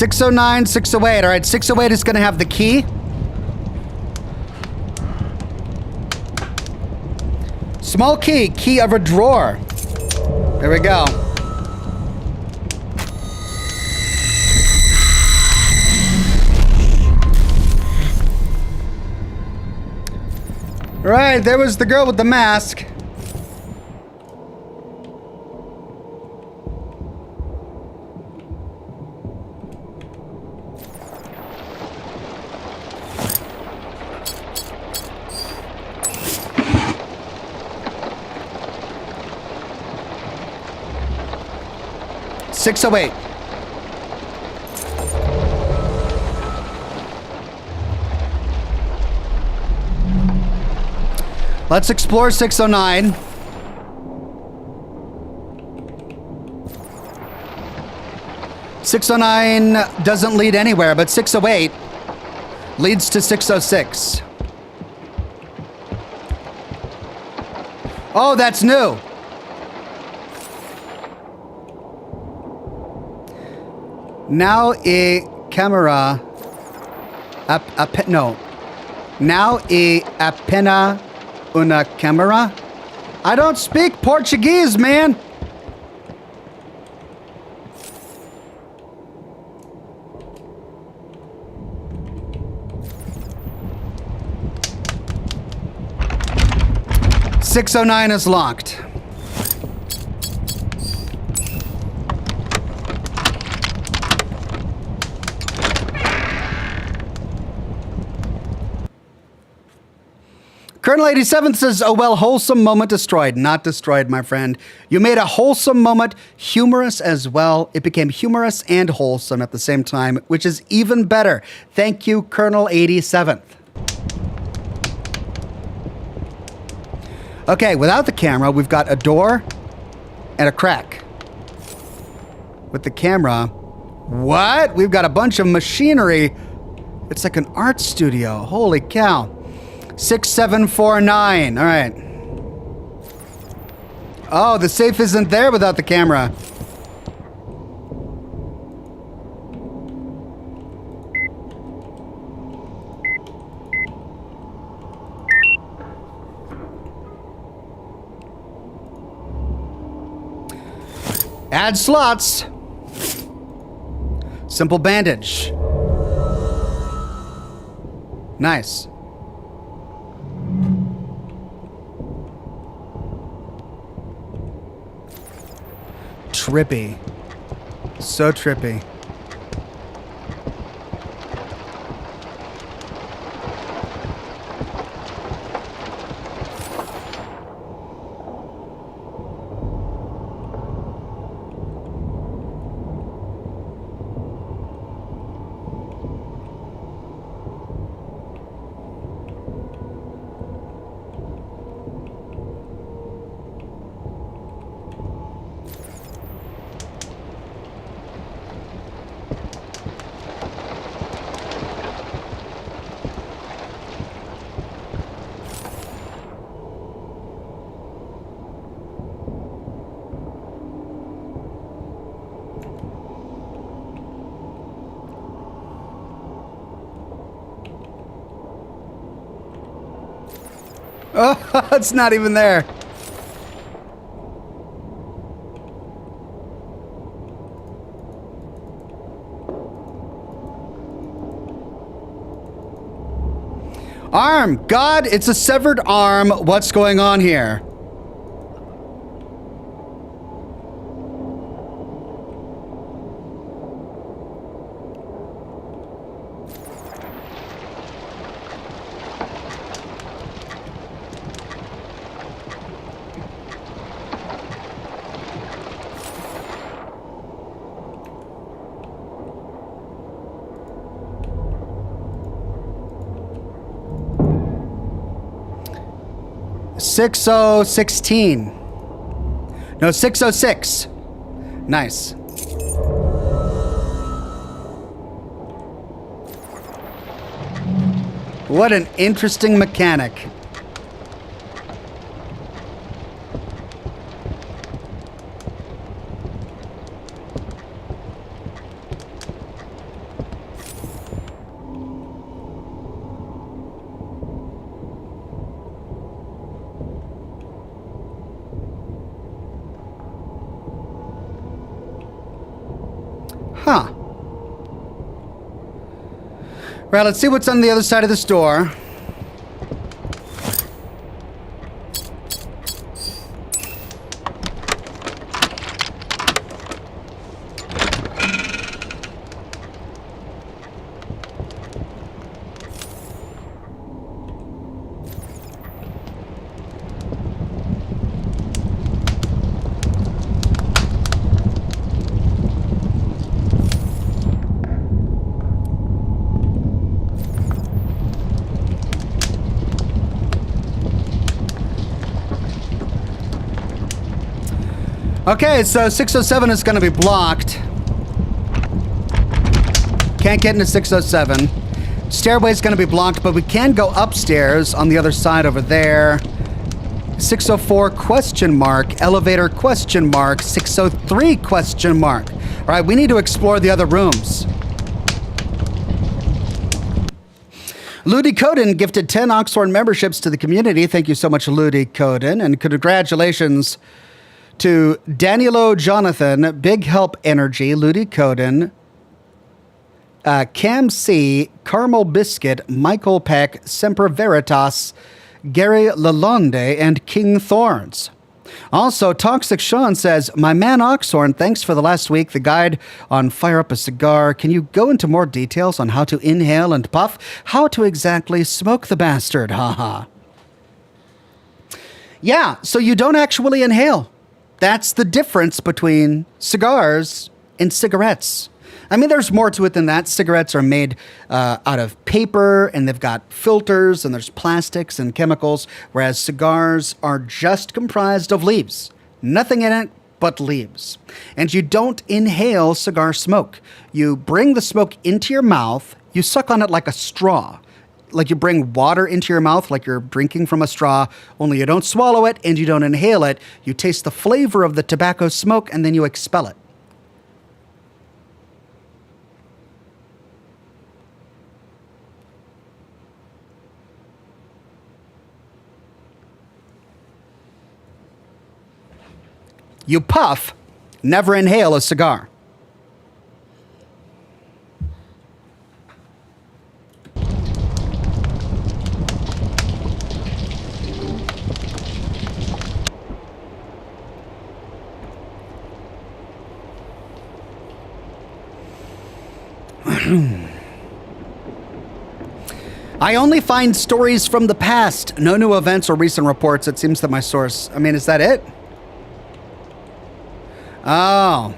$609, $608. All right, $608 is going to have the key. Small key, key of a drawer. There we go. All right, there was the girl with the mask. $608. Let's explore 609. $609 doesn't lead anywhere, but 608 leads to 606. Oh, that's new. Now a camera, no. Now a apena una camera. I don't speak Portuguese, man. $609 is locked. Colonel 87 says, oh, well, wholesome moment destroyed. Not destroyed, my friend. You made a wholesome moment humorous as well. It became humorous and wholesome at the same time, which is even better. Thank you, Colonel 87th. Okay, without the camera, we've got a door and a crack. With the camera, what? We've got a bunch of machinery. It's like an art studio. Holy cow. 6749. All right. Oh, the safe isn't there without the camera. Add slots. Simple bandage. Nice. Trippy. So trippy. Oh, it's not even there. Arm! God, it's a severed arm. What's going on here? $6016. No, 606. Nice. What an interesting mechanic. Huh. Right, let's see what's on the other side of this door. Okay, so 607 is going to be blocked. Can't get into 607. Stairway is going to be blocked, but we can go upstairs on the other side over there. 604 question mark, elevator question mark, 603 question mark. All right, we need to explore the other rooms. Ludi Coden gifted 10 Oxhorn memberships to the community. Thank you so much, Ludi Coden, and congratulations to Danielo Jonathan, Big Help Energy, Ludi Coden, Cam C, Caramel Biscuit, Michael Peck, Semper Veritas, Gary Lalonde, and King Thorns. Also, Toxic Sean says, my man Oxhorn, thanks for the last week, the guide on Fire Up a Cigar. Can you go into more details on how to inhale and puff? How to exactly smoke the bastard, haha. Yeah, so you don't actually inhale. That's the difference between cigars and cigarettes. I mean, there's more to it than that. Cigarettes are made out of paper, and they've got filters, and there's plastics and chemicals, whereas cigars are just comprised of leaves. Nothing in it but leaves. And you don't inhale cigar smoke. You bring the smoke into your mouth, you suck on it like a straw. Like you bring water into your mouth like you're drinking from a straw, only you don't swallow it and you don't inhale it. You taste the flavor of the tobacco smoke and then you expel it. You puff, never inhale a cigar. I only find stories from the past. No new events or recent reports. It seems that my source... I mean, is that it? Oh.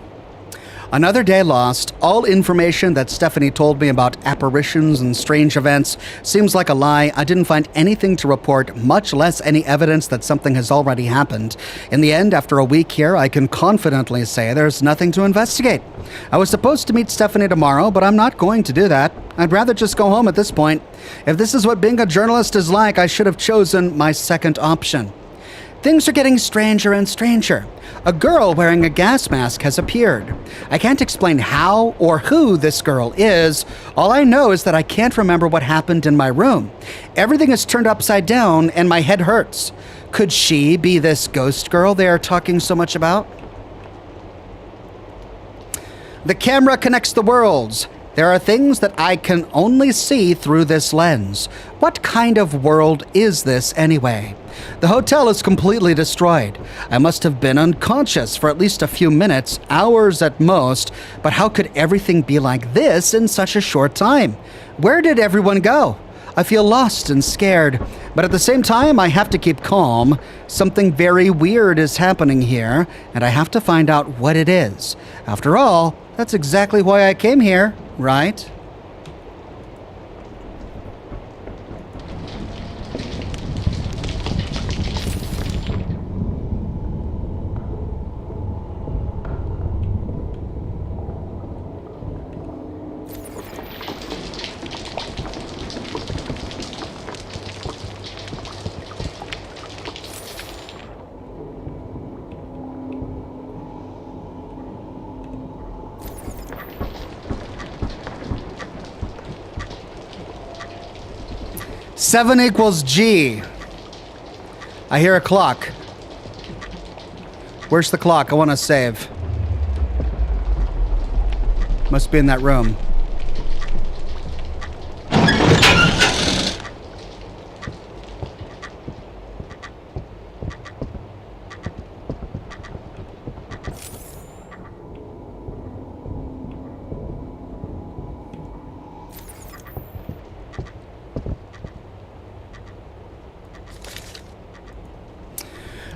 Another day lost. All information that Stephanie told me about apparitions and strange events seems like a lie. I didn't find anything to report, much less any evidence that something has already happened. In the end, after a week here, I can confidently say there's nothing to investigate. I was supposed to meet Stephanie tomorrow, but I'm not going to do that. I'd rather just go home at this point. If this is what being a journalist is like, I should have chosen my second option. Things are getting stranger and stranger. A girl wearing a gas mask has appeared. I can't explain how or who this girl is. All I know is that I can't remember what happened in my room. Everything is turned upside down and my head hurts. Could she be this ghost girl they are talking so much about? The camera connects the worlds. There are things that I can only see through this lens. What kind of world is this anyway? The hotel is completely destroyed. I must have been unconscious for at least a few minutes, hours at most, but how could everything be like this in such a short time? Where did everyone go? I feel lost and scared, but at the same time, I have to keep calm. Something very weird is happening here, and I have to find out what it is. After all, that's exactly why I came here, right? Seven equals G. I hear a clock. Where's the clock? I want to save. Must be in that room.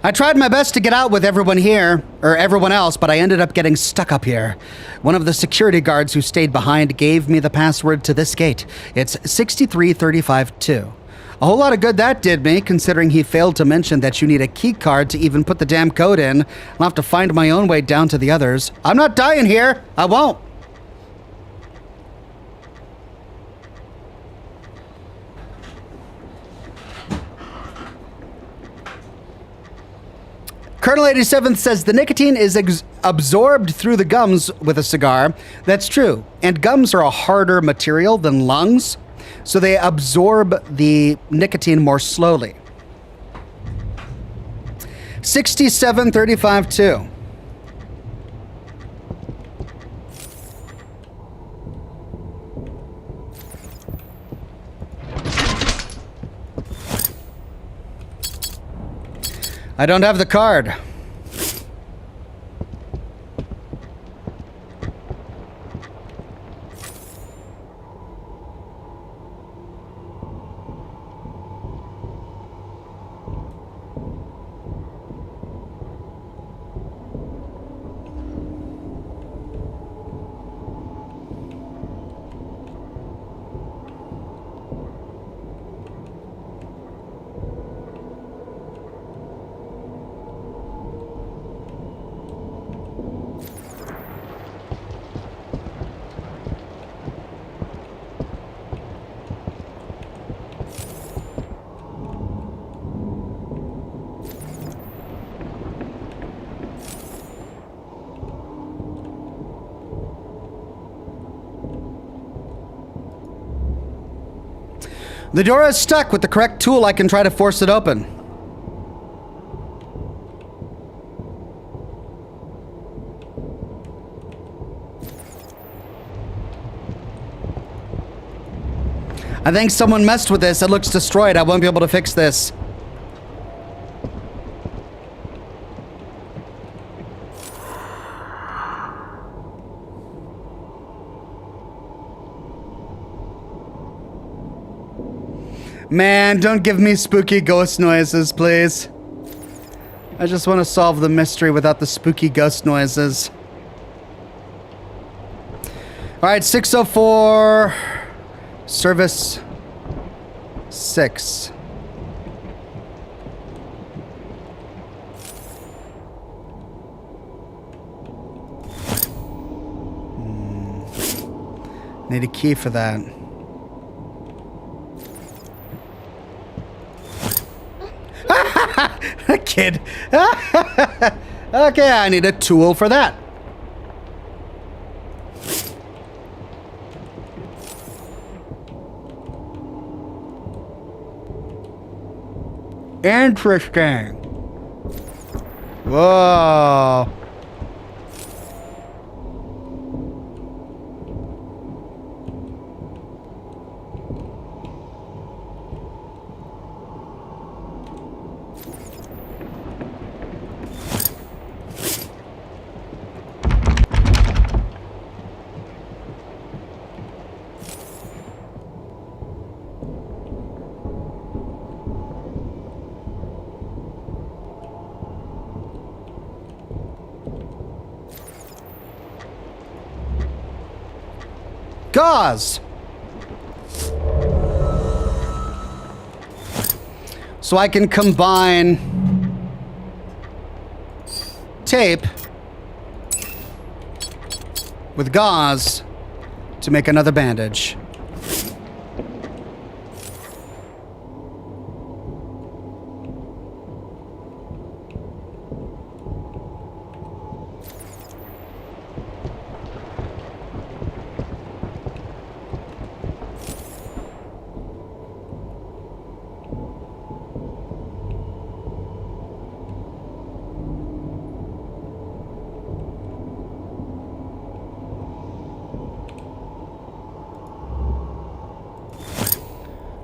I tried my best to get out with everyone here, or everyone else, but I ended up getting stuck up here. One of the security guards who stayed behind gave me the password to this gate. It's 63352. A whole lot of good that did me, considering he failed to mention that you need a key card to even put the damn code in. I'll have to find my own way down to the others. I'm not dying here. I won't. Colonel 87th says the nicotine is absorbed through the gums with a cigar. That's true. And gums are a harder material than lungs, so they absorb the nicotine more slowly. 67352. I don't have the card. The door is stuck. With the correct tool, I can try to force it open. I think someone messed with this. It looks destroyed. I won't be able to fix this. Man, don't give me spooky ghost noises, please. I just want to solve the mystery without the spooky ghost noises. Alright, 604. Service 6. Need a key for that. Kid. Okay, I need a tool for that. Interesting. Whoa. Gauze. So I can combine tape with gauze to make another bandage.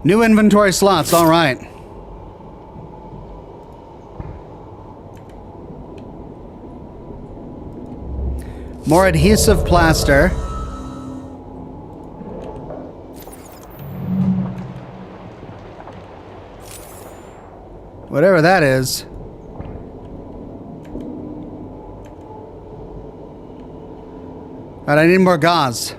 New inventory slots, all right. More adhesive plaster. Whatever that is. All right, I need more gauze.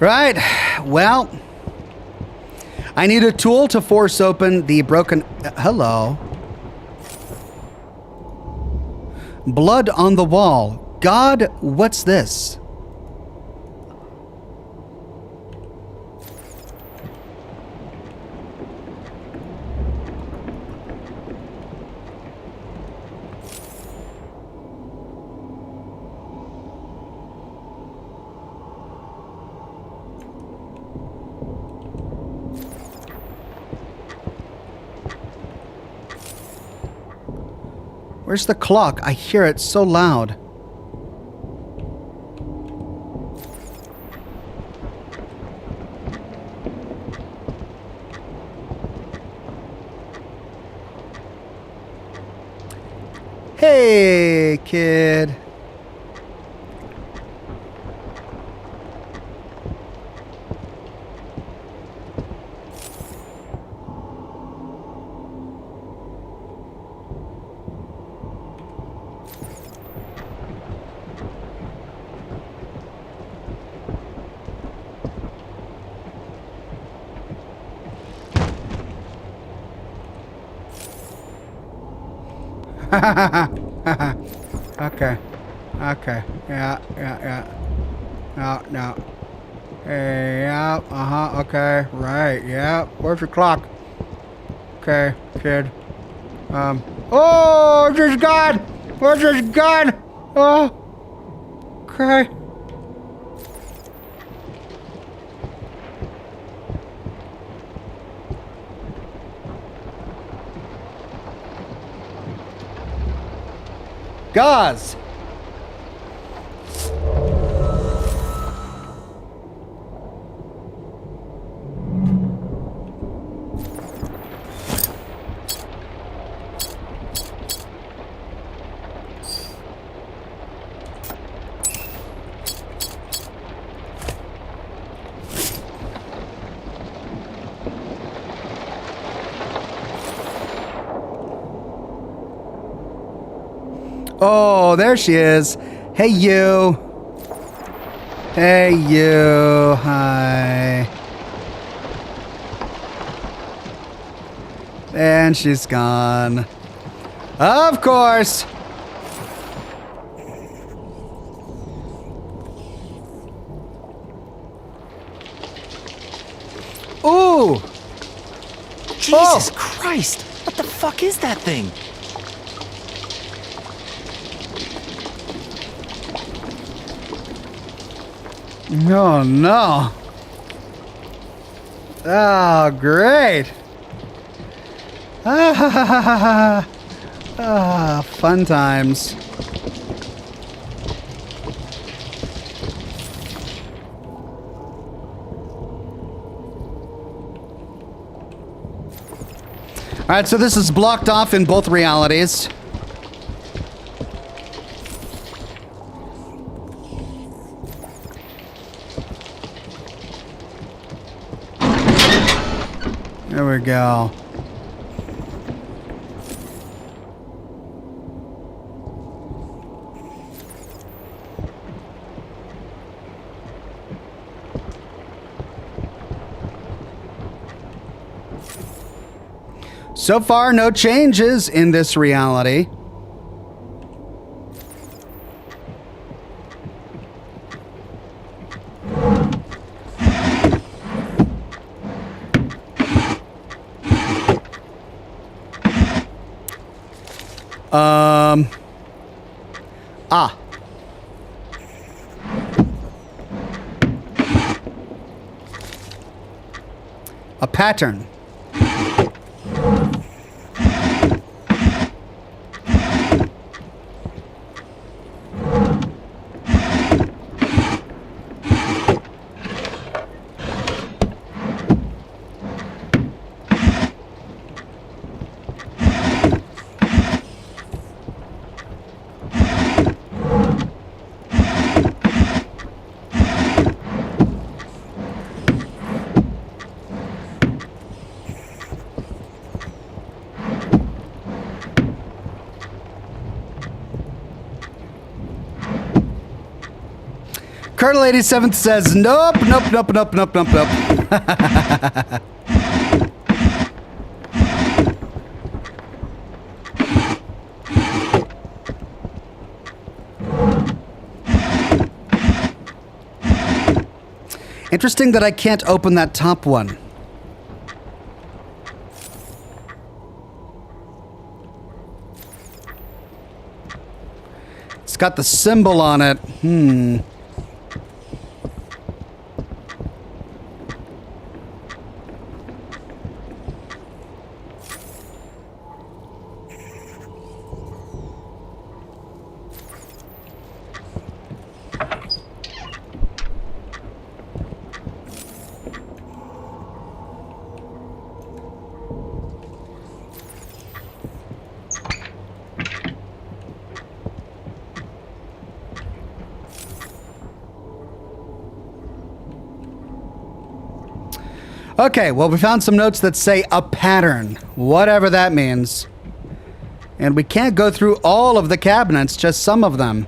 Right, well, I need a tool to force open the broken... hello. Blood on the wall. God, what's this? Where's the clock? I hear it so loud. Hey, kid. Okay. Okay. Yeah. No. Hey, yeah. Okay. Right. Yeah. Where's your clock? Okay, kid. Oh, there's gun! Where's this gun? Oh. Okay. Gauze! Oh, there she is. Hey, you. Hey, you. Hi. And she's gone. Of course. Ooh! Jesus Christ! What the fuck is that thing? No, no. Oh, great. Fun times. All right, so this is blocked off in both realities. There we go. So far, no changes in this reality. A pattern. Colonel 87th says, nope, nope, nope, nope, nope, nope, nope. Interesting that I can't open that top one. It's got the symbol on it. Okay, well, we found some notes that say a pattern, whatever that means. And we can't go through all of the cabinets, just some of them.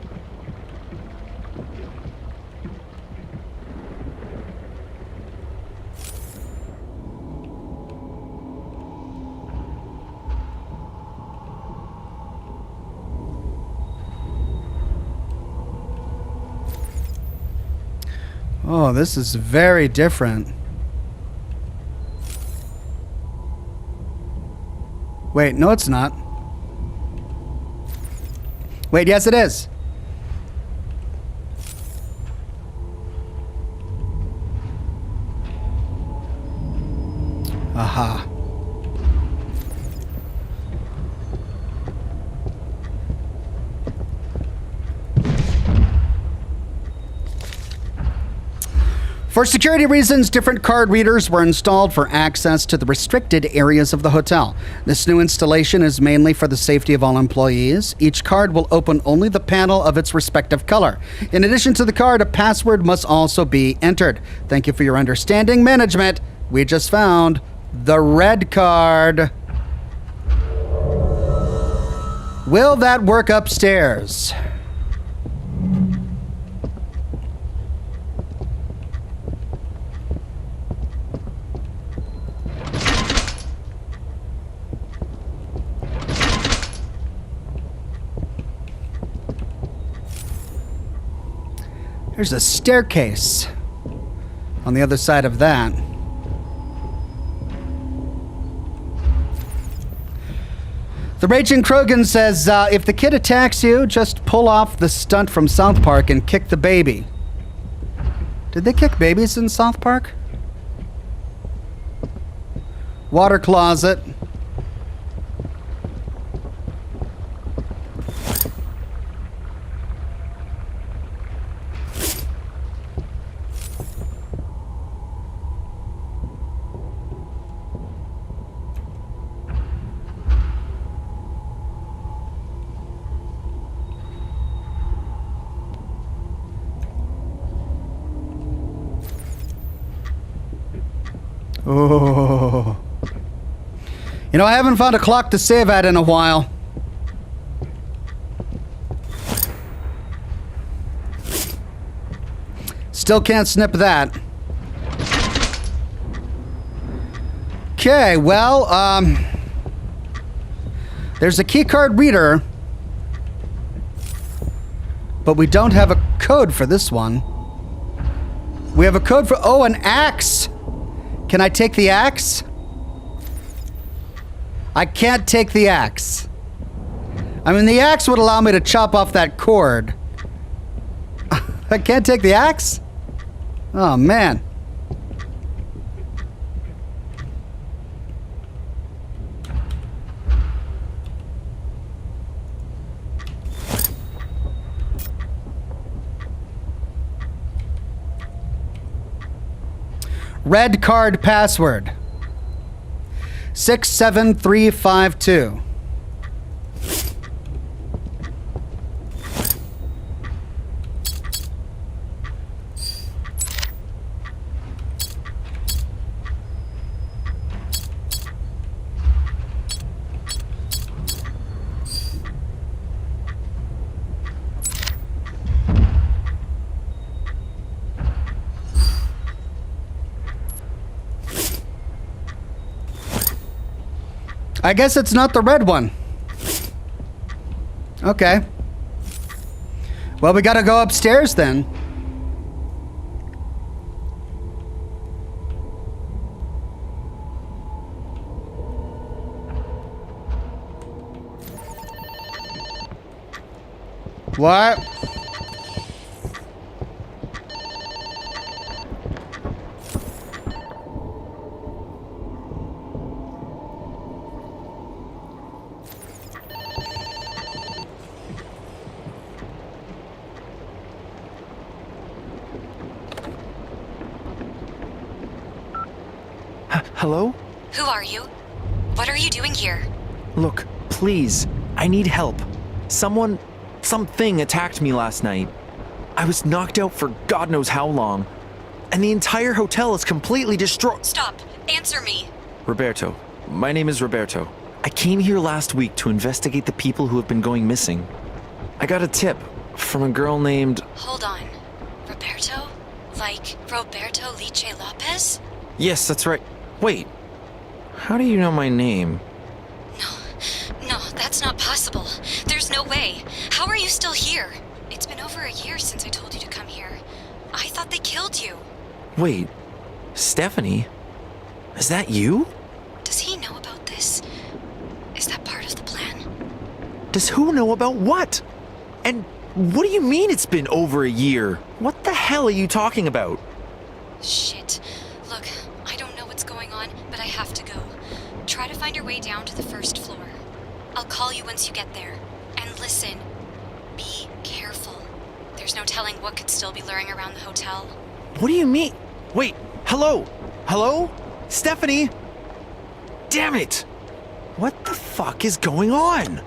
Oh, this is very different. Wait, no it's not. Wait, yes it is. Aha. For security reasons, different card readers were installed for access to the restricted areas of the hotel. This new installation is mainly for the safety of all employees. Each card will open only the panel of its respective color. In addition to the card, a password must also be entered. Thank you for your understanding, management. We just found the red card. Will that work upstairs? There's a staircase on the other side of that. The Raging Krogan says, if the kid attacks you, just pull off the stunt from South Park and kick the baby. Did they kick babies in South Park? Water closet. Oh. You know, I haven't found a clock to save at in a while. Still can't snip that. Okay, well, there's a keycard reader, but we don't have a code for this one. We have a code for, oh, an axe. Can I take the axe? I can't take the axe. I mean, the axe would allow me to chop off that cord. I can't take the axe? Oh, man. Red card password. 67352. I guess it's not the red one. Okay. Well, we gotta go upstairs then. What? Hello? Who are you? What are you doing here? Look, please, I need help. Something attacked me last night. I was knocked out for God knows how long, and the entire hotel is completely destroyed. Stop. Answer me. Roberto. My name is Roberto. I came here last week to investigate the people who have been going missing. I got a tip from a girl named... Hold on. Roberto? Like Roberto Liche Lopez? Yes, that's right. Wait. How do you know my name? No, that's not possible. There's no way. How are you still here? It's been over a year since I told you to come here. I thought they killed you. Wait. Stephanie? Is that you? Does he know about this? Is that part of the plan? Does who know about what? And what do you mean it's been over a year? What the hell are you talking about? Shit. Look, I don't know what's going on, but I have to go. Try to find your way down to the first floor. I'll call you once you get there. And listen, be careful. There's no telling what could still be luring around the hotel. What do you mean? Wait, hello? Hello? Stephanie? Damn it! What the fuck is going on?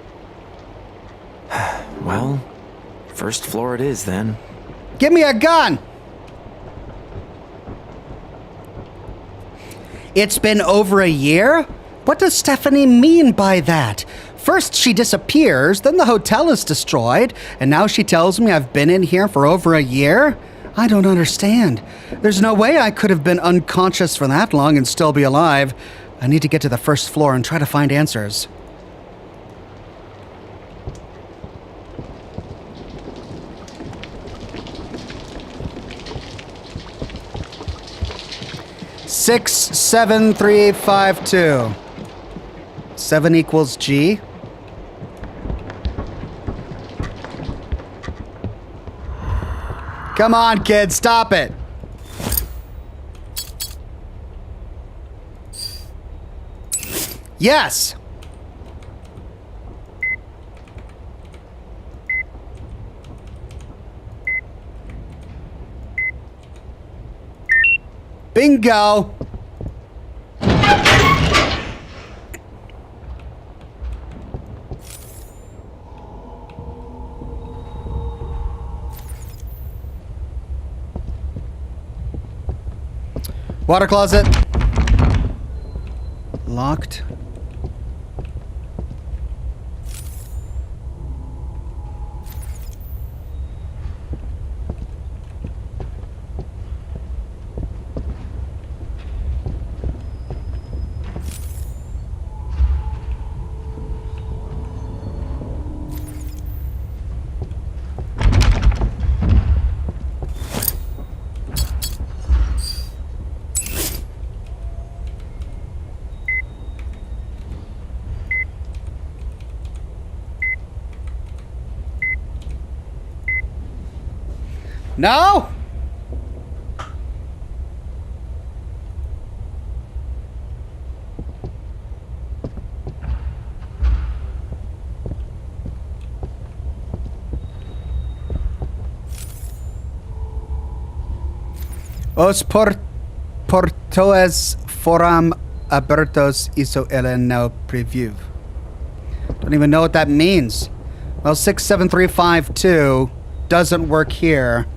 Well, first floor it is then. Give me a gun! It's been over a year? What does Stephanie mean by that? First she disappears, then the hotel is destroyed, and now she tells me I've been in here for over a year? I don't understand. There's no way I could have been unconscious for that long and still be alive. I need to get to the first floor and try to find answers. Six, 7, 3, 5, 2. 7 equals G. Come on, kid, stop it. Yes. Bingo. Water closet. Locked. No? Os portoes foram abertos iso elen now preview. Don't even know what that means. Well, 67352 doesn't work here.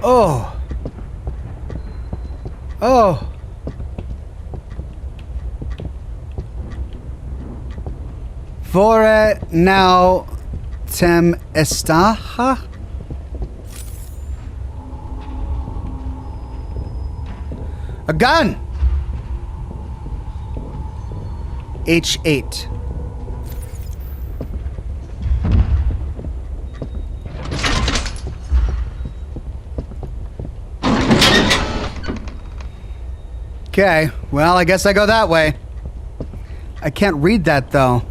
Oh. Oh. Vore now tem estaha? A gun! H8. Okay, well, I guess I go that way. I can't read that, though.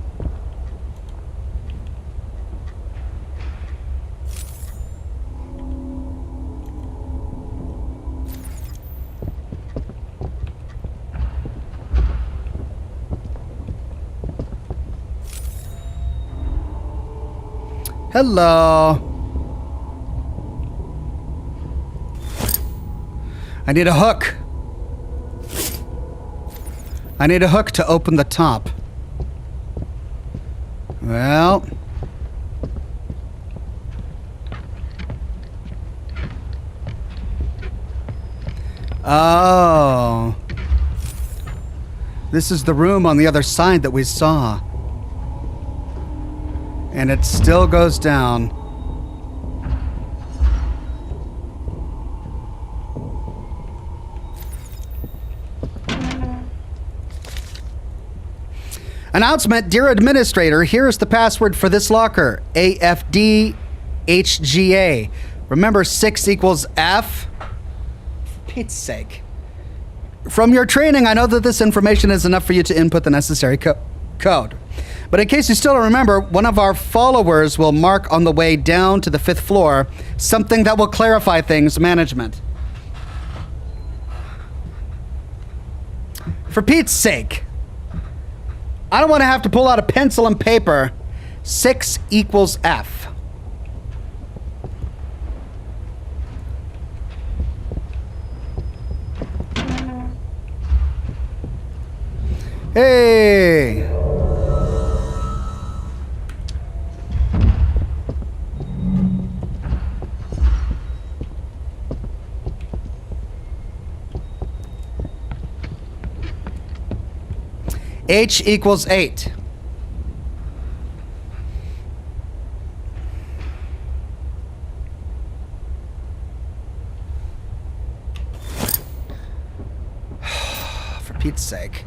Hello. I need a hook. I need a hook to open the top. Well. Oh. This is the room on the other side that we saw. And it still goes down. Announcement, dear administrator, here is the password for this locker. AFDHGA. Remember 6 equals F? For Pete's sake. From your training, I know that this information is enough for you to input the necessary code. But in case you still don't remember, one of our followers will mark on the way down to the 5th floor something that will clarify things management. For Pete's sake. I don't want to have to pull out a pencil and paper. 6 equals F. Hey. H equals 8. For Pete's sake.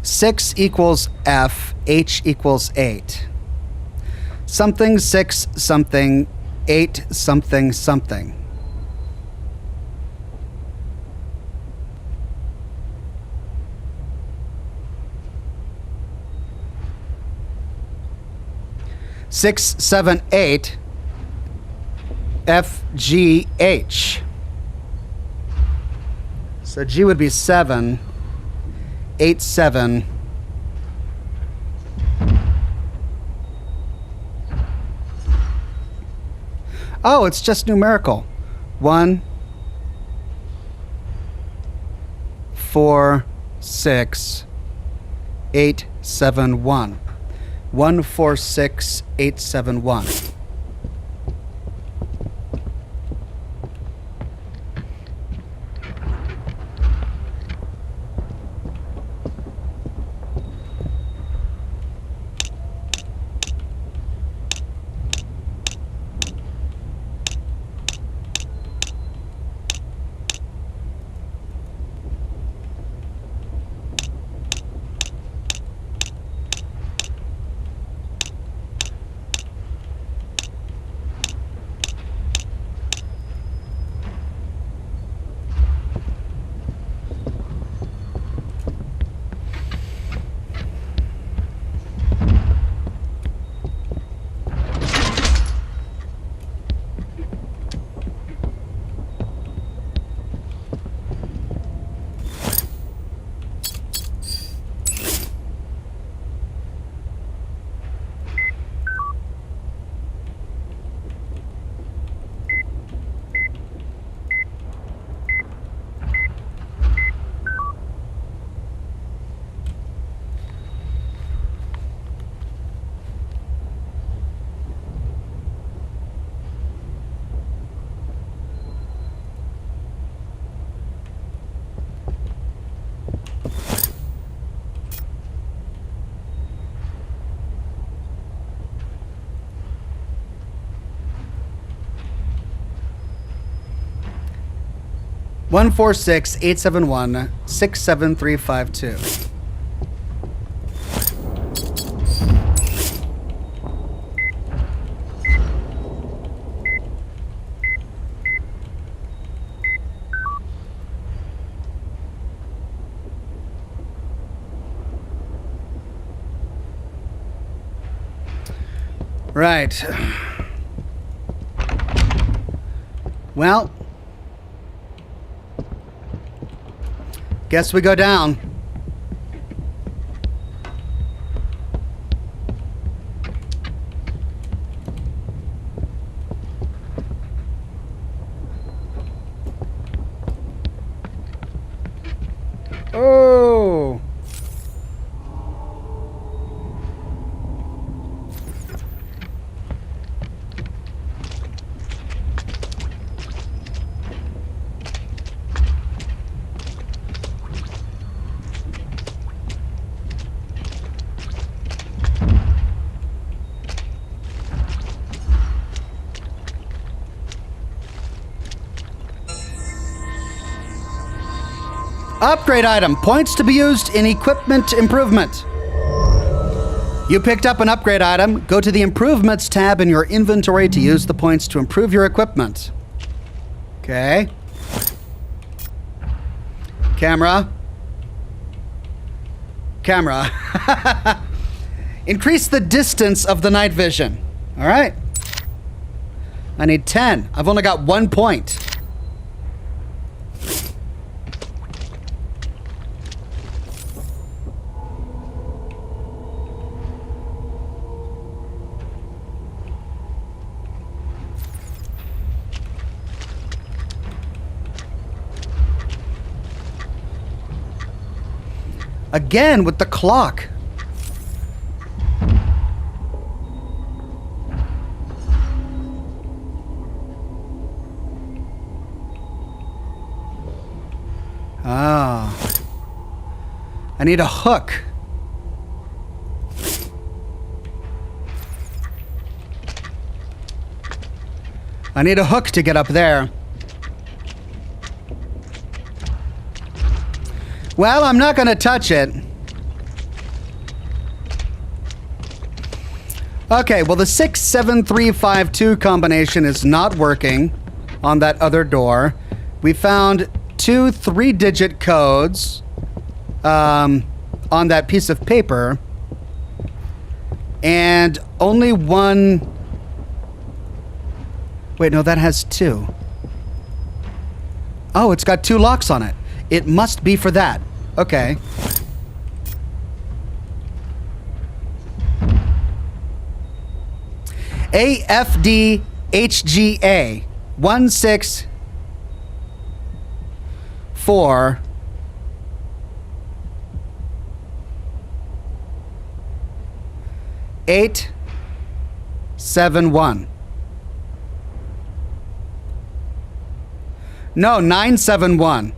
6 equals F, H equals 8. Something, 6, something, 8, something, something. Six, 7, 8, F, G, H. So G would be 7, 8, 7. Oh, it's just numerical. 1, 4, 6, 8, 7, 1. 1, 4, 6, 8, 7, 1. One, 4, 6, 8, 7, 1, 6, 7, 3, 5, 2. Right. Well, guess we go down. Oh. Upgrade item. Points to be used in equipment improvement. You picked up an upgrade item. Go to the Improvements tab in your inventory to use the points to improve your equipment. Okay. Camera. Camera. Increase the distance of the night vision. All right. I need 10. I've only got 1 point. Again with the clock. Ah. I need a hook. I need a hook to get up there. Well, I'm not going to touch it. Okay, well, the 67352 combination is not working on that other door. We found 2 3-digit codes on that piece of paper, and only one. Wait, no, that has 2. Oh, it's got 2 locks on it. It must be for that. Okay. AFDHGA 164 871. No, 971.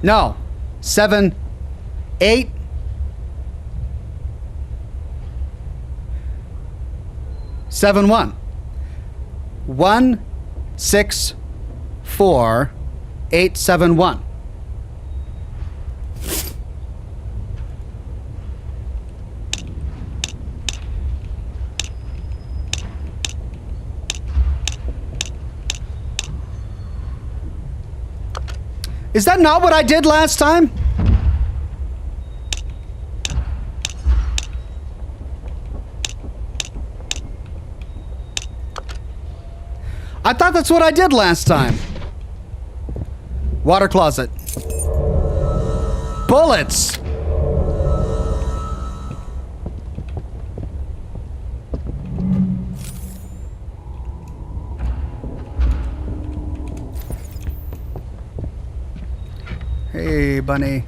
No, 7 8 7 1 1 6 4 8 7 1. Is that not what I did last time? I thought that's what I did last time. Water closet. Bullets. Hey, bunny.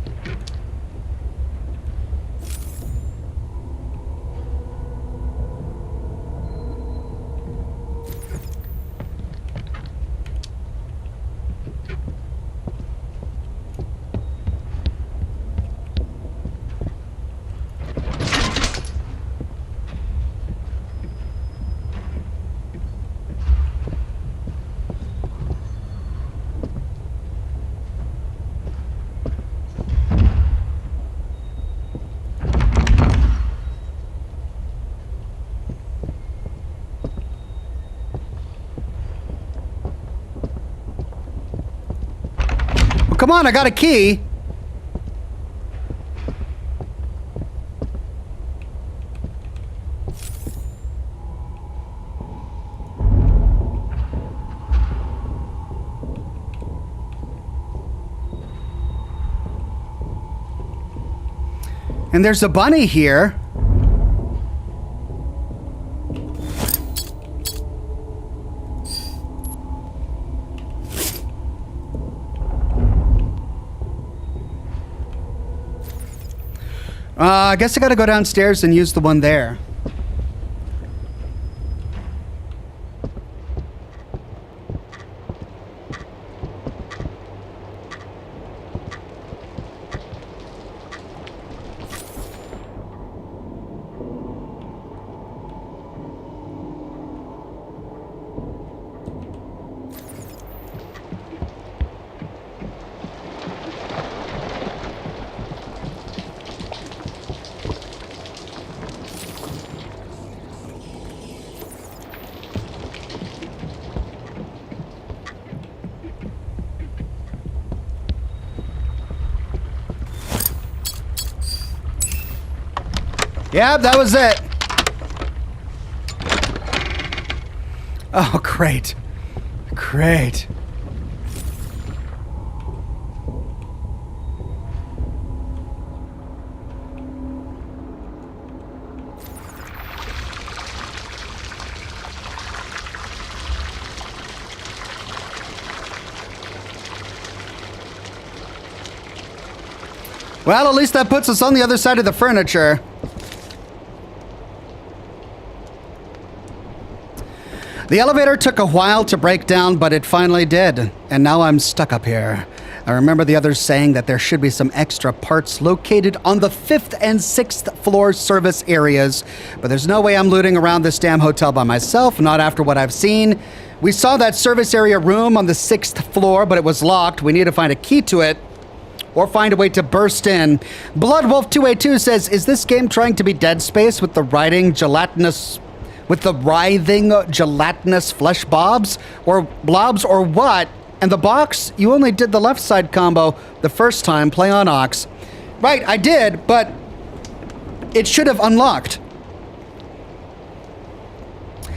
Come on, I got a key. And there's a bunny here. I guess I gotta go downstairs and use the one there. Yep, that was it. Oh, great. Great. Well, at least that puts us on the other side of the furniture. The elevator took a while to break down, but it finally did. And now I'm stuck up here. I remember the others saying that there should be some extra parts located on the 5th and 6th floor service areas, but there's no way I'm looting around this damn hotel by myself, not after what I've seen. We saw that service area room on the 6th floor, but it was locked. We need to find a key to it or find a way to burst in. Bloodwolf282 says, is this game trying to be Dead Space with the writhing gelatinous flesh blobs or what? And the box, you only did the left side combo the first time, play on Ox. Right, I did, but it should have unlocked.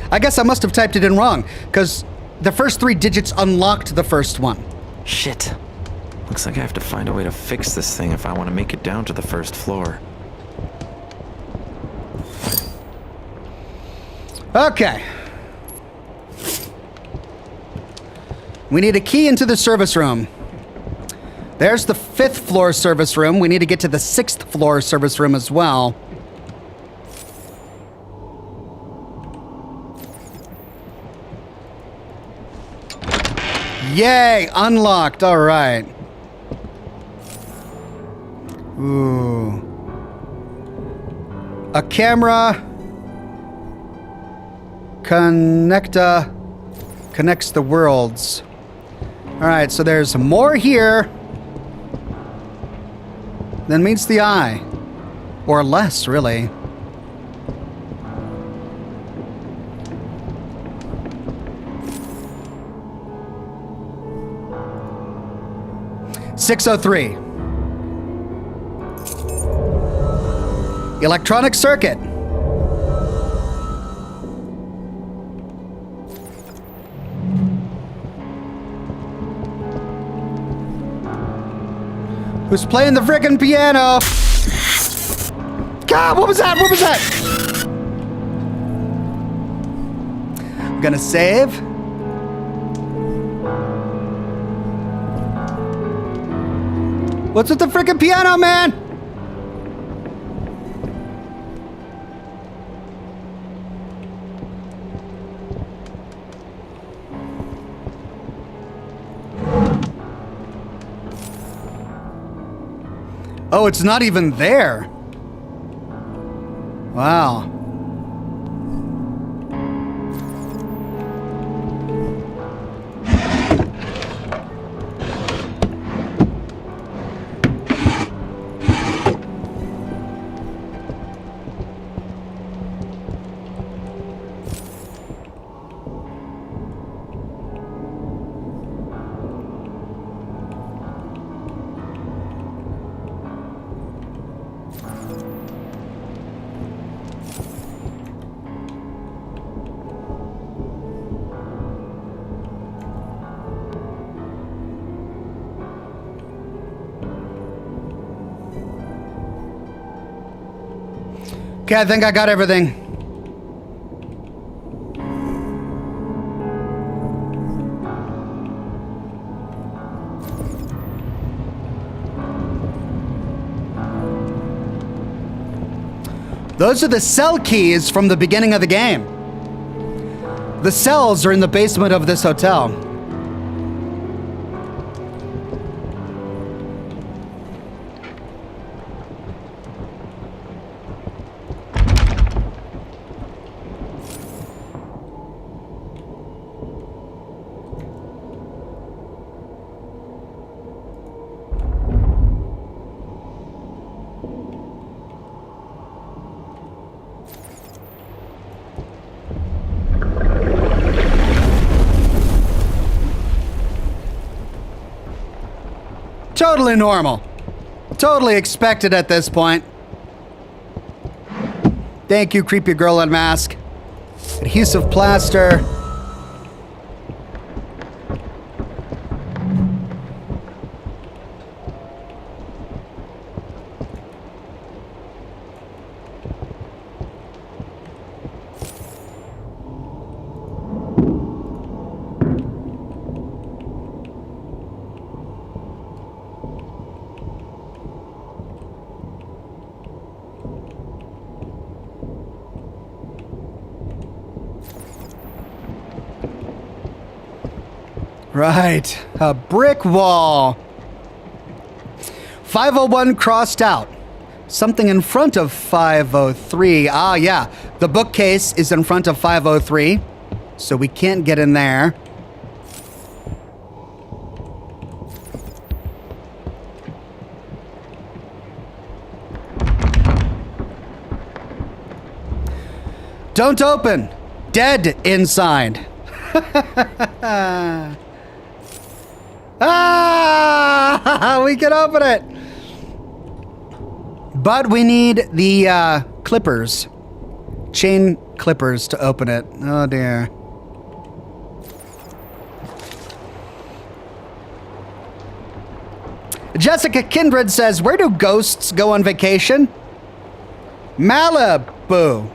I guess I must have typed it in wrong, because the first 3 digits unlocked the first one. Shit. Looks like I have to find a way to fix this thing if I want to make it down to the first floor. Okay. We need a key into the service room. There's the 5th floor service room. We need to get to the 6th floor service room as well. Yay! Unlocked. All right. Ooh. A camera. Connects the worlds. All right, so there's more here than meets the eye. Or less, really. .603. Electronic circuit. Who's playing the frickin' piano? God, what was that? What was that? I'm gonna save. What's with the frickin' piano, man? Oh, it's not even there. Wow. Okay, I think I got everything. Those are the cell keys from the beginning of the game. The cells are in the basement of this hotel. Totally normal. Totally expected at this point. Thank you, creepy girl in mask. Adhesive plaster. Right. A brick wall. 501 crossed out. Something in front of 503. Ah, yeah. The bookcase is in front of 503. So we can't get in there. Don't open. Dead inside. Ah! We can open it. But we need the clippers. Chain clippers to open it. Oh dear. Jessica Kindred says, where do ghosts go on vacation? Malibu.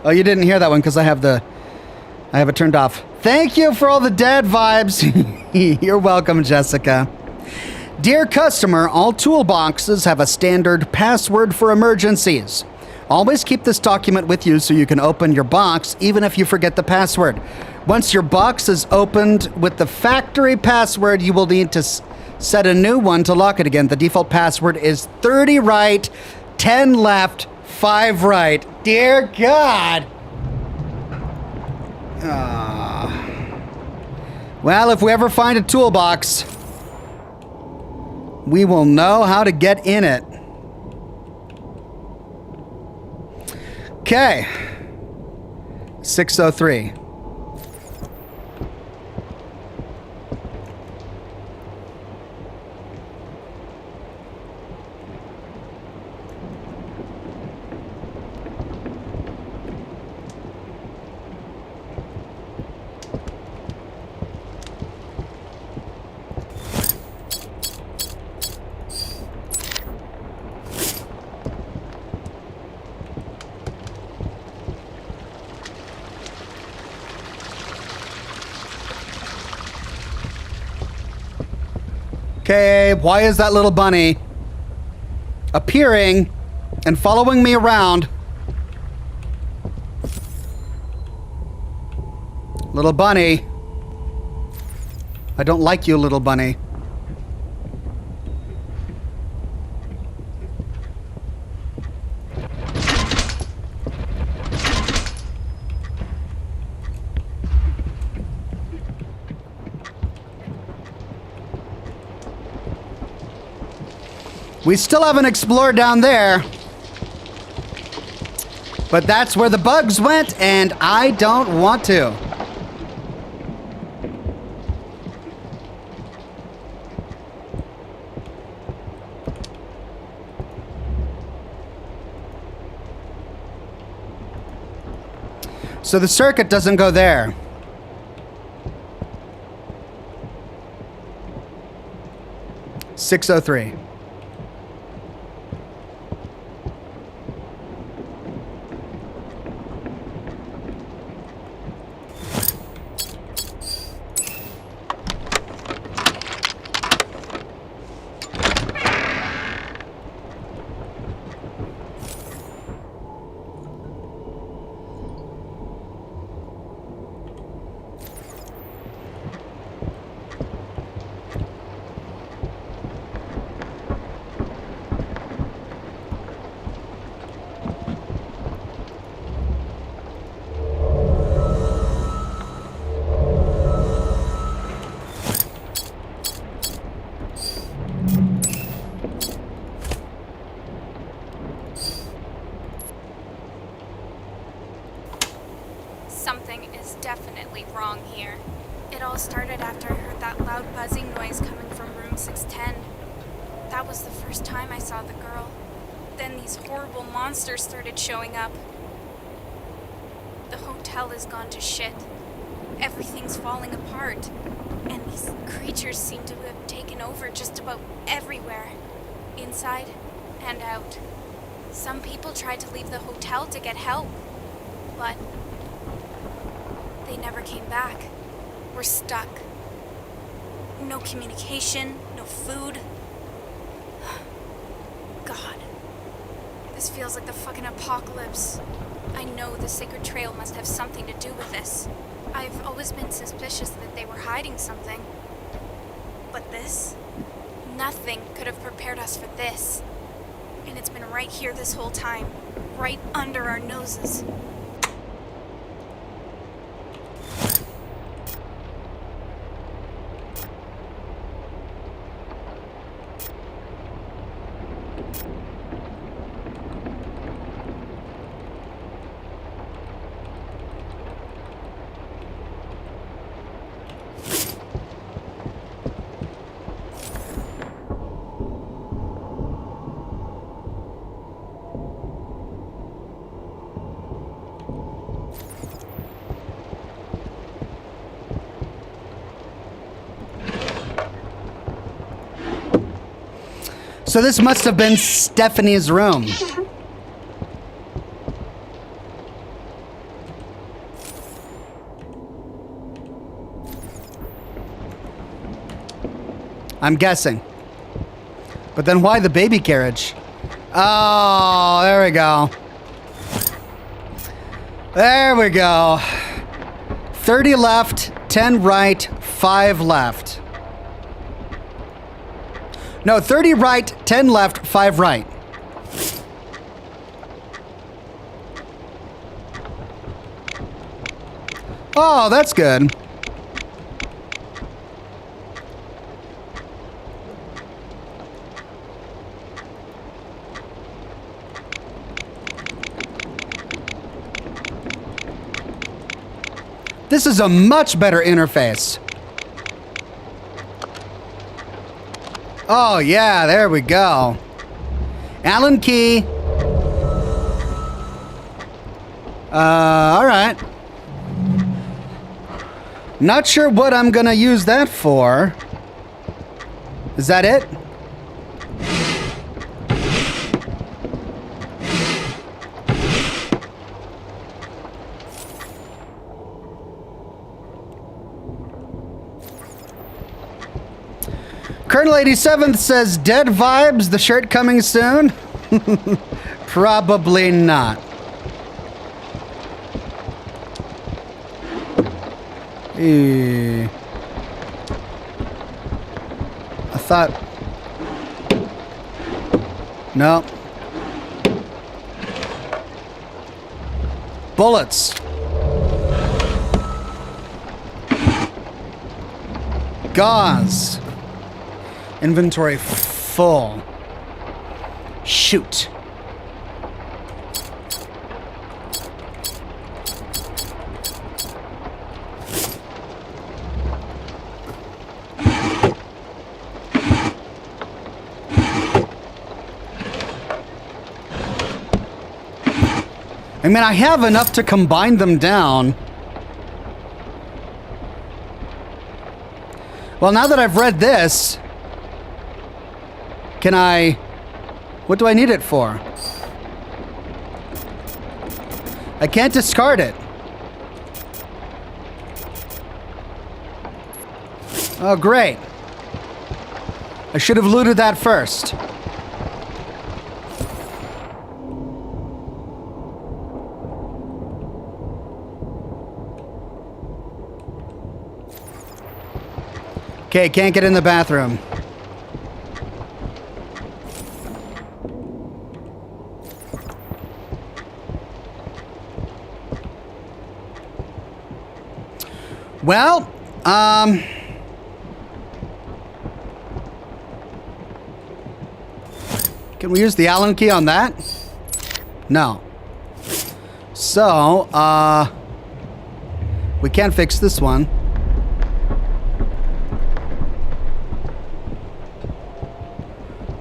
Oh, you didn't hear that one because I have it turned off. Thank you for all the dad vibes. You're welcome, Jessica. Dear customer, all toolboxes have a standard password for emergencies. Always keep this document with you so you can open your box even if you forget the password. Once your box is opened with the factory password, you will need to set a new one to lock it again. The default password is 30 right, 10 left, 5 right. Dear God. Well, if we ever find a toolbox, we will know how to get in it. Okay. 603. Okay, why is that little bunny appearing and following me around? Little bunny. I don't like you, little bunny. We still haven't explored down there. But that's where the bugs went, and I don't want to. So the circuit doesn't go there. .603. Something is definitely wrong here. It all started after I heard that loud buzzing noise coming from room 610. That was the first time I saw the girl. Then these horrible monsters started showing up. The hotel has gone to shit. Everything's falling apart. And these creatures seem to have taken over just about everywhere. Inside and out. Some people tried to leave the hotel to get help. But they never came back. We're stuck. No communication, no food. God. This feels like the fucking apocalypse. I know the Sacred Trail must have something to do with this. I've always been suspicious that they were hiding something. But this? Nothing could have prepared us for this. And it's been right here this whole time. Right under our noses. So this must have been Stephanie's room. I'm guessing. But then why the baby carriage? Oh, there we go. There we go. 30 left, 10 right, 5 left. No, 30 right, 10 left, 5 right. Oh, that's good. This is a much better interface. Oh, yeah, there we go. Allen key. All right. Not sure what I'm gonna use that for. Is that it? Colonel 87th says, dead vibes, the shirt coming soon? Probably not. I thought... No. Bullets. Gauze. Inventory full. Shoot. I mean, I have enough to combine them down. Well, now that I've read this... Can I... What do I need it for? I can't discard it. Oh, great. I should have looted that first. Okay, can't get in the bathroom. Well, can we use the Allen key on that? No. So, we can't fix this one.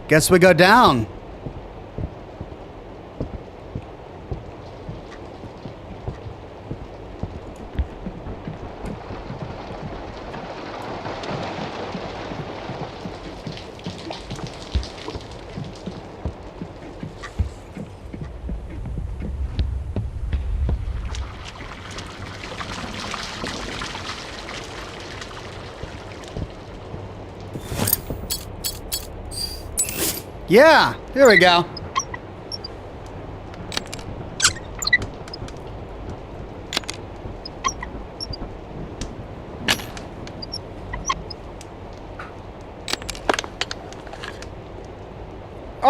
Guess we go down. Yeah, here we go.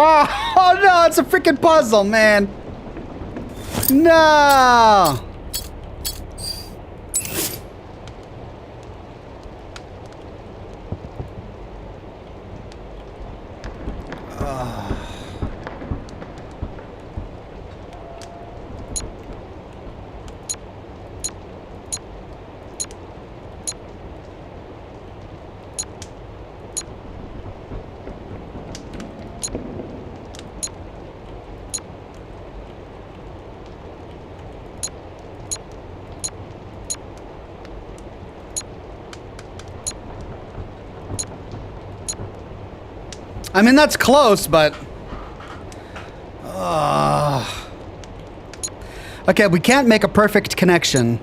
Oh no, it's a freaking puzzle, man. No. I mean, that's close, but... Okay, we can't make a perfect connection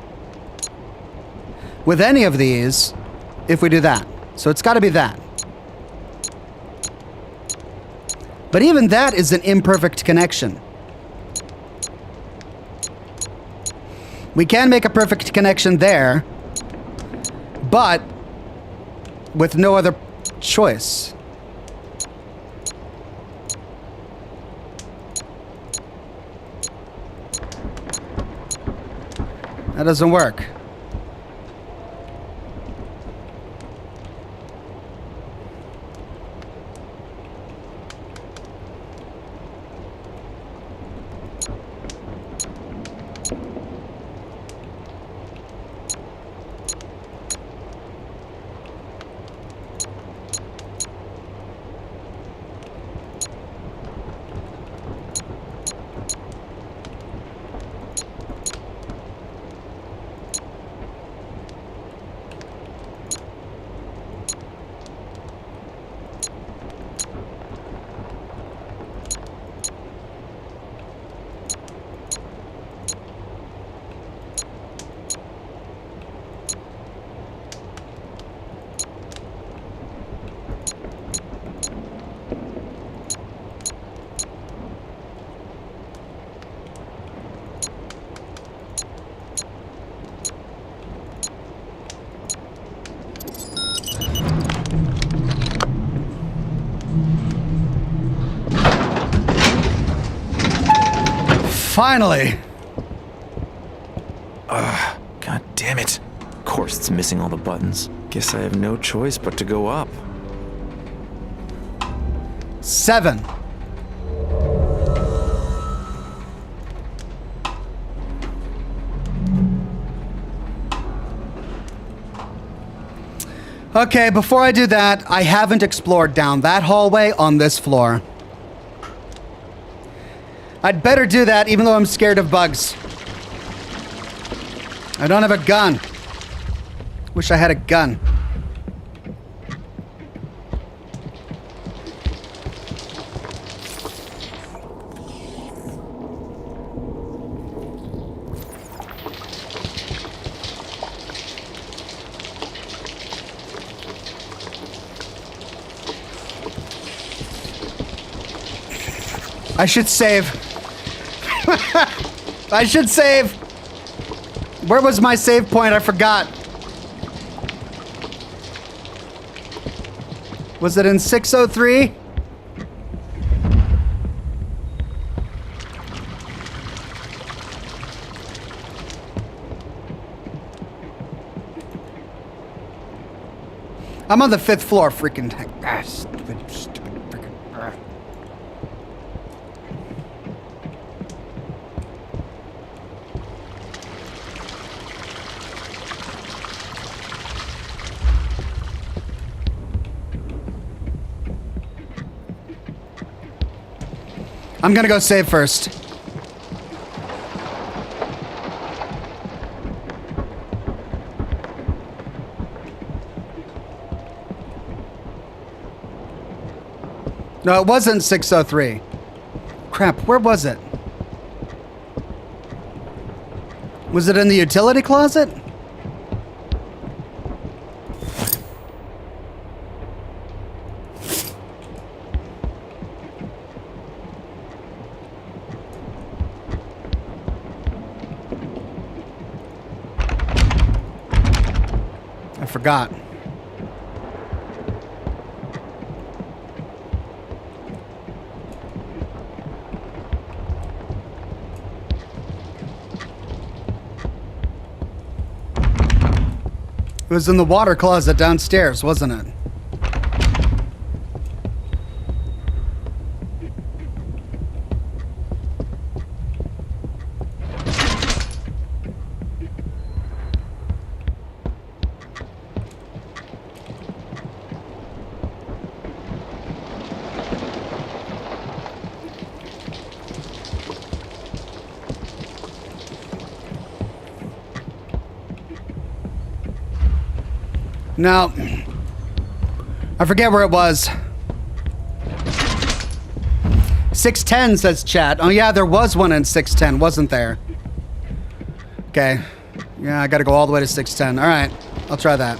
with any of these if we do that. So it's got to be that. But even that is an imperfect connection. We can make a perfect connection there, but with no other choice. That doesn't work. Finally! God damn it. Of course it's missing all the buttons. Guess I have no choice but to go up. 7. Okay, before I do that, I haven't explored down that hallway on this floor. I'd better do that, even though I'm scared of bugs. I don't have a gun. Wish I had a gun. I should save. I should save. Where was my save point? I forgot. Was it in 603? I'm on the 5th floor, freaking. Stupid freaking. I'm gonna go save first. No, it wasn't 603. Crap, where was it? Was it in the utility closet? I forgot. It was in the water closet downstairs, wasn't it? No. I forget where it was. 610 says chat. Oh yeah, there was one in 610, wasn't there? Okay. Yeah, I gotta go all the way to 610. All right, I'll try that.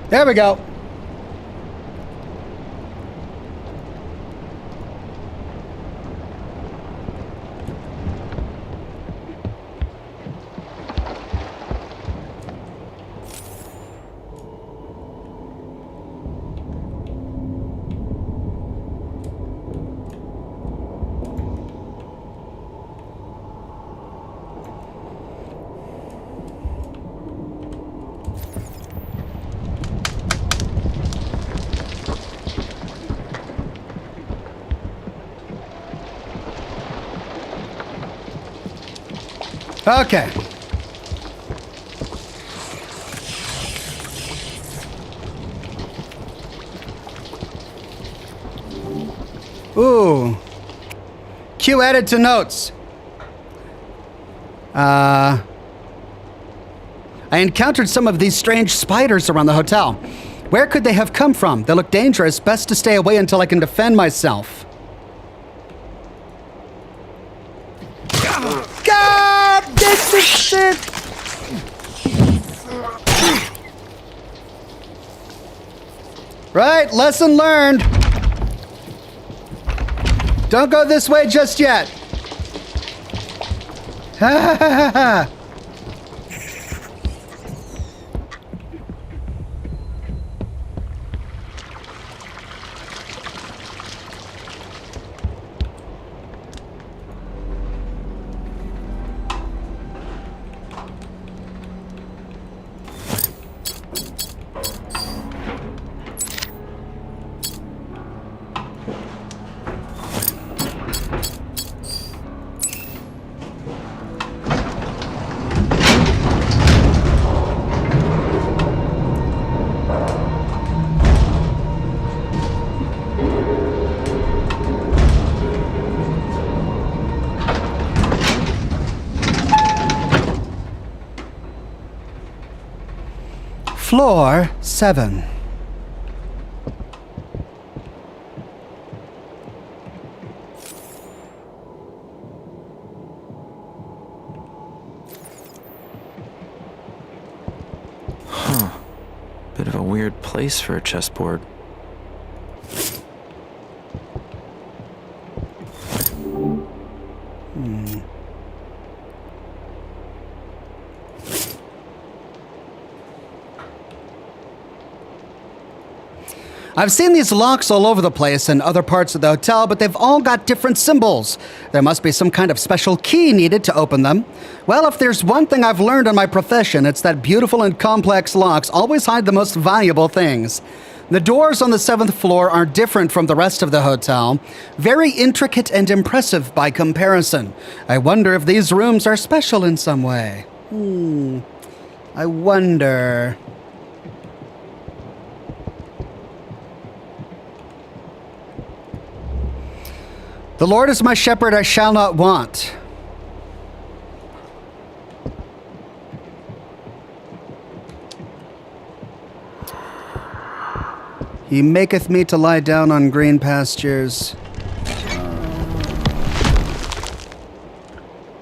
There we go. Okay. Ooh. Q added to notes. I encountered some of these strange spiders around the hotel. Where could they have come from? They look dangerous. Best to stay away until I can defend myself. God, this is shit. Right, lesson learned. Don't go this way just yet. Ha ha ha ha. Floor 7. Bit of a weird place for a chessboard. I've seen these locks all over the place in other parts of the hotel, but they've all got different symbols. There must be some kind of special key needed to open them. Well, if there's one thing I've learned in my profession, it's that beautiful and complex locks always hide the most valuable things. The doors on the 7th floor are different from the rest of the hotel. Very intricate and impressive by comparison. I wonder if these rooms are special in some way. I wonder... The Lord is my shepherd, I shall not want. He maketh me to lie down on green pastures.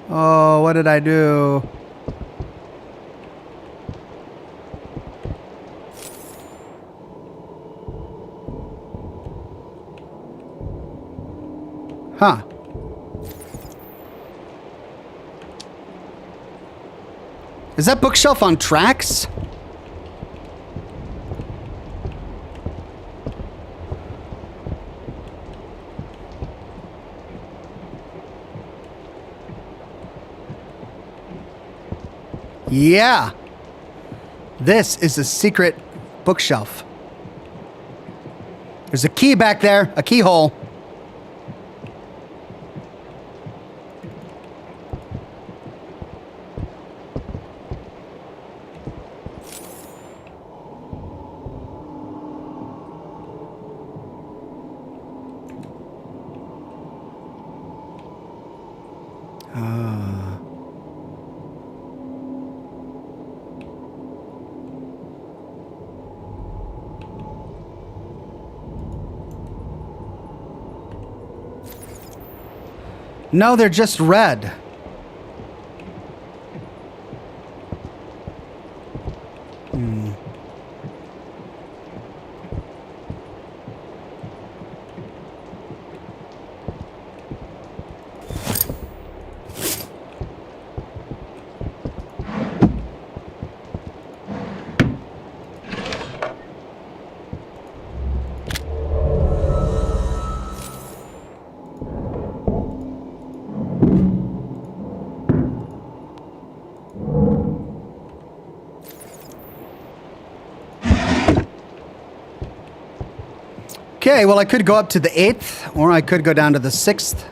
Oh, what did I do? Huh. Is that bookshelf on tracks? Yeah. This is a secret bookshelf. There's a key back there, a keyhole. No, they're just red. Okay, well, I could go up to the 8th, or I could go down to the 6th.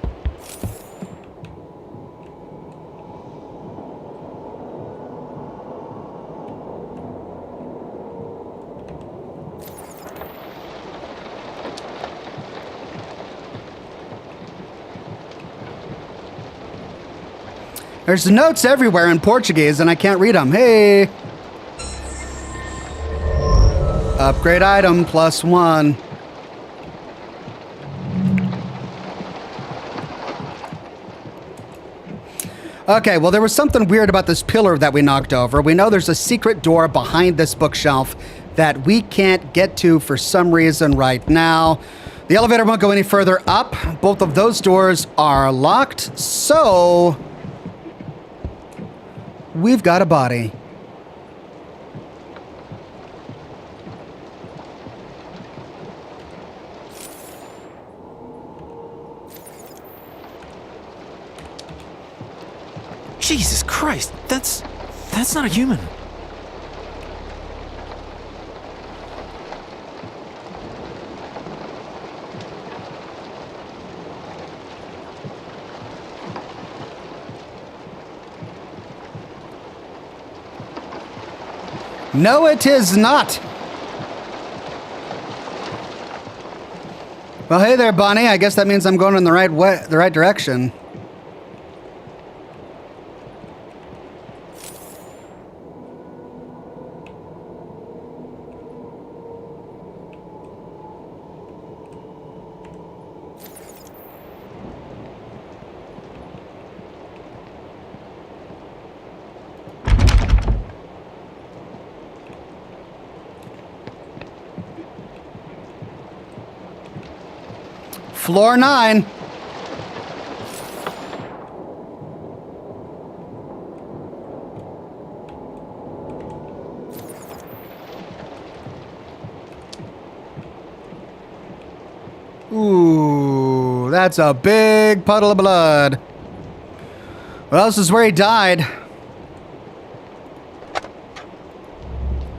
There's notes everywhere in Portuguese, and I can't read them. Hey! Upgrade item +1. Okay, well, there was something weird about this pillar that we knocked over. We know there's a secret door behind this bookshelf that we can't get to for some reason right now. The elevator won't go any further up. Both of those doors are locked, so we've got a body. Jesus Christ, that's not a human. No, it is not. Well, hey there, Bonnie. I guess that means I'm going in the right direction. Floor 9. Ooh, that's a big puddle of blood. Well, this is where he died.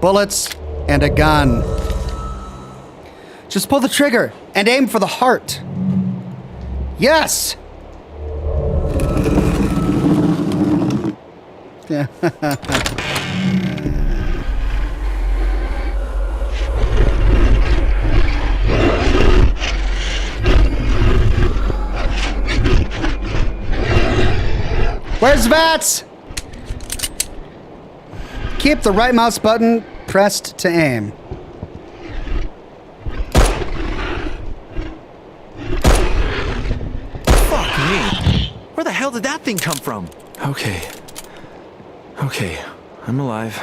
Bullets and a gun. Just pull the trigger and aim for the heart. Yes! Where's Vats? Keep the right mouse button pressed to aim. Fuck me. Where the hell did that thing come from? Okay. Okay, I'm alive.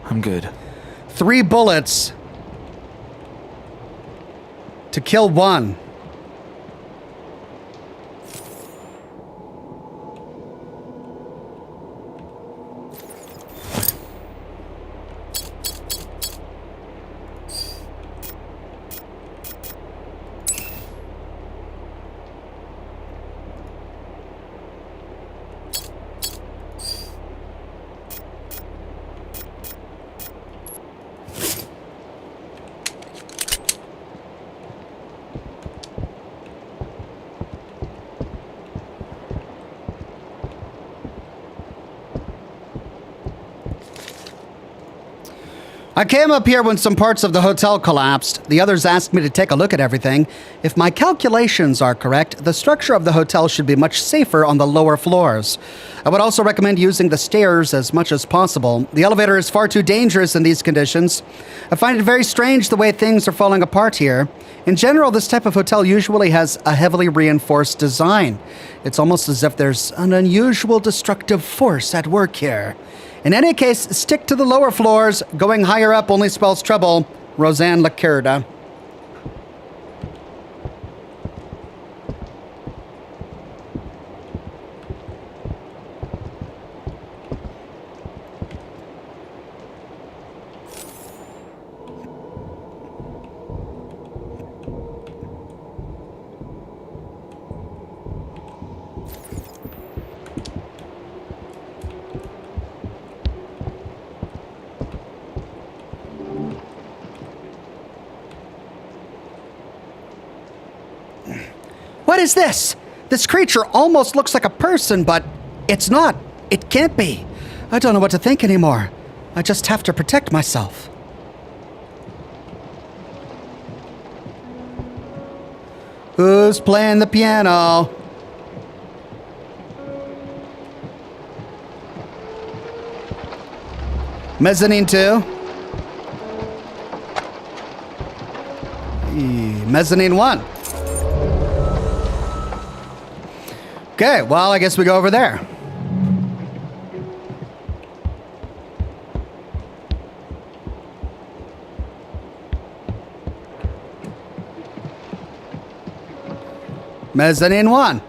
I'm good. 3 bullets to kill 1. I came up here when some parts of the hotel collapsed. The others asked me to take a look at everything. If my calculations are correct, the structure of the hotel should be much safer on the lower floors. I would also recommend using the stairs as much as possible. The elevator is far too dangerous in these conditions. I find it very strange the way things are falling apart here. In general, this type of hotel usually has a heavily reinforced design. It's almost as if there's an unusual destructive force at work here. In any case, stick to the lower floors. Going higher up only spells trouble. Roseanne Lacerda. What is this? This creature almost looks like a person, but it's not. It can't be. I don't know what to think anymore. I just have to protect myself. Who's playing the piano? Mezzanine 2. Mezzanine 1. Okay, well, I guess we go over there. Mezzanine 1.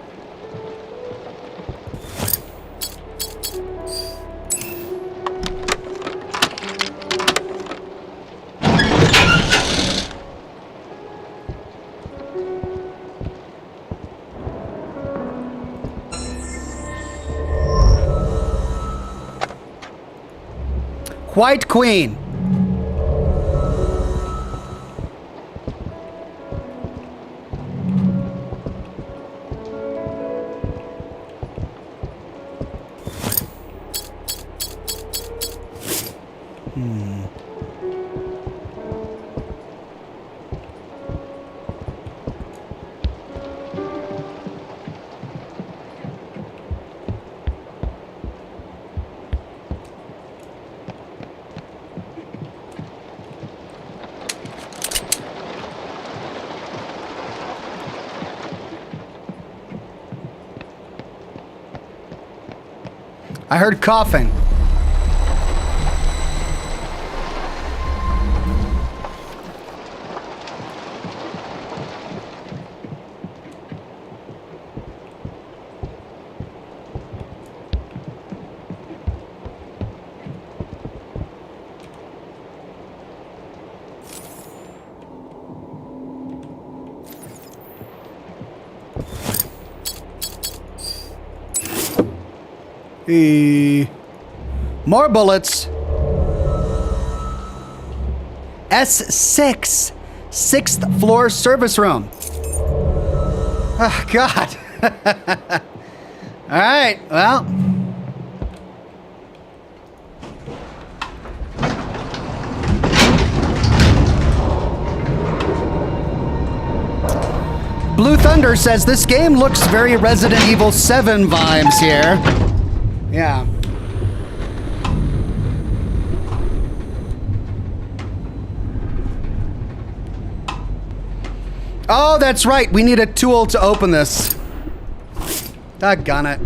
White Queen. I heard coughing. More bullets. S6. 6th floor service room. Oh, God. All right, well. Blue Thunder says this game looks very Resident Evil 7 vibes here. Yeah. Oh, that's right. We need a tool to open this. Doggone it.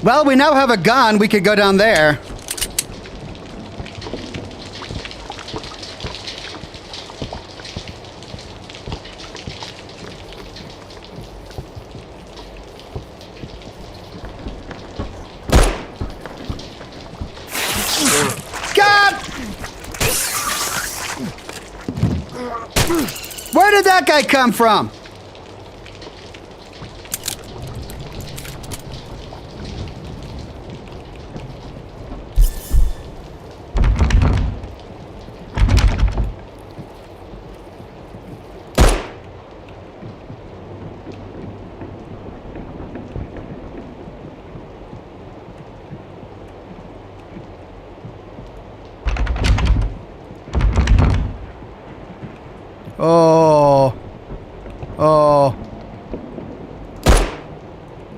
Well, we now have a gun. We could go down there. God! Where did that guy come from? Oh. Oh.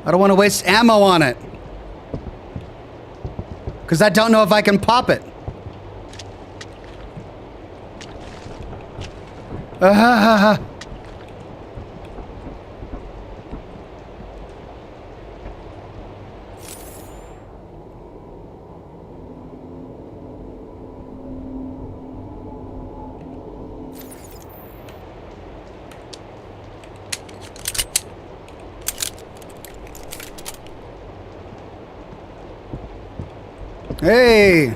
I don't want to waste ammo on it. Because I don't know if I can pop it. Hey!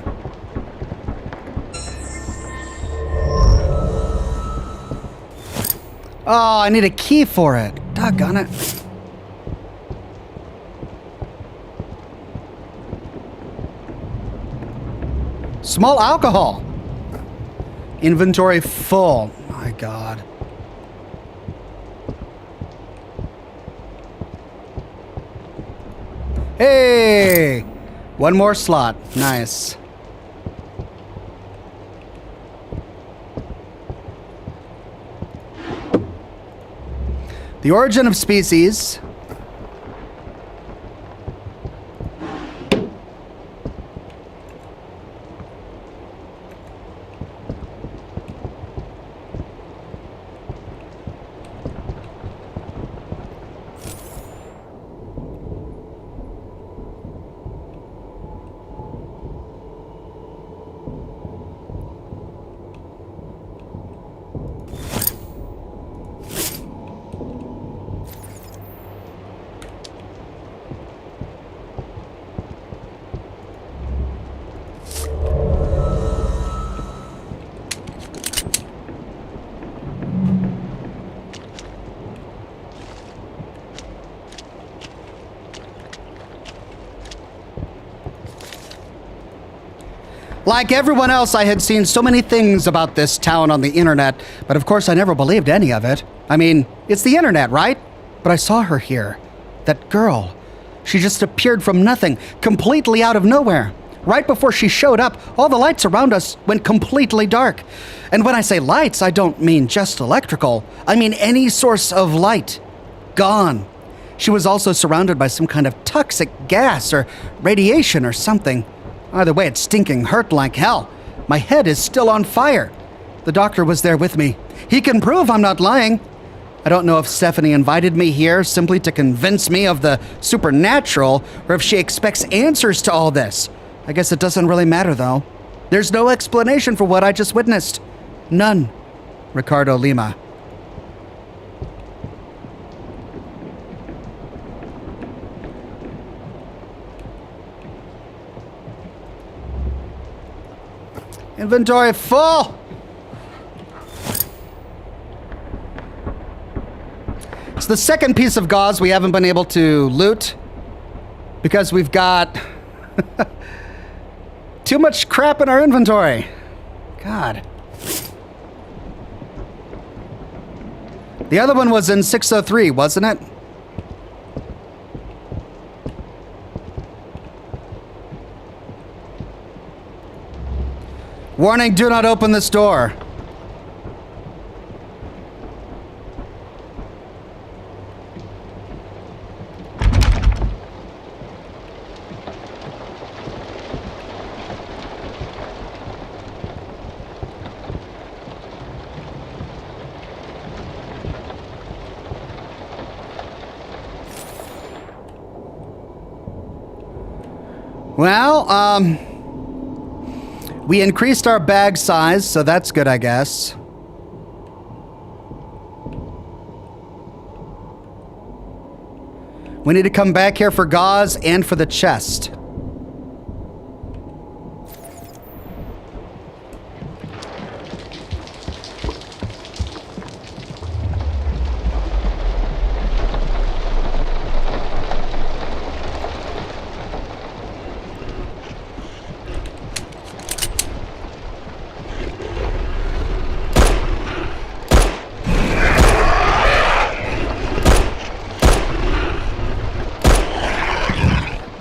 Oh, I need a key for it. Doggone it. Small alcohol. Inventory full. My God. Hey! One more slot. Nice. The origin of species. Like everyone else, I had seen so many things about this town on the internet, but of course I never believed any of it. I mean, it's the internet, right? But I saw her here. That girl. She just appeared from nothing, completely out of nowhere. Right before she showed up, all the lights around us went completely dark. And when I say lights, I don't mean just electrical. I mean any source of light. Gone. She was also surrounded by some kind of toxic gas or radiation or something. Either way, it stinking hurt like hell. My head is still on fire. The doctor was there with me. He can prove I'm not lying. I don't know if Stephanie invited me here simply to convince me of the supernatural, or if she expects answers to all this. I guess it doesn't really matter, though. There's no explanation for what I just witnessed. None. Ricardo Lima. Inventory full! It's the second piece of gauze we haven't been able to loot. Because we've got too much crap in our inventory. God. The other one was in 603, wasn't it? Warning, do not open this door. Well, we increased our bag size, so that's good, I guess. We need to come back here for gauze and for the chest.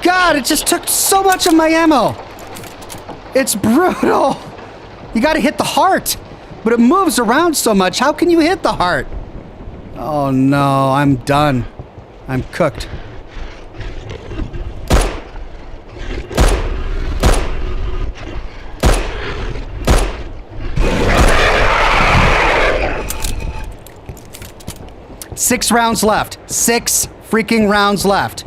God, it just took so much of my ammo. It's brutal. You gotta hit the heart, but it moves around so much. How can you hit the heart? Oh no, I'm done. I'm cooked. Six rounds left. 6 freaking rounds left.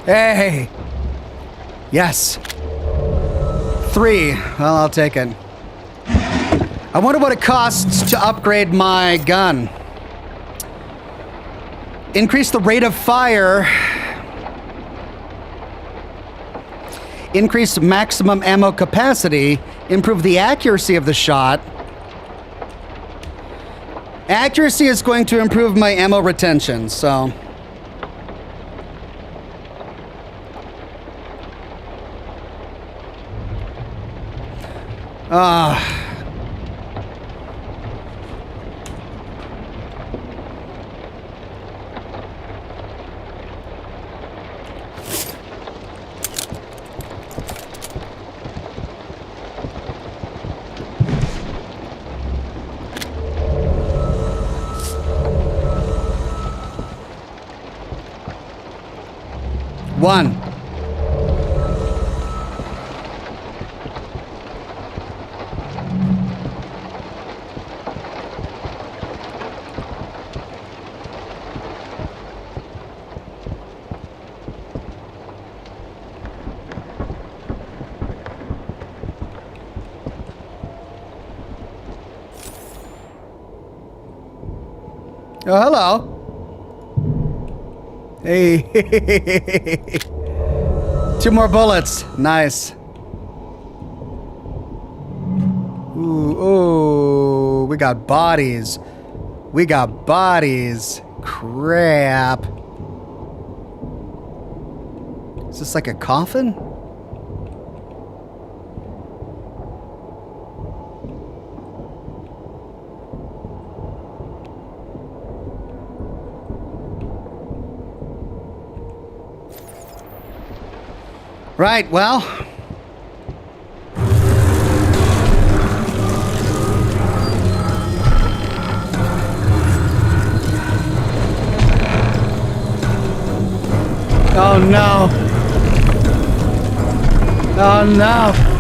Hey! Yes. 3. Well, I'll take it. I wonder what it costs to upgrade my gun. Increase the rate of fire. Increase maximum ammo capacity. Improve the accuracy of the shot. Accuracy is going to improve my ammo retention, so... One. Oh, hello. Hey. 2 more bullets. Nice. Ooh, we got bodies. We got bodies. Crap. Is this like a coffin? Right, well. Oh no. Oh no.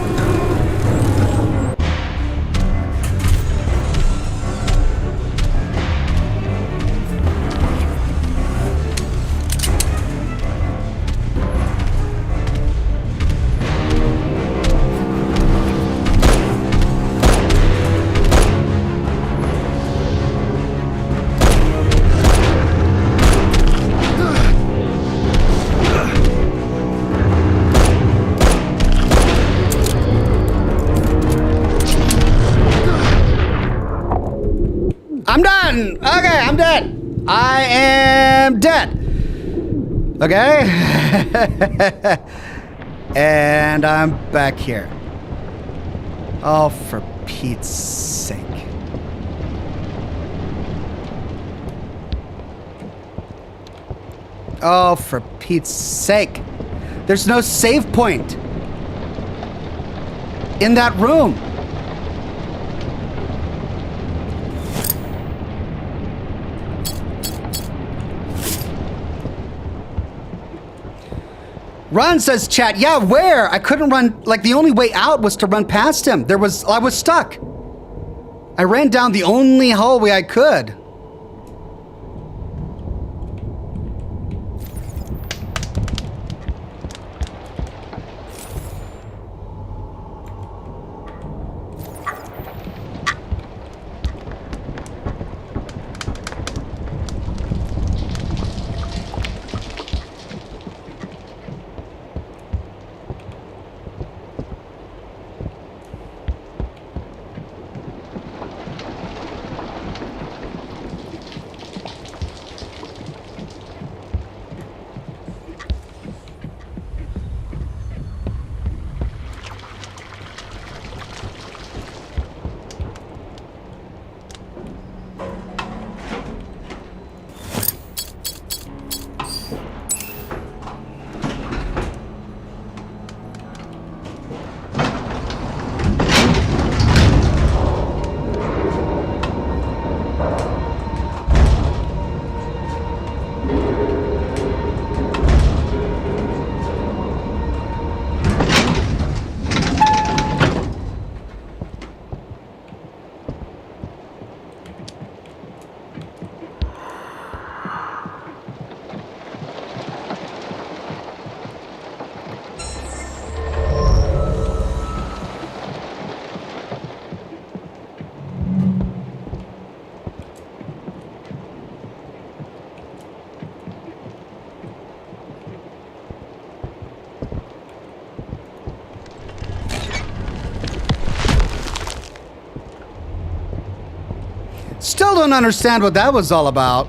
I'm done. Okay, I'm dead. I am dead. Okay. And I'm back here. Oh, for Pete's sake. Oh, for Pete's sake. There's no save point in that room. Run, says chat. Yeah, where? I couldn't run. Like, the only way out was to run past him. I was stuck. I ran down the only hallway I could. Still don't understand what that was all about.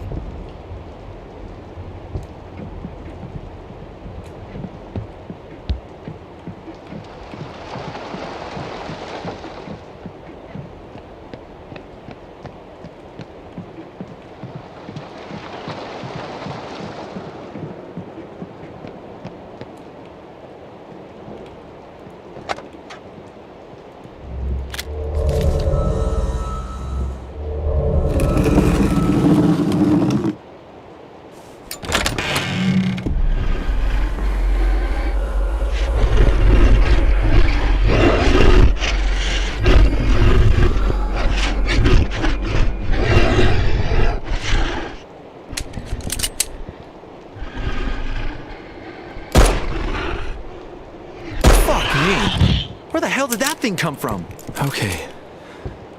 Where the hell did that thing come from? Okay.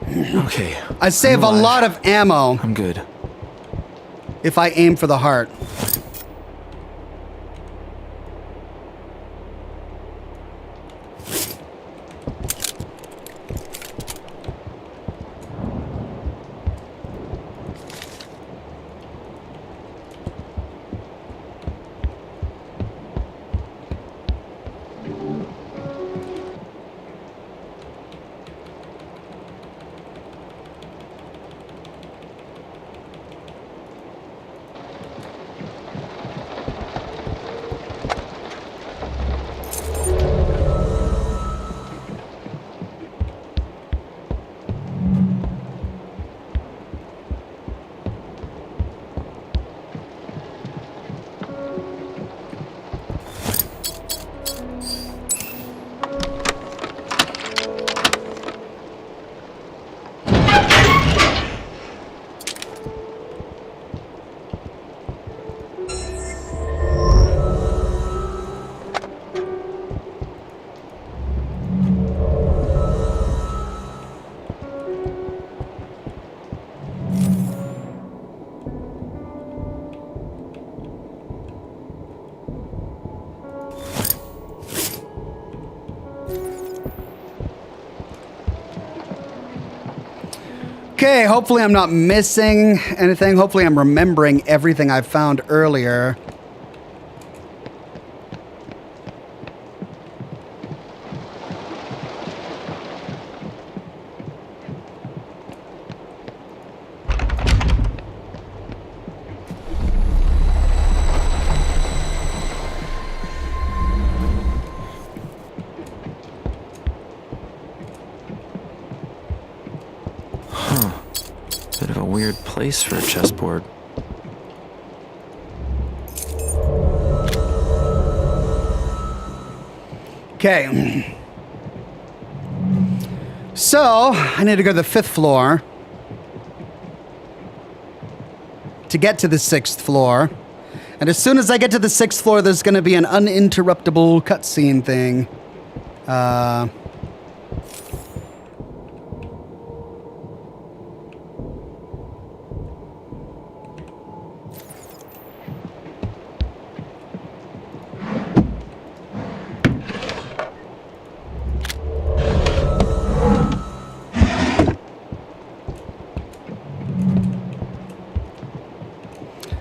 Okay. I save a lot of ammo I'm good. if I aim for the heart. Okay, hopefully I'm not missing anything. Hopefully I'm remembering everything I found earlier. Bit of a weird place for a chessboard. Okay. So, I need to go to the 5th floor to get to the 6th floor. And as soon as I get to the 6th floor, there's going to be an uninterruptible cutscene thing.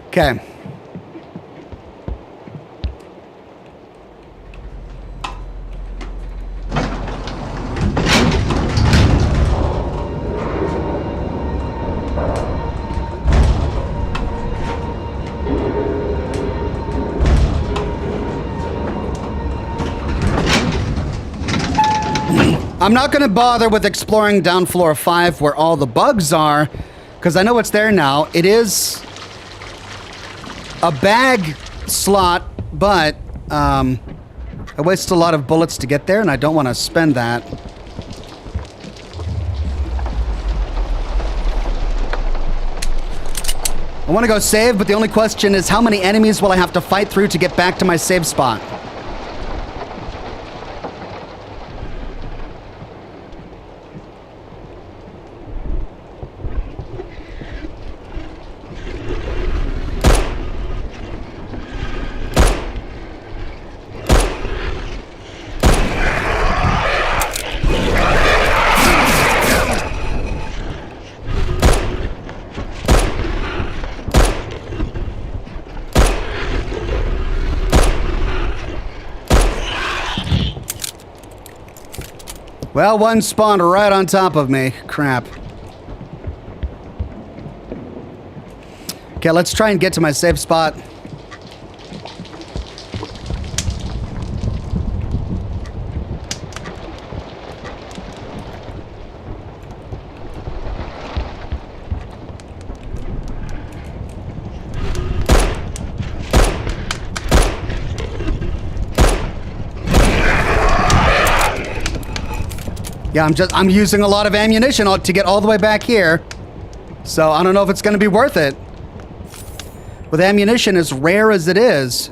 Okay. I'm not going to bother with exploring down floor 5 where all the bugs are, because I know what's there now. It is a bag slot, but I wasted a lot of bullets to get there, and I don't want to spend that. I want to go save, but the only question is how many enemies will I have to fight through to get back to my save spot? Well, one spawned right on top of me. Crap. Okay, let's try and get to my safe spot. Yeah, I'm using a lot of ammunition to get all the way back here. So I don't know if it's going to be worth it. With ammunition as rare as it is.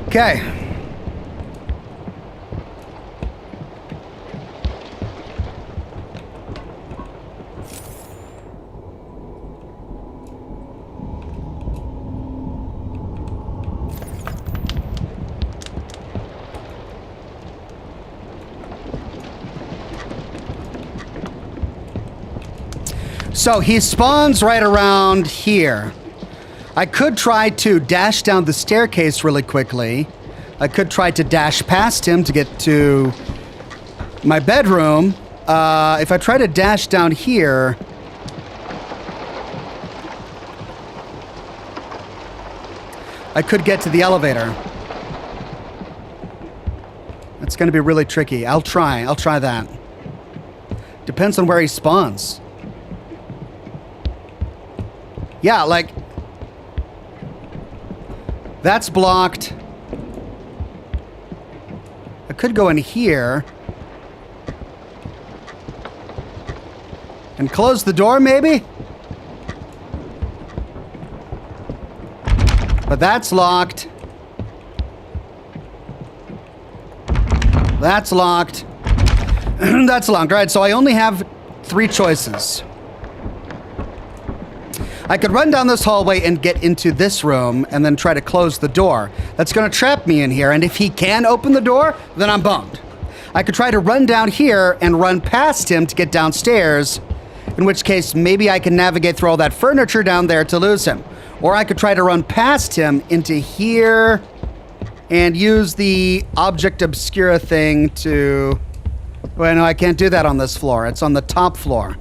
Okay. So he spawns right around here. I could try to dash down the staircase really quickly. I could try to dash past him to get to my bedroom. If I try to dash down here... I could get to the elevator. That's going to be really tricky. I'll try that. Depends on where he spawns. Yeah, like... That's blocked. I could go in here. And close the door, maybe? But that's locked. That's locked. That's locked. All right, so I only have 3 choices. I could run down this hallway and get into this room and then try to close the door. That's going to trap me in here, and if he can open the door, then I'm boned. I could try to run down here and run past him to get downstairs, in which case maybe I can navigate through all that furniture down there to lose him. Or I could try to run past him into here and use the object obscura thing to... Well, no, I can't do that on this floor. It's on the top floor.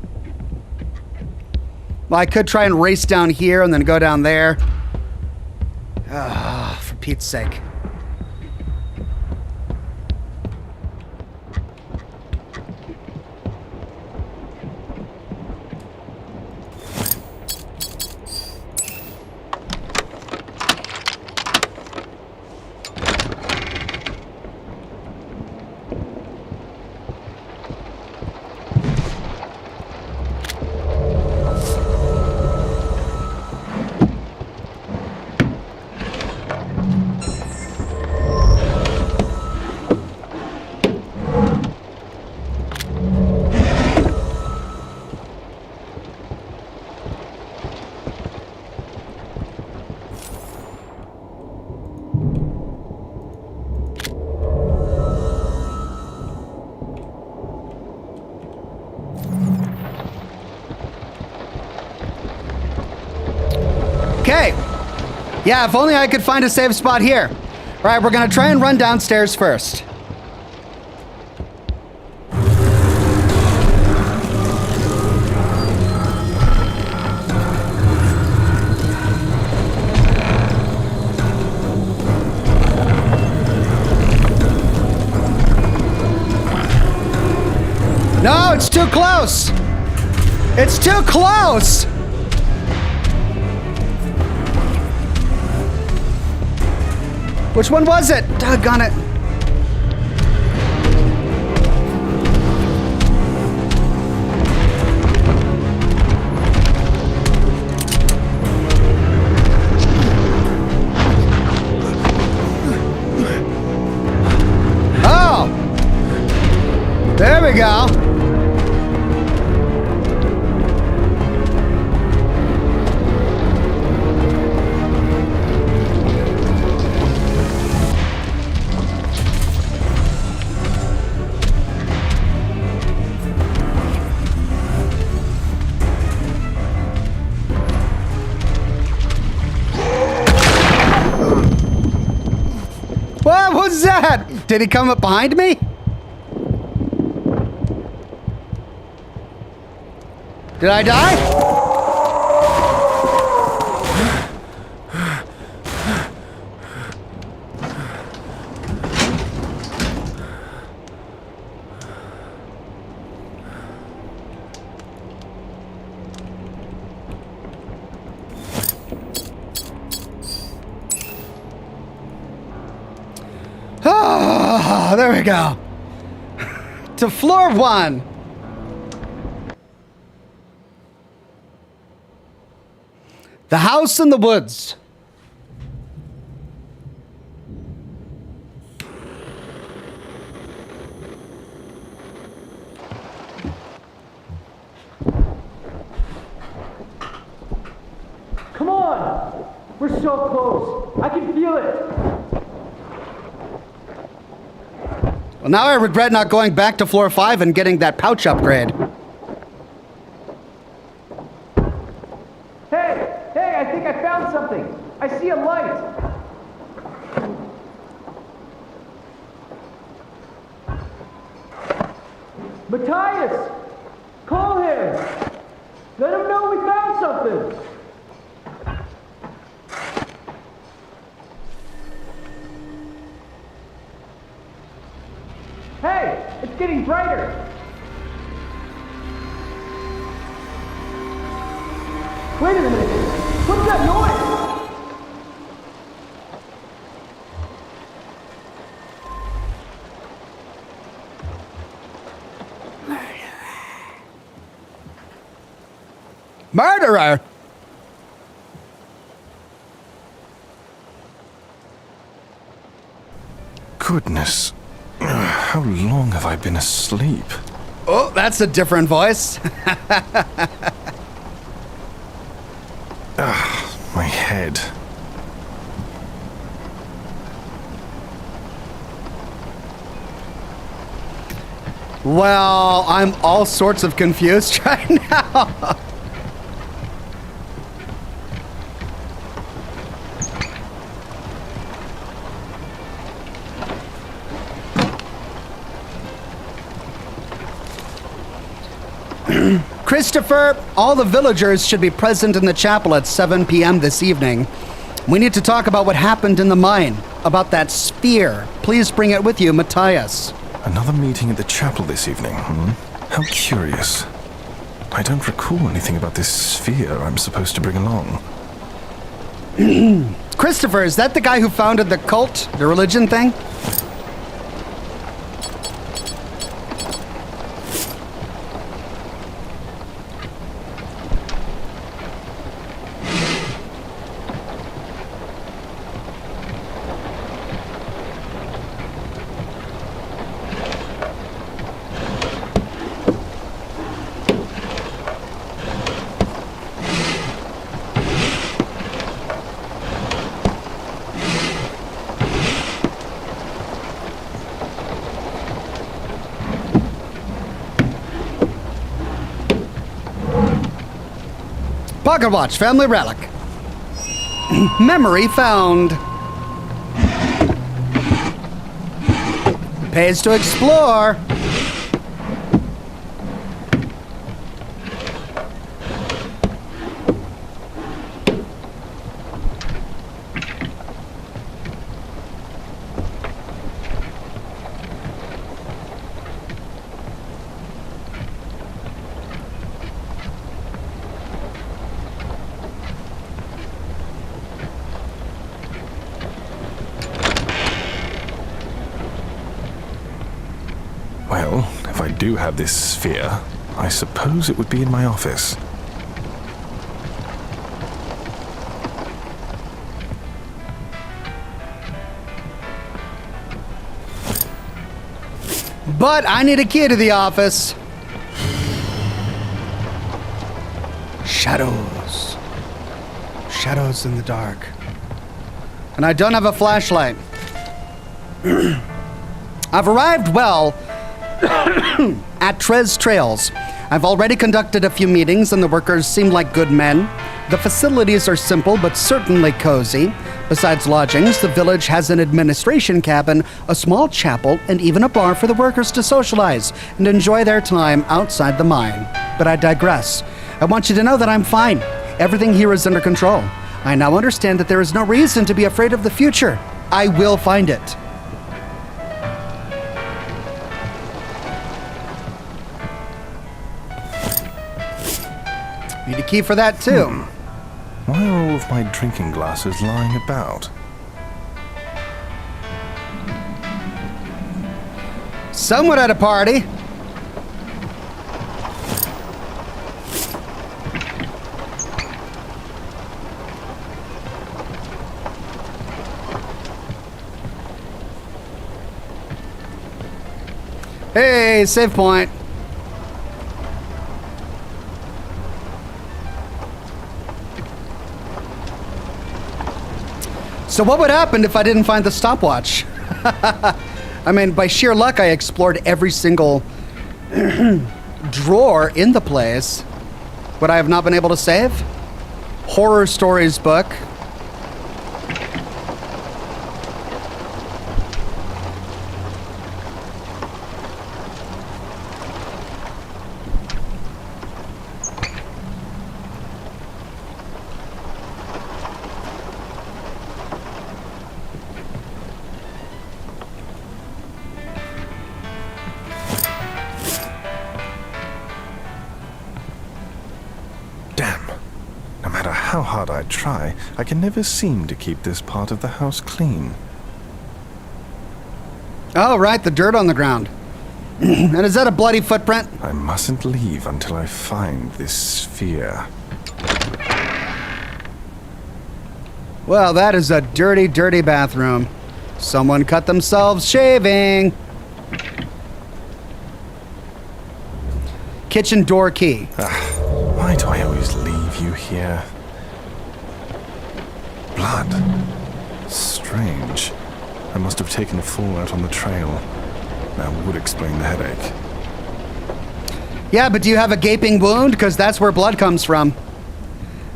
Well, I could try and race down here and then go down there. Ah, for Pete's sake. Okay. Yeah, if only I could find a safe spot here. All right, we're going to try and run downstairs first. No, it's too close. It's too close. Which one was it? Doggone it. Oh! There we go. What was that? Did he come up behind me? Did I die? Oh, there we go. To floor 1. The house in the woods. Come on! We're so close. I can feel it. Well, now I regret not going back to floor 5 and getting that pouch upgrade. Hey, I think I found something. I see a light. Matthias! Call him! Let him know we found something! Hey, it's getting brighter. Wait a minute. What's that noise? Murderer? Goodness. How long have I been asleep? Oh, that's a different voice. My head. Well, I'm all sorts of confused right now. Christopher, all the villagers should be present in the chapel at 7 p.m. this evening. We need to talk about what happened in the mine, about that sphere. Please bring it with you, Matthias. Another meeting at the chapel this evening, How curious. I don't recall anything about this sphere I'm supposed to bring along. Christopher, is that the guy who founded the cult, the religion thing? Pocket watch, family relic. Memory found. Pays to explore. Well, if I do have this sphere, I suppose it would be in my office. But I need a key to the office. Shadows. Shadows in the dark. And I don't have a flashlight. I've arrived well at Trez Trails. I've already conducted a few meetings and the workers seem like good men. The facilities are simple but certainly cozy. Besides lodgings, the village has an administration cabin, a small chapel, and even a bar for the workers to socialize and enjoy their time outside the mine. But I digress. I want you to know that I'm fine. Everything here is under control. I now understand that there is no reason to be afraid of the future. I will find it. Need a key for that, too. Why are all of my drinking glasses lying about? Someone at a party. Hey, save point. So what would happen if I didn't find the stopwatch? I mean, by sheer luck, I explored every single drawer in the place. Would I have not been able to save? Horror Stories book. How hard I try, I can never seem to keep this part of the house clean. Oh, right, the dirt on the ground. And is that a bloody footprint? I mustn't leave until I find this sphere. Well, that is a dirty, dirty bathroom. Someone cut themselves shaving. Kitchen door key. Why do I always leave you here? Blood. Strange. I must have taken a fall out on the trail. That would explain the headache. Yeah, but do you have a gaping wound? Because that's where blood comes from.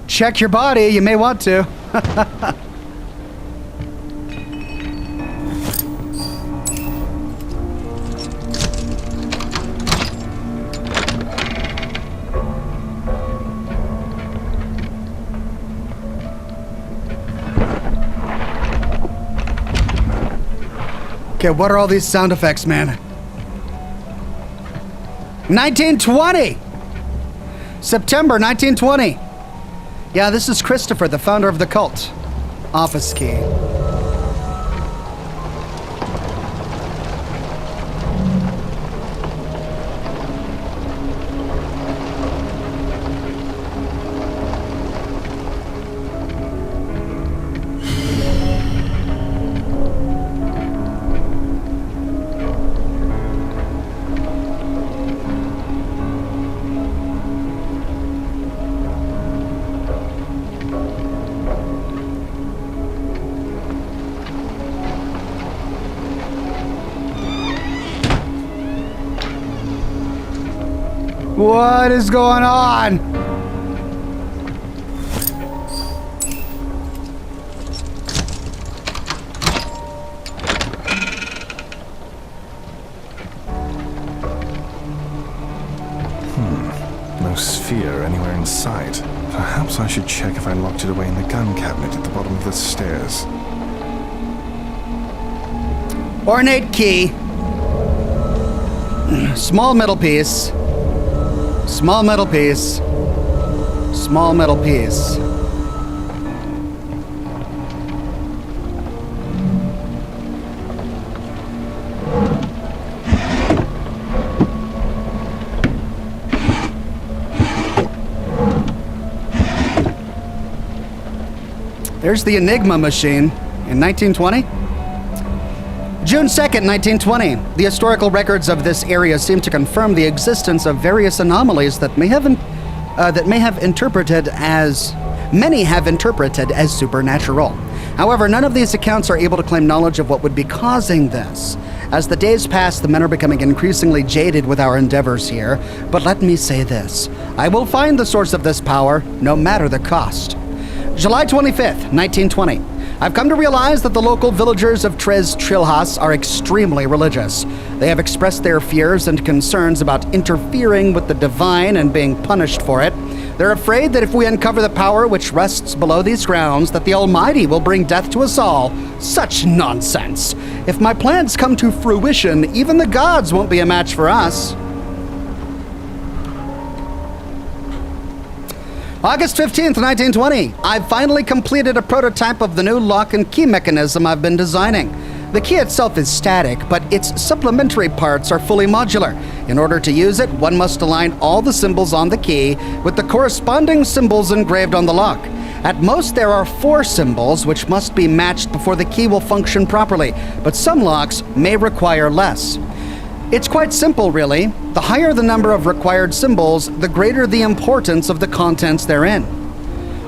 Check your body. You may want to. Okay, what are all these sound effects, man? 1920! September 1920. Yeah, this is Christopher, the founder of the cult. Office key. What is going on? No sphere anywhere in sight. Perhaps I should check if I locked it away in the gun cabinet at the bottom of the stairs. Ornate key. Small metal piece. Small metal piece. Small metal piece. There's the Enigma machine in 1920. June 2nd, 1920. The historical records of this area seem to confirm the existence of various anomalies that many have interpreted as supernatural. However, none of these accounts are able to claim knowledge of what would be causing this. As the days pass, the men are becoming increasingly jaded with our endeavors here. But let me say this: I will find the source of this power, no matter the cost. July 25th, 1920. I've come to realize that the local villagers of Tres Trilhas are extremely religious. They have expressed their fears and concerns about interfering with the divine and being punished for it. They're afraid that if we uncover the power which rests below these grounds, that the Almighty will bring death to us all. Such nonsense! If my plans come to fruition, even the gods won't be a match for us. August 15th, 1920. I've finally completed a prototype of the new lock and key mechanism I've been designing. The key itself is static, but its supplementary parts are fully modular. In order to use it, one must align all the symbols on the key with the corresponding symbols engraved on the lock. At most, there are 4 symbols which must be matched before the key will function properly, but some locks may require less. It's quite simple, really. The higher the number of required symbols, the greater the importance of the contents therein.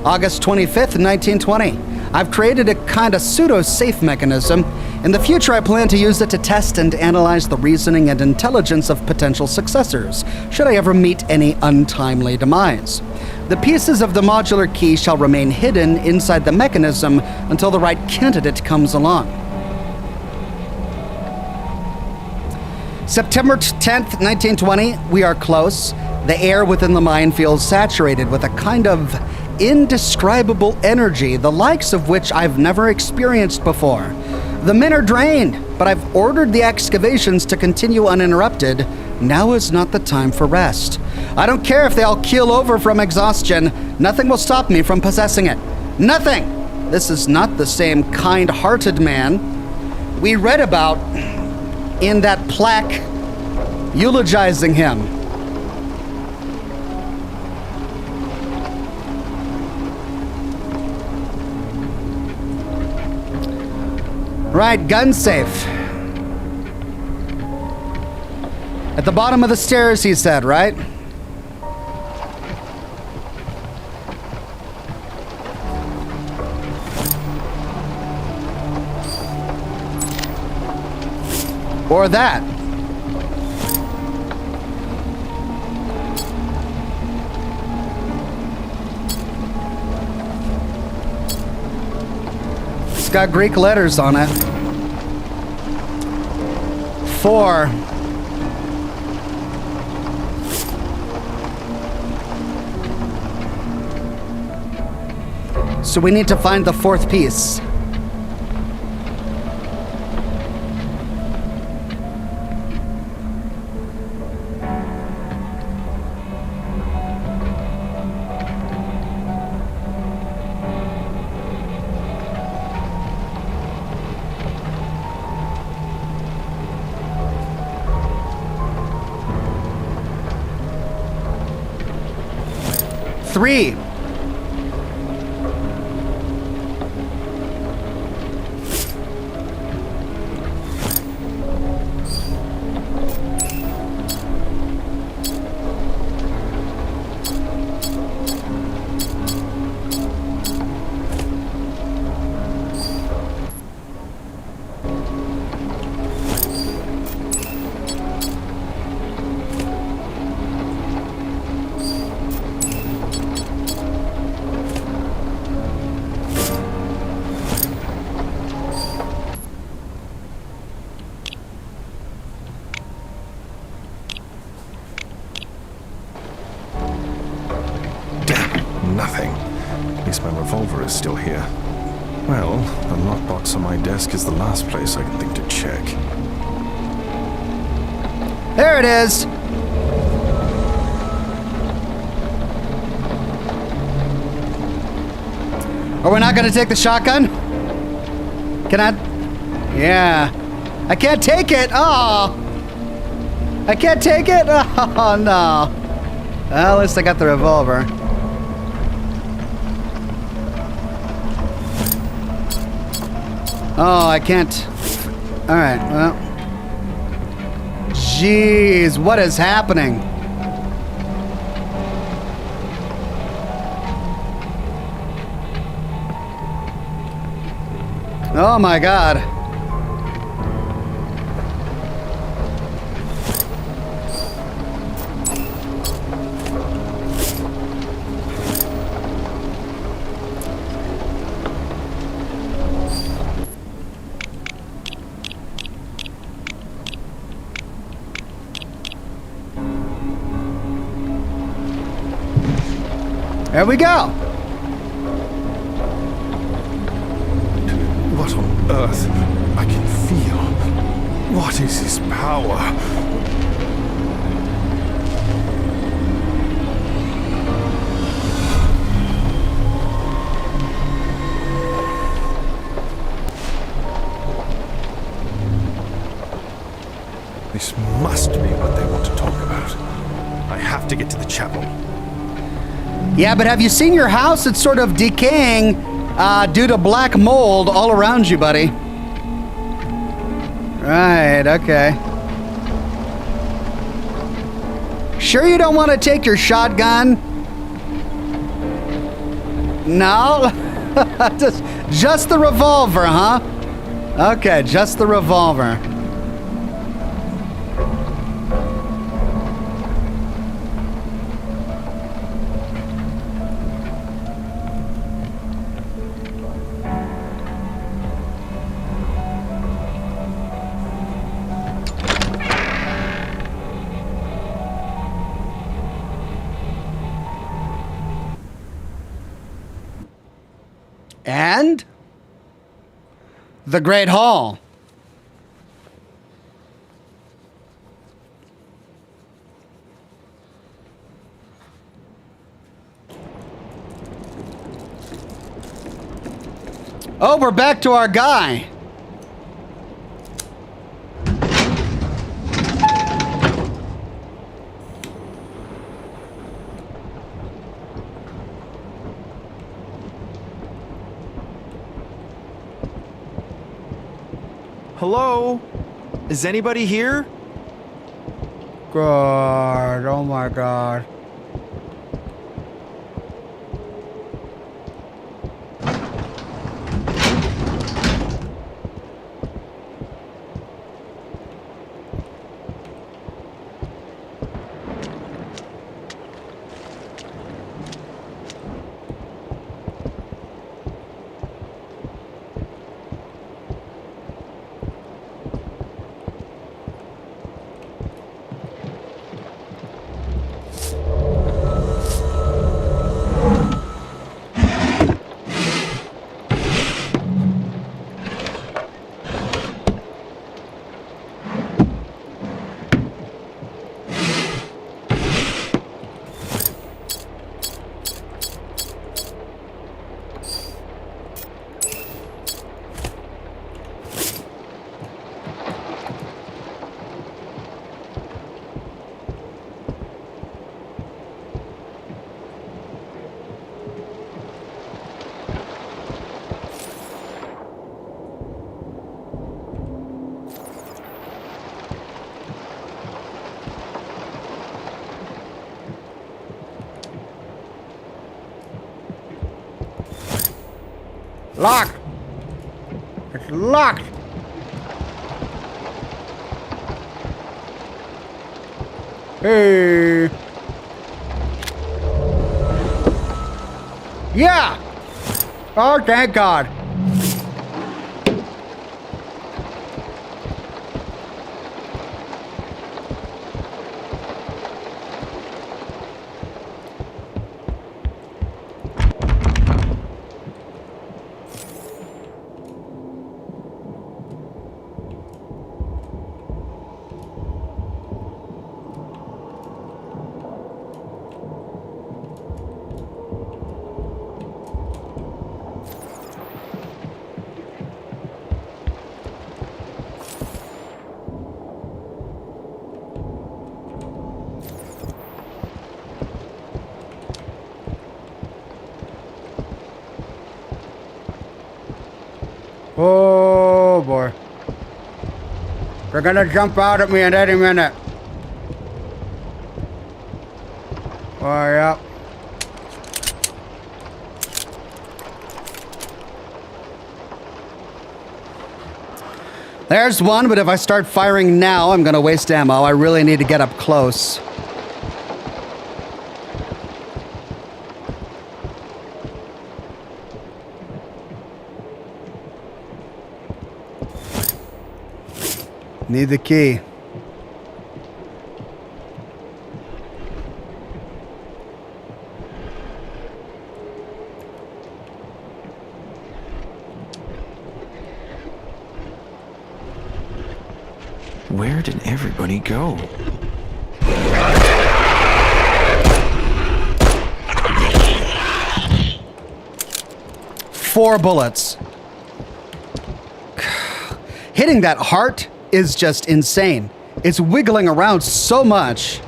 August 25th, 1920. I've created a kind of pseudo-safe mechanism. In the future, I plan to use it to test and analyze the reasoning and intelligence of potential successors, should I ever meet any untimely demise. The pieces of the modular key shall remain hidden inside the mechanism until the right candidate comes along. September 10th, 1920, we are close. The air within the mine feels saturated with a kind of indescribable energy, the likes of which I've never experienced before. The men are drained, but I've ordered the excavations to continue uninterrupted. Now is not the time for rest. I don't care if they all keel over from exhaustion. Nothing will stop me from possessing it. Nothing! This is not the same kind-hearted man we read about in that plaque eulogizing him. Right, gun safe. At the bottom of the stairs, he said, right? Or that. It's got Greek letters on it. 4. So we need to find the 4th piece. Three. Nothing. At least my revolver is still here. Well, the lockbox on my desk is the last place I can think to check. There it is. Are we not going to take the shotgun? Can I? Yeah. I can't take it. Oh. I can't take it. Oh, no. Well, at least I got the revolver. Oh, I can't. All right, well. Jeez, what is happening? Oh my God. There we go. What on earth? I can feel. What is his power? This must be what they want to talk about. I have to get to the chapel. Yeah, but have you seen your house? It's sort of decaying due to black mold all around you, buddy. Right, okay. Sure you don't want to take your shotgun? No? just the revolver, huh? Okay, just the revolver. And the Great Hall. Oh, we're back to our guy. Hello? Is anybody here? God, oh my God. Locked! It's locked! Hey! Yeah! Oh, thank God! Oh boy. They're gonna jump out at me in any minute. Oh, yeah. There's one, but if I start firing now, I'm gonna waste ammo. I really need to get up close. Need the key. Where did everybody go? Four bullets. Hitting that heart is just insane. It's wiggling around so much.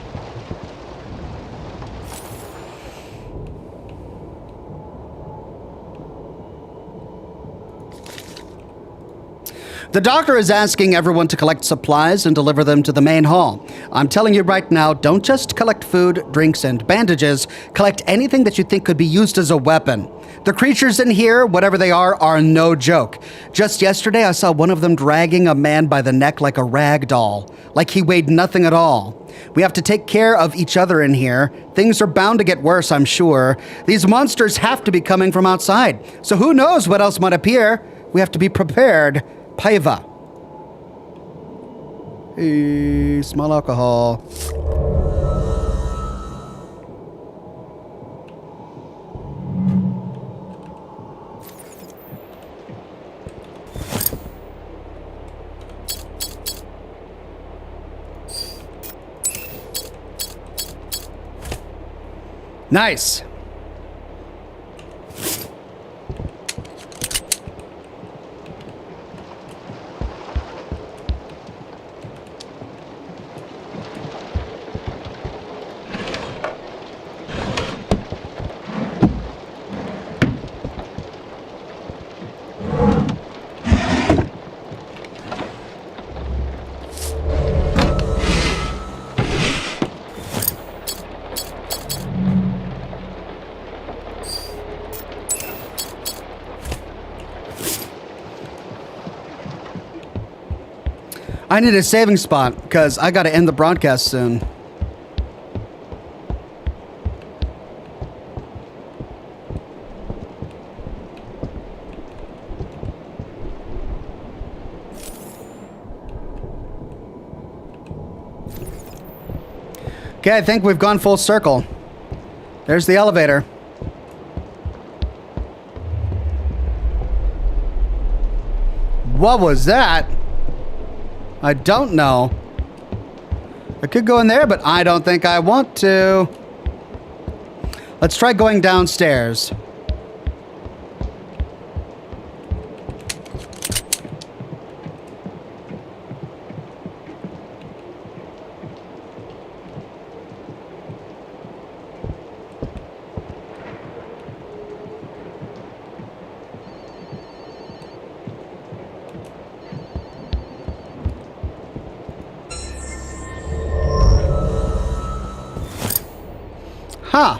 The doctor is asking everyone to collect supplies and deliver them to the main hall. I'm telling you right now, don't just collect food, drinks, and bandages. Collect anything that you think could be used as a weapon. The creatures in here, whatever they are no joke. Just yesterday, I saw one of them dragging a man by the neck like a rag doll, like he weighed nothing at all. We have to take care of each other in here. Things are bound to get worse, I'm sure. These monsters have to be coming from outside, so who knows what else might appear. We have to be prepared. Paiva. Hey, small alcohol. Nice. I need a saving spot because I got to end the broadcast soon. Okay, I think we've gone full circle. There's the elevator. What was that? I don't know. I could go in there, but I don't think I want to. Let's try going downstairs. Huh.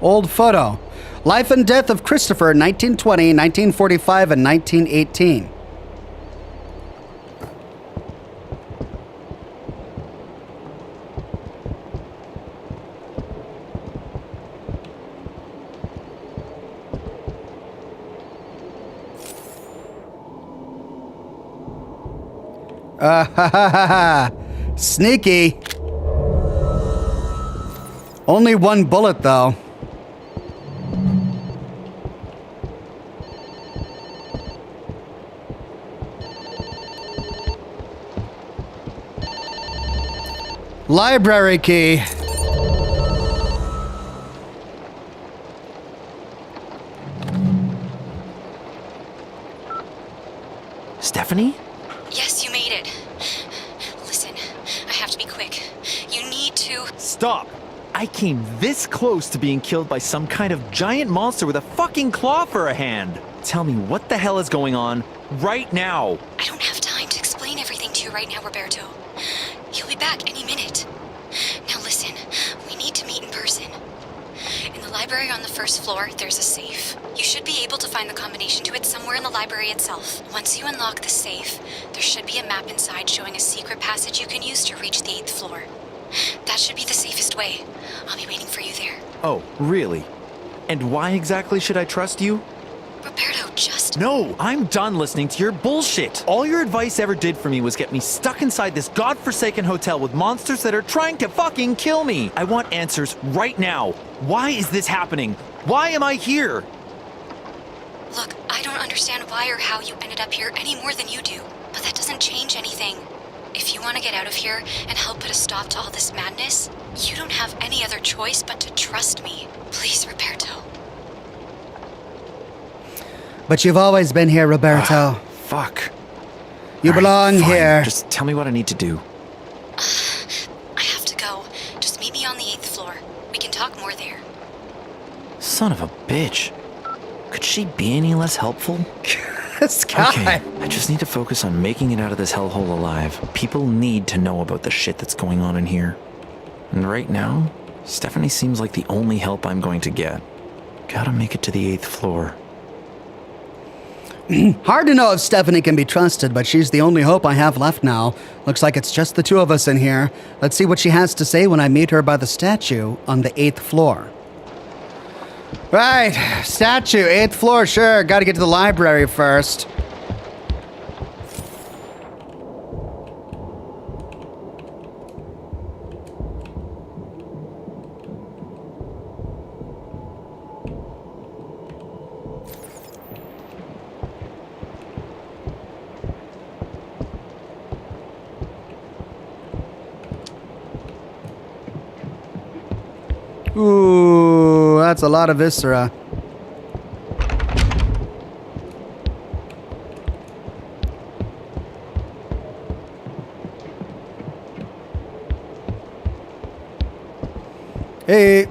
Old photo. Life and Death of Christopher, 1920, 1945, and 1918. Ha ha ha ha. Sneaky. Only one bullet, though. Library key. Stephanie? Yes, you made it. Listen, I have to be quick. You need to... Stop! I came this close to being killed by some kind of giant monster with a fucking claw for a hand. Tell me what the hell is going on right now. I don't have time to explain everything to you right now, Roberto. He'll be back any minute. Now listen, we need to meet in person. In the library on the first floor, there's a safe. You should be able to find the combination to it somewhere in the library itself. Once you unlock the safe, there should be a map inside showing a secret passage you can use to reach the 8th floor. That should be the safest way. I'll be waiting for you there. Oh, really? And why exactly should I trust you? Roberto, just... No, I'm done listening to your bullshit. All your advice ever did for me was get me stuck inside this godforsaken hotel with monsters that are trying to fucking kill me. I want answers right now. Why is this happening? Why am I here? Look, I don't understand why or how you ended up here any more than you do, but that doesn't change anything. If you want to get out of here and help put a stop to all this madness, you don't have any other choice but to trust me. Please, Roberto. But you've always been here, Roberto. Fuck. You All right, belong fine. here. Just tell me what I need to do. I have to go. Just meet me on the 8th floor. We can talk more there. Son of a bitch. Could she be any less helpful? This guy. Okay, I just need to focus on making it out of this hellhole alive. People need to know about the shit that's going on in here. And right now, Stephanie seems like the only help I'm going to get. Gotta make it to the 8th floor. Hard to know if Stephanie can be trusted, but she's the only hope I have left now. Looks like it's just the two of us in here. Let's see what she has to say when I meet her by the statue on the 8th floor. Right, statue, 8th floor, sure. Gotta get to the library first. Ooh, that's a lot of viscera. Hey.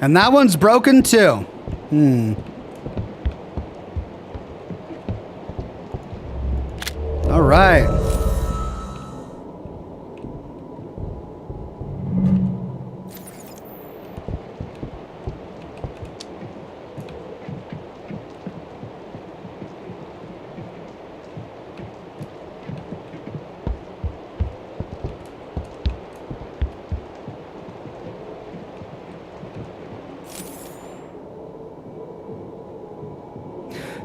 And that one's broken too. All right.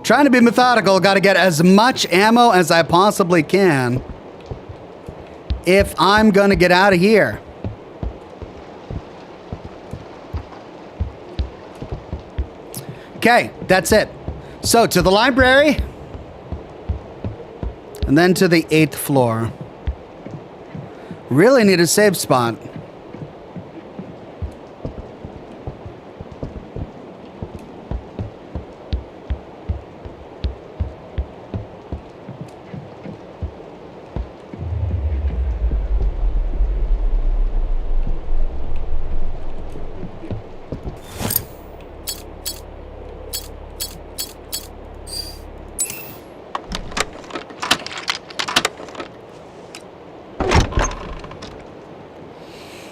Trying to be methodical, got to get as much ammo as I possibly can if I'm going to get out of here. Okay, that's it. So to the library and then to the 8th floor. Really need a save spot.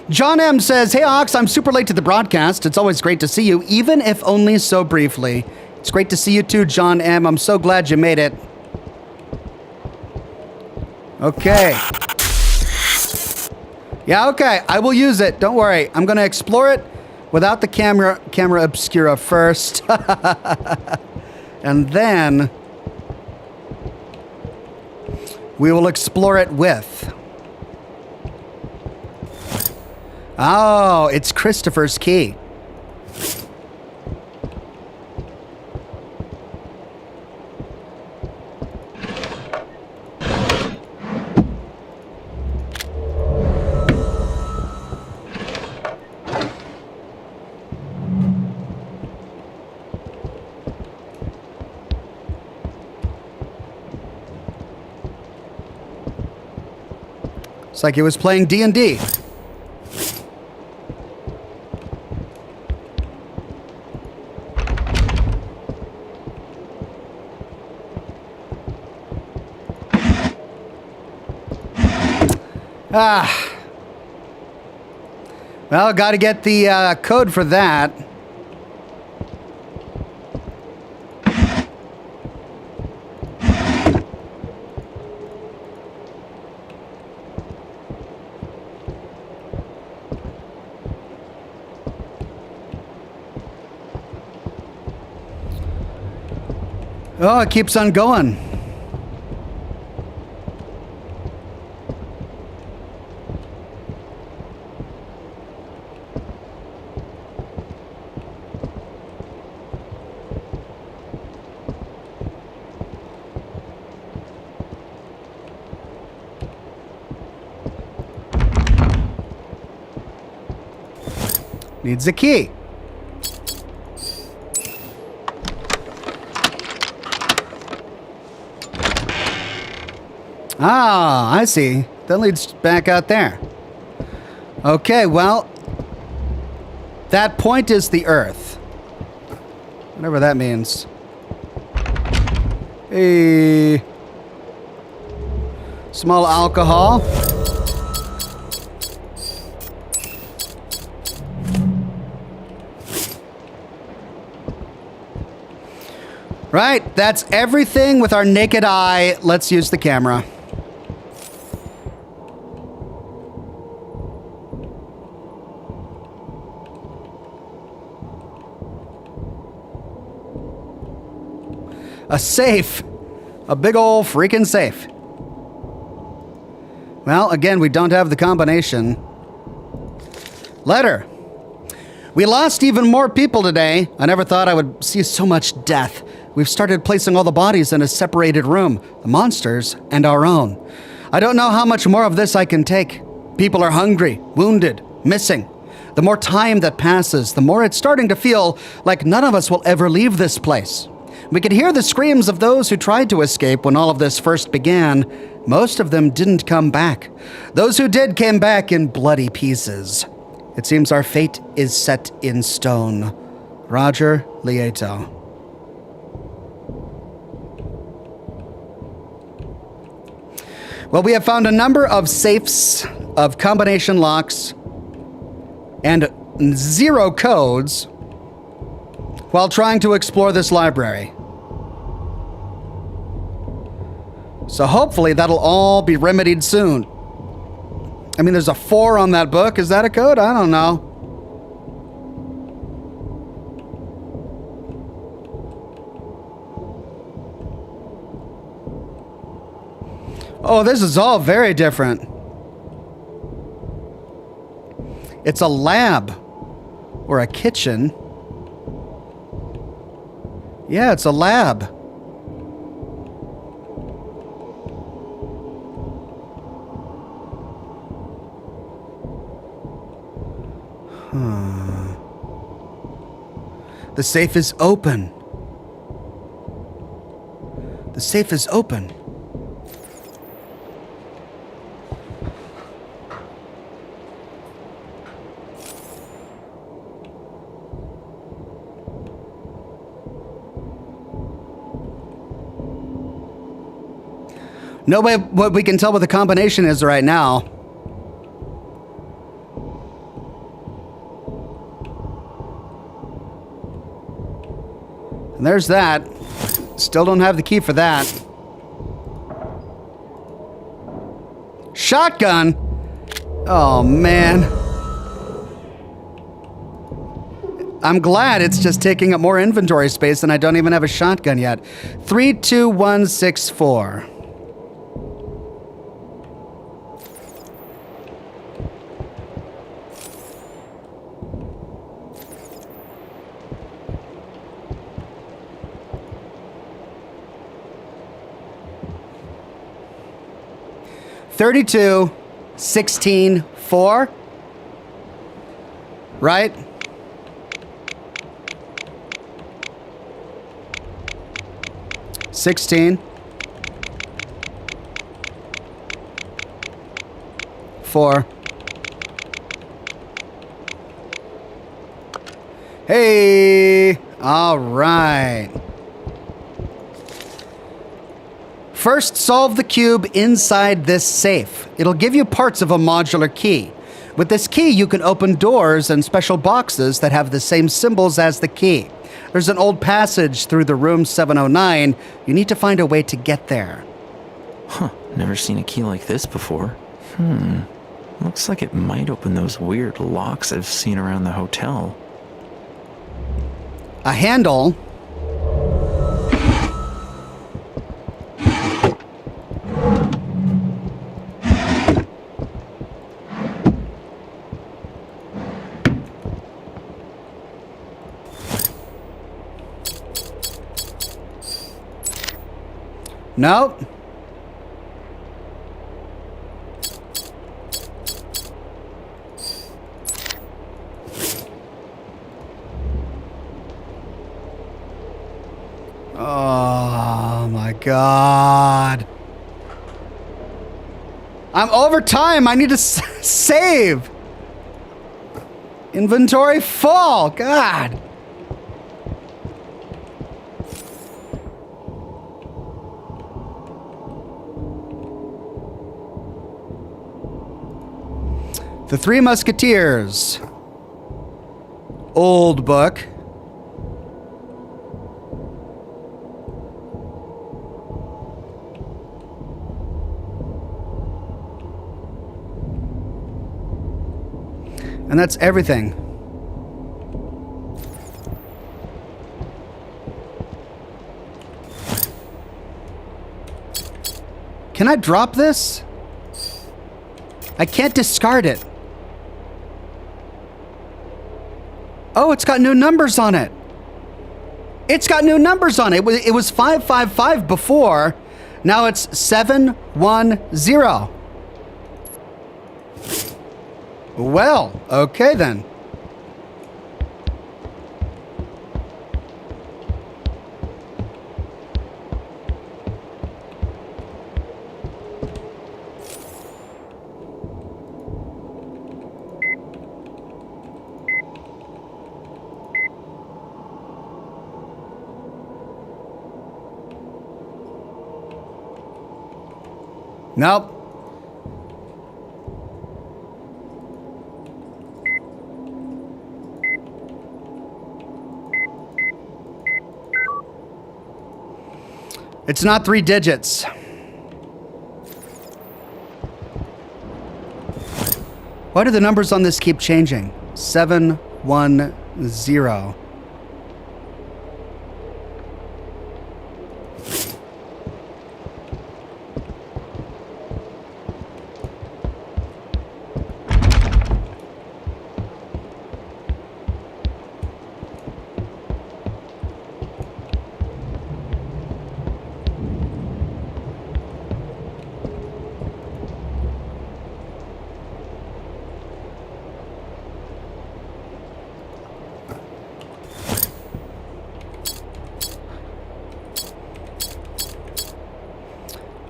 John M. says, "Hey, Ox, I'm super late to the broadcast. It's always great to see you, even if only so briefly." It's great to see you too, John M. I'm so glad you made it. Okay. Yeah, okay. I will use it. Don't worry. I'm going to explore it without the camera obscura first. And then we will explore it with... Oh, it's Christopher's key. It's like he was playing D&D. Well, got to get the code for that. Oh, it keeps on going. Needs a key. Ah, I see. That leads back out there. Okay, well, that point is the Earth. Whatever that means. A small alcohol. Right, that's everything with our naked eye. Let's use the camera. A safe. A big old freaking safe. Well, again, we don't have the combination. Letter. We lost even more people today. I never thought I would see so much death. We've started placing all the bodies in a separated room, the monsters and our own. I don't know how much more of this I can take. People are hungry, wounded, missing. The more time that passes, the more it's starting to feel like none of us will ever leave this place. We could hear the screams of those who tried to escape when all of this first began. Most of them didn't come back. Those who did came back in bloody pieces. It seems our fate is set in stone. Roger Lieto. Well, we have found a number of safes of combination locks and 0 codes while trying to explore this library. So hopefully that'll all be remedied soon. I mean, there's a 4 on that book. Is that a code? I don't know. Oh, this is all very different. It's a lab or a kitchen. Yeah, it's a lab. The safe is open. The safe is open. No way what we can tell what the combination is right now. And there's that. Still don't have the key for that. Shotgun? Oh, man. I'm glad it's just taking up more inventory space and I don't even have a shotgun yet. 32164. $32, 16, 4. Right? $16, 4. Hey! All right. First, solve the cube inside this safe. It'll give you parts of a modular key. With this key, you can open doors and special boxes that have the same symbols as the key. There's an old passage through the room 709. You need to find a way to get there. Huh, never seen a key like this before. Looks like it might open those weird locks I've seen around the hotel. A handle. Nope. Oh my God. I'm over time. I need to save. Inventory full. God. The Three Musketeers. Old book. And that's everything. Can I drop this? I can't discard it. Oh, it's got new numbers on it. It's got new numbers on it. It was 555 before. Now it's 710. Well, okay then. Nope. It's not 3 digits. Why do the numbers on this keep changing? 710.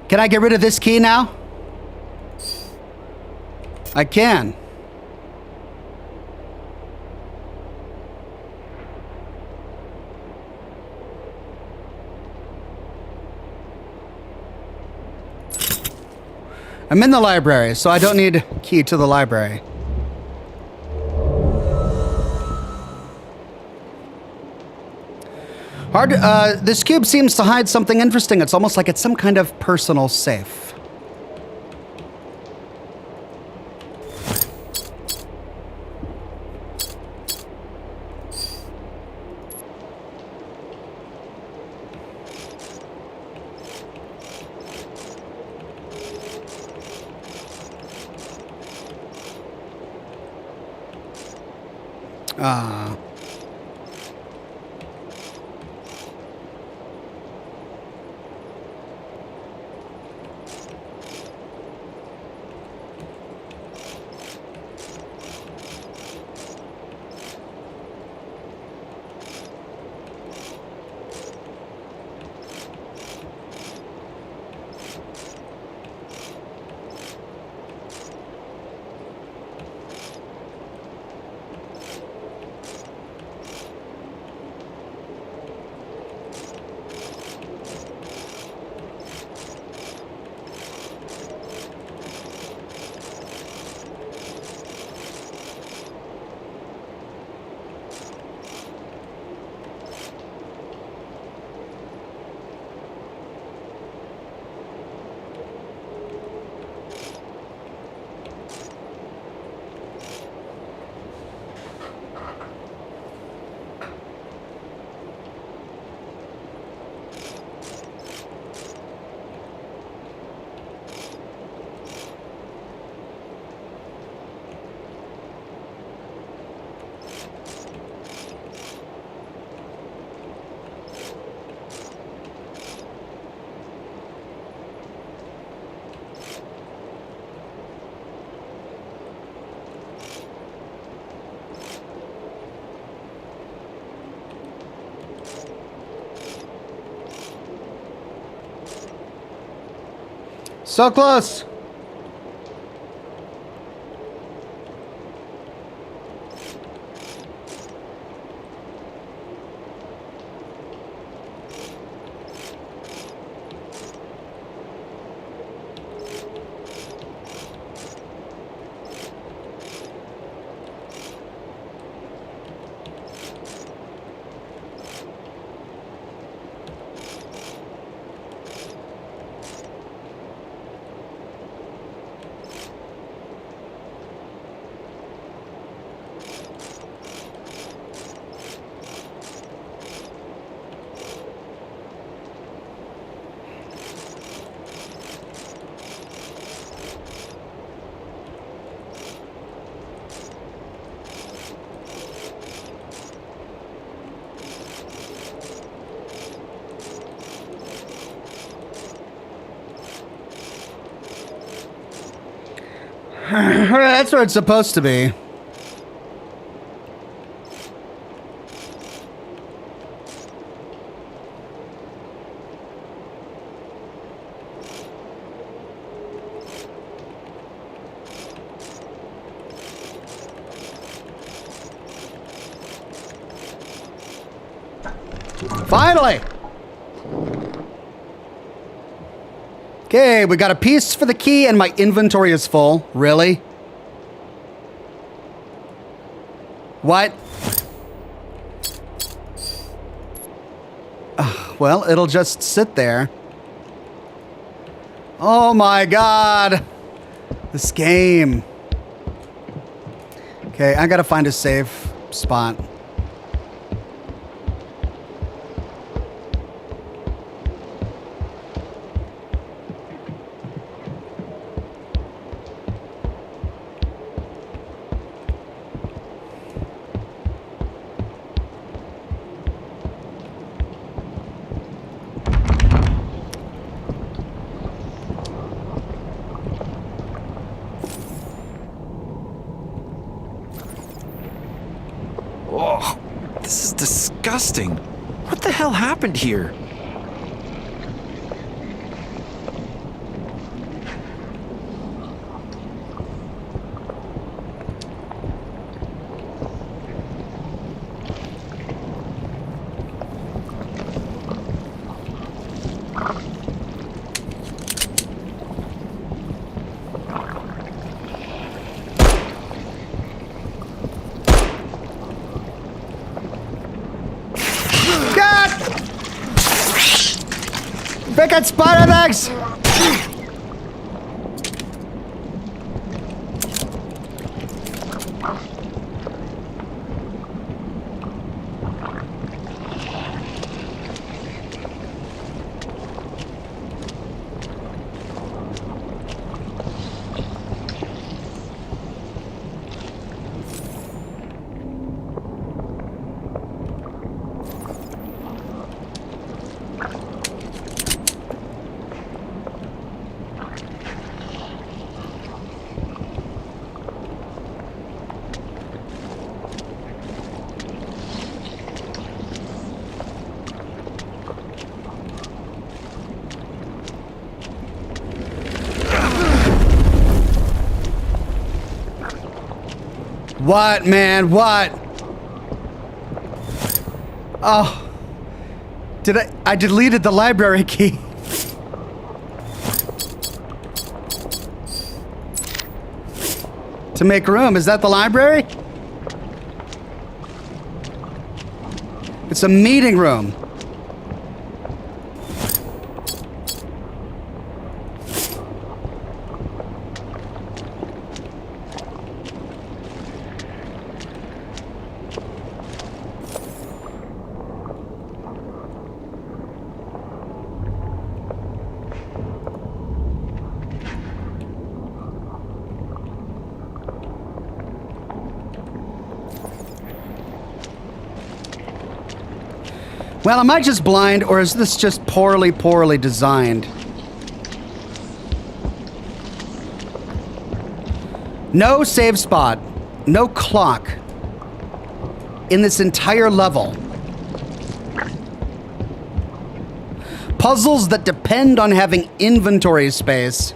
Can I get rid of this key now? I can. I'm in the library, so I don't need a key to the library. This cube seems to hide something interesting. It's almost like it's some kind of personal safe. So close. That's where it's supposed to be. Finally! Okay, we got a piece for the key and my inventory is full. Really? What? Well, it'll just sit there. Oh my god. This game. Okay, I gotta find a safe spot. Oh, this is disgusting. What the hell happened here? Pick at spider legs! What, man? What? Oh. I deleted the library key. To make room. Is that the library? It's a meeting room. Well, am I just blind, or is this just poorly designed? No save spot, no clock in this entire level. Puzzles that depend on having inventory space,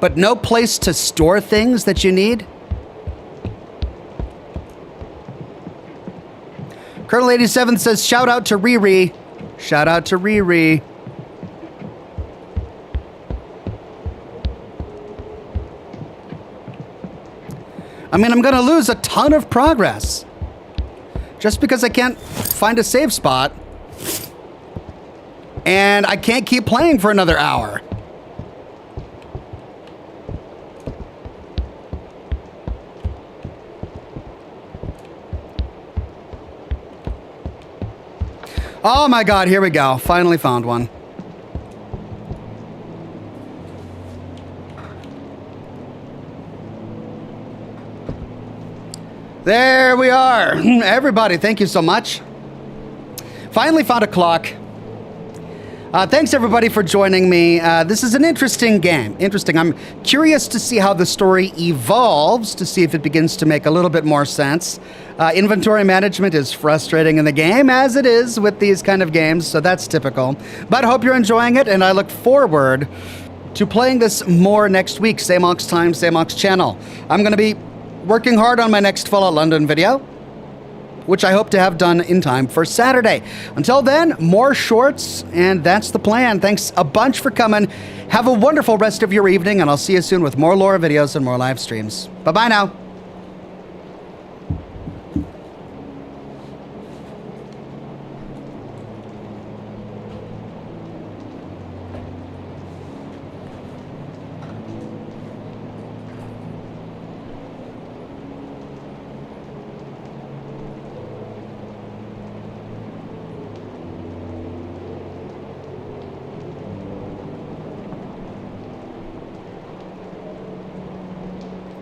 but no place to store things that you need. Colonel 87 says, shout out to Riri. Shout out to Riri. I mean, I'm gonna lose a ton of progress just because I can't find a save spot and I can't keep playing for another hour. Oh my god, here we go. Finally found one. There we are. Everybody, thank you so much. Finally found a clock. Thanks everybody for joining me. This is an interesting game. Interesting. I'm curious to see how the story evolves, to see if it begins to make a little bit more sense. Inventory management is frustrating in the game, as it is with these kind of games, so that's typical. But hope you're enjoying it, and I look forward to playing this more next week. Same Ox time, same Ox channel. I'm going to be working hard on my next Fallout London video. which I hope to have done in time for Saturday. Until then, more shorts, and that's the plan. Thanks a bunch for coming. Have a wonderful rest of your evening, and I'll see you soon with more lore videos and more live streams. Bye-bye now.